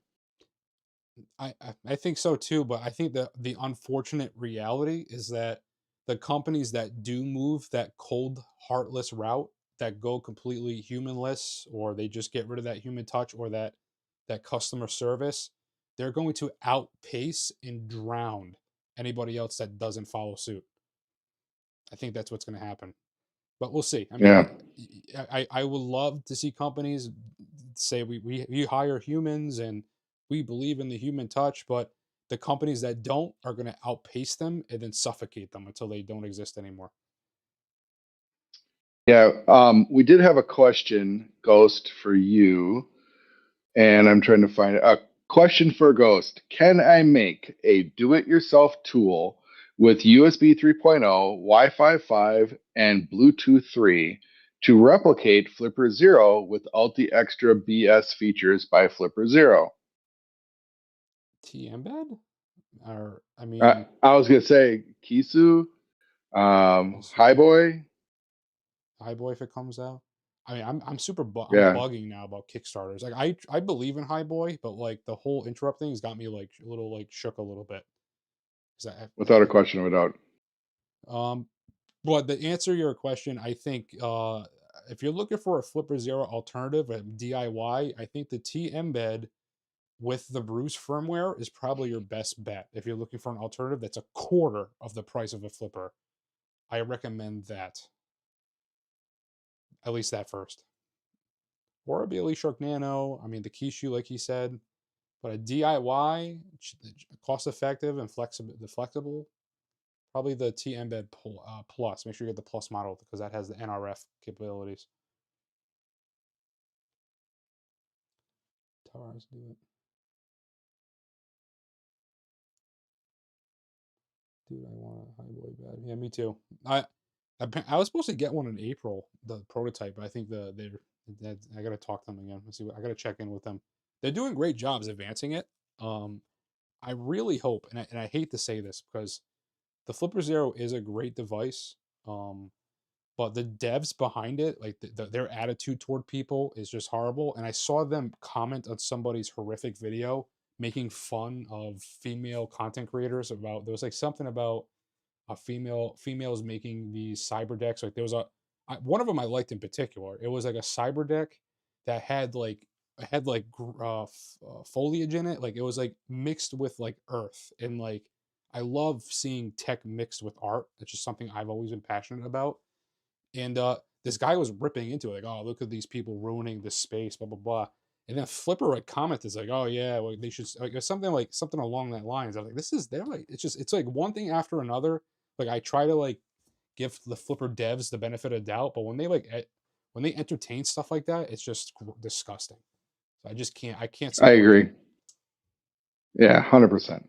I think so too, but I think that the unfortunate reality is that the companies that do move that cold, heartless route, that go completely humanless, or they just get rid of that human touch or that customer service, they're going to outpace and drown anybody else that doesn't follow suit. I think that's what's going to happen. But we'll see. I Yeah. mean, I would love to see companies say we hire humans and we believe in the human touch, but the companies that don't are going to outpace them and then suffocate them until they don't exist anymore. Yeah. We did have a question, Ghost, for you. And I'm trying to find a question for Ghost. Can I make a do-it-yourself tool with USB 3.0, Wi-Fi 5, and Bluetooth 3 to replicate Flipper Zero without the extra BS features by Flipper Zero? T embed? Or I mean, I was gonna say Kisu, we'll see. Highboy. Highboy if it comes out. I mean, I'm super I'm Yeah, bugging now about Kickstarters. Like I believe in Highboy, but like the whole interrupt thing has got me like a little like shook a little bit. 'Cause without a question of a doubt. um, but to answer your question, I think if you're looking for a Flipper Zero alternative, a DIY, I think the T embed with the Bruce firmware is probably your best bet. If you're looking for an alternative that's a quarter of the price of a Flipper, I recommend that. At least that first. Or a Bailey Shark Nano. I mean, the Kishu, like he said, but a DIY, cost effective and flexible, probably the T embed plus. Make sure you get the plus model because that has the NRF capabilities. Towers do it. Dude, I want a Highboy bad. Yeah, me too. I was supposed to get one in April, the prototype, but I think I gotta talk to them again. Let's see. I gotta check in with them. They're doing great jobs advancing it. I really hope, and I hate to say this because the Flipper Zero is a great device. But the devs behind it, like their attitude toward people is just horrible. And I saw them comment on somebody's horrific video making fun of female content creators about there was like something about a females making these cyber decks. Like there was one of them I liked in particular. It was like a cyber deck that had like foliage in it. Like it was like mixed with like earth and like I love seeing tech mixed with art. It's just something I've always been passionate about. And this guy was ripping into it, like, "Oh, look at these people ruining this space, blah blah blah." And then Flipper like commented like, "Oh yeah, well, they should like something along that lines." I was like, "This is they're like it's like one thing after another." Like I try to like give the Flipper devs the benefit of doubt, but when they when they entertain stuff like that, it's just disgusting. So I can't I support agree. them. Yeah, 100%.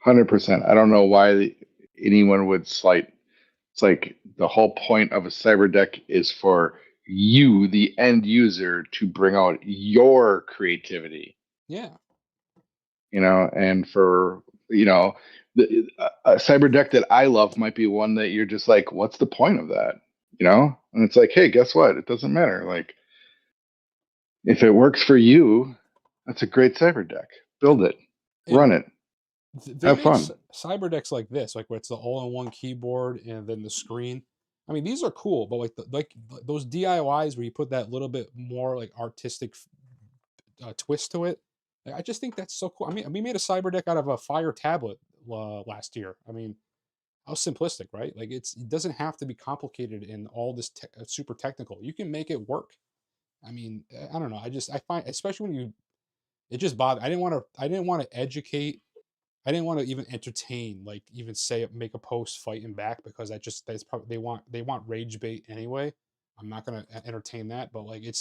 100%. I don't know why anyone would slight. It's like the whole point of a cyber deck is for you, the end user, to bring out your creativity, Yeah. and for, a cyber deck that I love might be one that you're just like, what's the point of that? And it's like, hey, guess what? It doesn't matter. Like, if it works for you, that's a great cyber deck. Build it, run it, They have make fun. cyber decks like this, like where it's the all-in-one keyboard and then the screen. I mean, these are cool, but like those DIYs where you put that little bit more like artistic twist to it, like, I just think that's so cool. I mean, we made a cyber deck out of a Fire tablet last year. I mean, how simplistic, right? Like it doesn't have to be complicated and all this super technical. You can make it work. I mean, I don't know. I find, especially when it just bothered. I didn't want to educate. I didn't want to even entertain, like even say make a post fighting back because that's probably they want rage bait anyway. I'm not gonna entertain that, but like it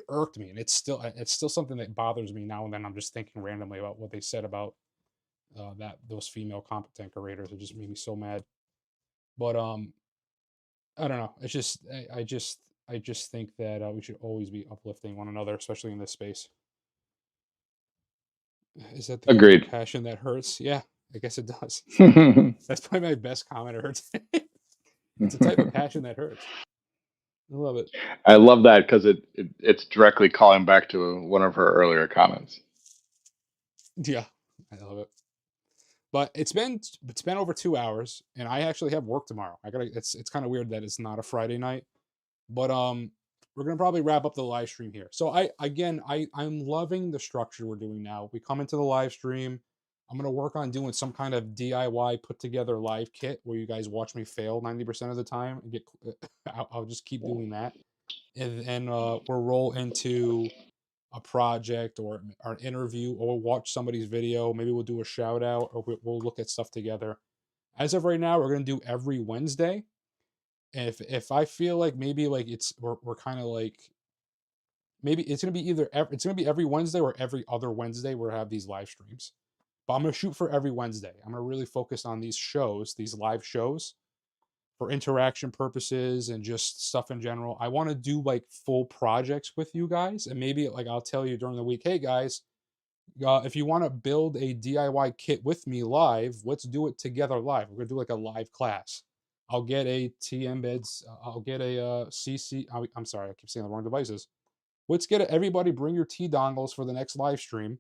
irked me, and it's still something that bothers me now and then. I'm just thinking randomly about what they said about that those female competent curators. It just made me so mad. But I don't know. It's just I just think that we should always be uplifting one another, especially in this space. Is that the kind of Agreed. passion that hurts? Yeah, I guess it does. Yeah, That's probably my best comment I heard today. It's a type of passion that hurts. I love it. I love that because it's directly calling back to one of her earlier comments. Yeah, I love it. But it's been over 2 hours, and I actually have work tomorrow. I gotta. It's kind of weird that it's not a Friday night, but we're gonna probably wrap up the live stream here. So I'm loving the structure we're doing now. We come into the live stream. I'm gonna work on doing some kind of DIY put together live kit where you guys watch me fail 90% of the time and get. I'll just keep doing that, and then we'll roll into a project or an interview, or we'll watch somebody's video. Maybe we'll do a shout out, or we'll look at stuff together. As of right now, we're gonna do every Wednesday. And if I feel like maybe like we're kind of like maybe it's gonna be it's gonna be every Wednesday or every other Wednesday we'll have these live streams. But I'm gonna shoot for every Wednesday. I'm gonna really focus on these shows, these live shows, for interaction purposes and just stuff in general. I want to do like full projects with you guys, and maybe like I'll tell you during the week, hey guys, if you want to build a DIY kit with me live, let's do it together live. We're gonna do like a live class. I'll get a T embeds. I'll get a CC. I'm sorry, I keep saying the wrong devices. Let's get everybody bring your T dongles for the next live stream.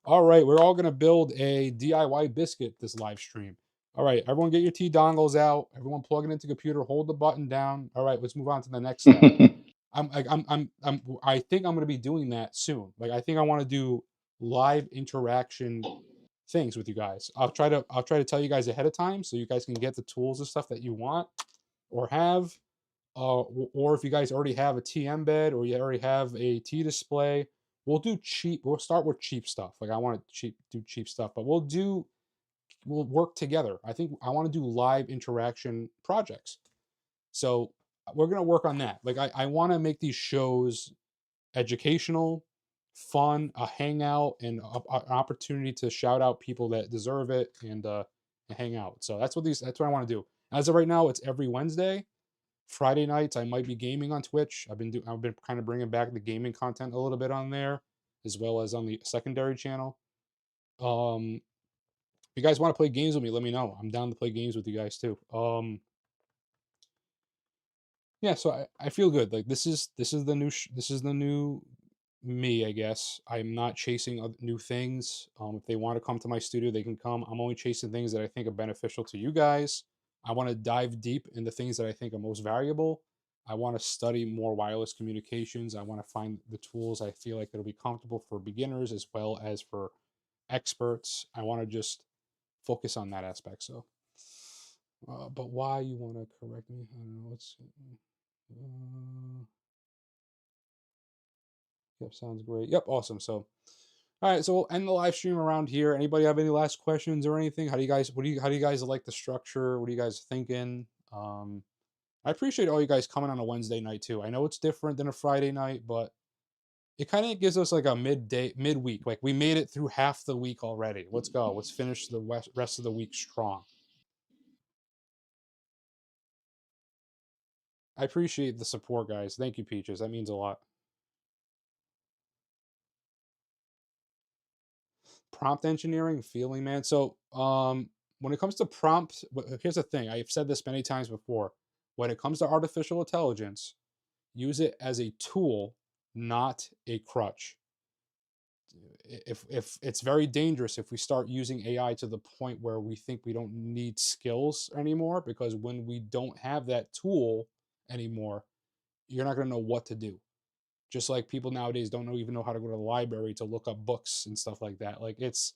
All right, we're all gonna build a DIY biscuit this live stream. All right, everyone get your T dongles out. Everyone plug it into the computer. Hold the button down. All right, let's move on to the next step. I think I'm gonna be doing that soon. Like I think I want to do live interaction things with you guys. I'll try to tell you guys ahead of time so you guys can get the tools and stuff that you want or have. Or if you guys already have a T embed or you already have a T display, we'll do cheap. We'll start with cheap stuff. Like I want to do cheap stuff, but we'll work together. I think I want to do live interaction projects. So we're gonna work on that. Like I want to make these shows educational, fun, a hangout, and an opportunity to shout out people that deserve it and hang out. So that's what I want to do. As of right now, it's every Wednesday. Friday nights, I might be gaming on Twitch. I've been kind of bringing back the gaming content a little bit on there, as well as on the secondary channel. If you guys want to play games with me, let me know. I'm down to play games with you guys too. Yeah, so I feel good. Like this is the new me, I guess. I'm not chasing new things. If they want to come to my studio, they can come. I'm only chasing things that I think are beneficial to you guys. I want to dive deep in the things that I think are most valuable. I want to study more wireless communications. I want to find the tools I feel like it'll be comfortable for beginners as well as for experts. I want to just focus on that aspect. So, but why you want to correct me? I don't know. Yep, sounds great. Yep, awesome. So, all right, so we'll end the live stream around here. Anybody have any last questions or anything? How do you guys like the structure? What are you guys thinking? I appreciate all you guys coming on a Wednesday night too. I know it's different than a Friday night, but it kind of gives us like a midweek. Like we made it through half the week already. Let's go. Let's finish the rest of the week strong. I appreciate the support, guys. Thank you, Peaches. That means a lot. Prompt engineering, feeling, man. So, when it comes to prompts, here's the thing. I've said this many times before. When it comes to artificial intelligence, use it as a tool, not a crutch. If it's very dangerous if we start using AI to the point where we think we don't need skills anymore, because when we don't have that tool anymore, you're not going to know what to do. Just like people nowadays don't even know how to go to the library to look up books and stuff like that. Like it's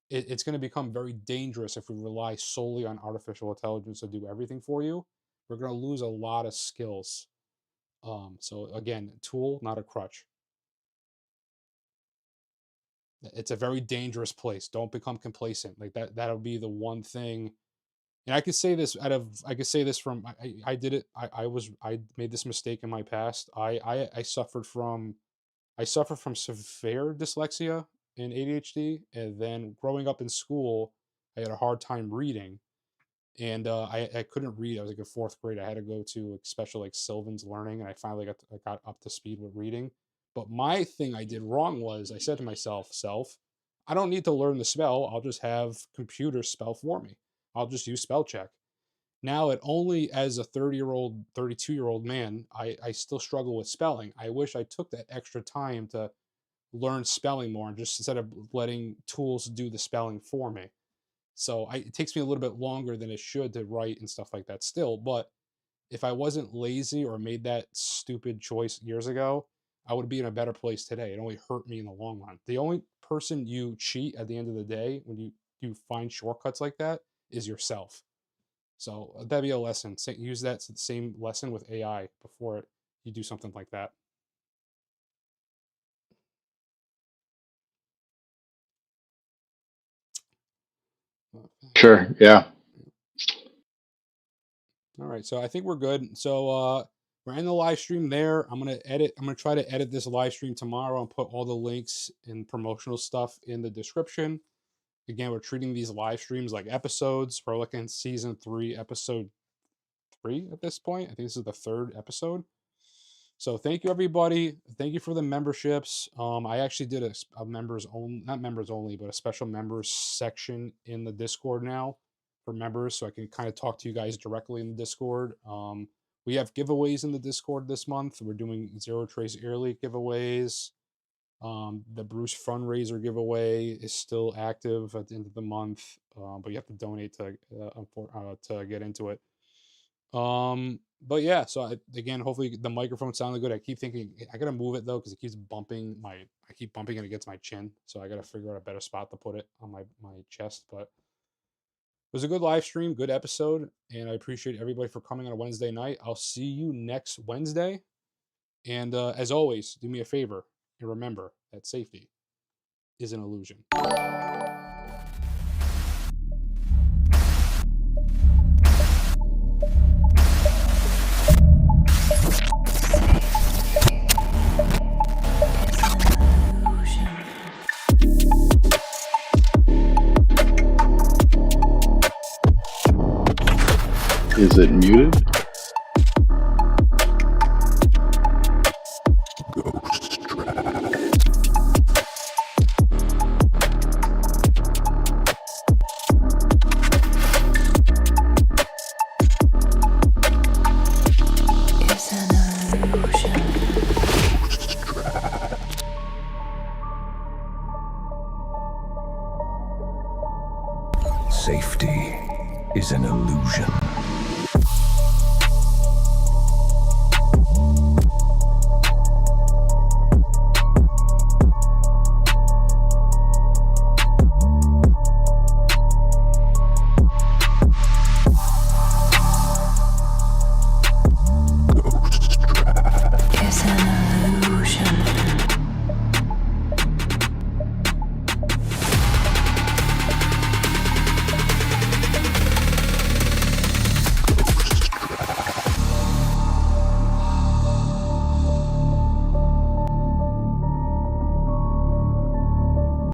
going to become very dangerous if we rely solely on artificial intelligence to do everything for you. We're going to lose a lot of skills. So again, tool, not a crutch. It's a very dangerous place. Don't become complacent. Like that'll be the one thing. And I could say this from I did it. I made this mistake in my past. I suffered from severe dyslexia and ADHD, and then growing up in school, I had a hard time reading, and I couldn't read. I was like in fourth grade. I had to go to like special like Sylvan's learning, and I finally got up to speed with reading. But my thing I did wrong was I said to myself, I don't need to learn the spell. I'll just have computers spell for me. I'll just use spell check. Now, it only as a 30-year-old, 32-year-old man, I still struggle with spelling. I wish I took that extra time to learn spelling more, and just instead of letting tools do the spelling for me. So it takes me a little bit longer than it should to write and stuff like that still. But if I wasn't lazy or made that stupid choice years ago, I would be in a better place today. It only hurt me in the long run. The only person you cheat at the end of the day when you find shortcuts like that is yourself. So that'd be a lesson. Use that same lesson with AI before you do something like that. Sure. Yeah. All right, so I think we're good. So we're in the live stream there. I'm gonna try to edit this live stream tomorrow and put all the links and promotional stuff in the description. Again, we're treating these live streams like episodes. We're looking at season 3, episode 3 at this point. I think this is the 3rd episode. So thank you, everybody. Thank you for the memberships. I actually did a members only, not members only, but a special members section in the Discord now for members, so I can kind of talk to you guys directly in the Discord. We have giveaways in the Discord this month. We're doing ZeroTrace AirLeak giveaways. The Bruce fundraiser giveaway is still active at the end of the month, but you have to donate to get into it. But yeah, so again, hopefully the microphone sounded good. I keep thinking I gotta move it though, because it keeps bumping I keep bumping it against my chin, so I gotta figure out a better spot to put it on my chest. But it was a good live stream, good episode, and I appreciate everybody for coming on a Wednesday night. I'll see you next Wednesday, and as always, do me a favor and remember that safety is an illusion. Is it muted? Safety is an illusion.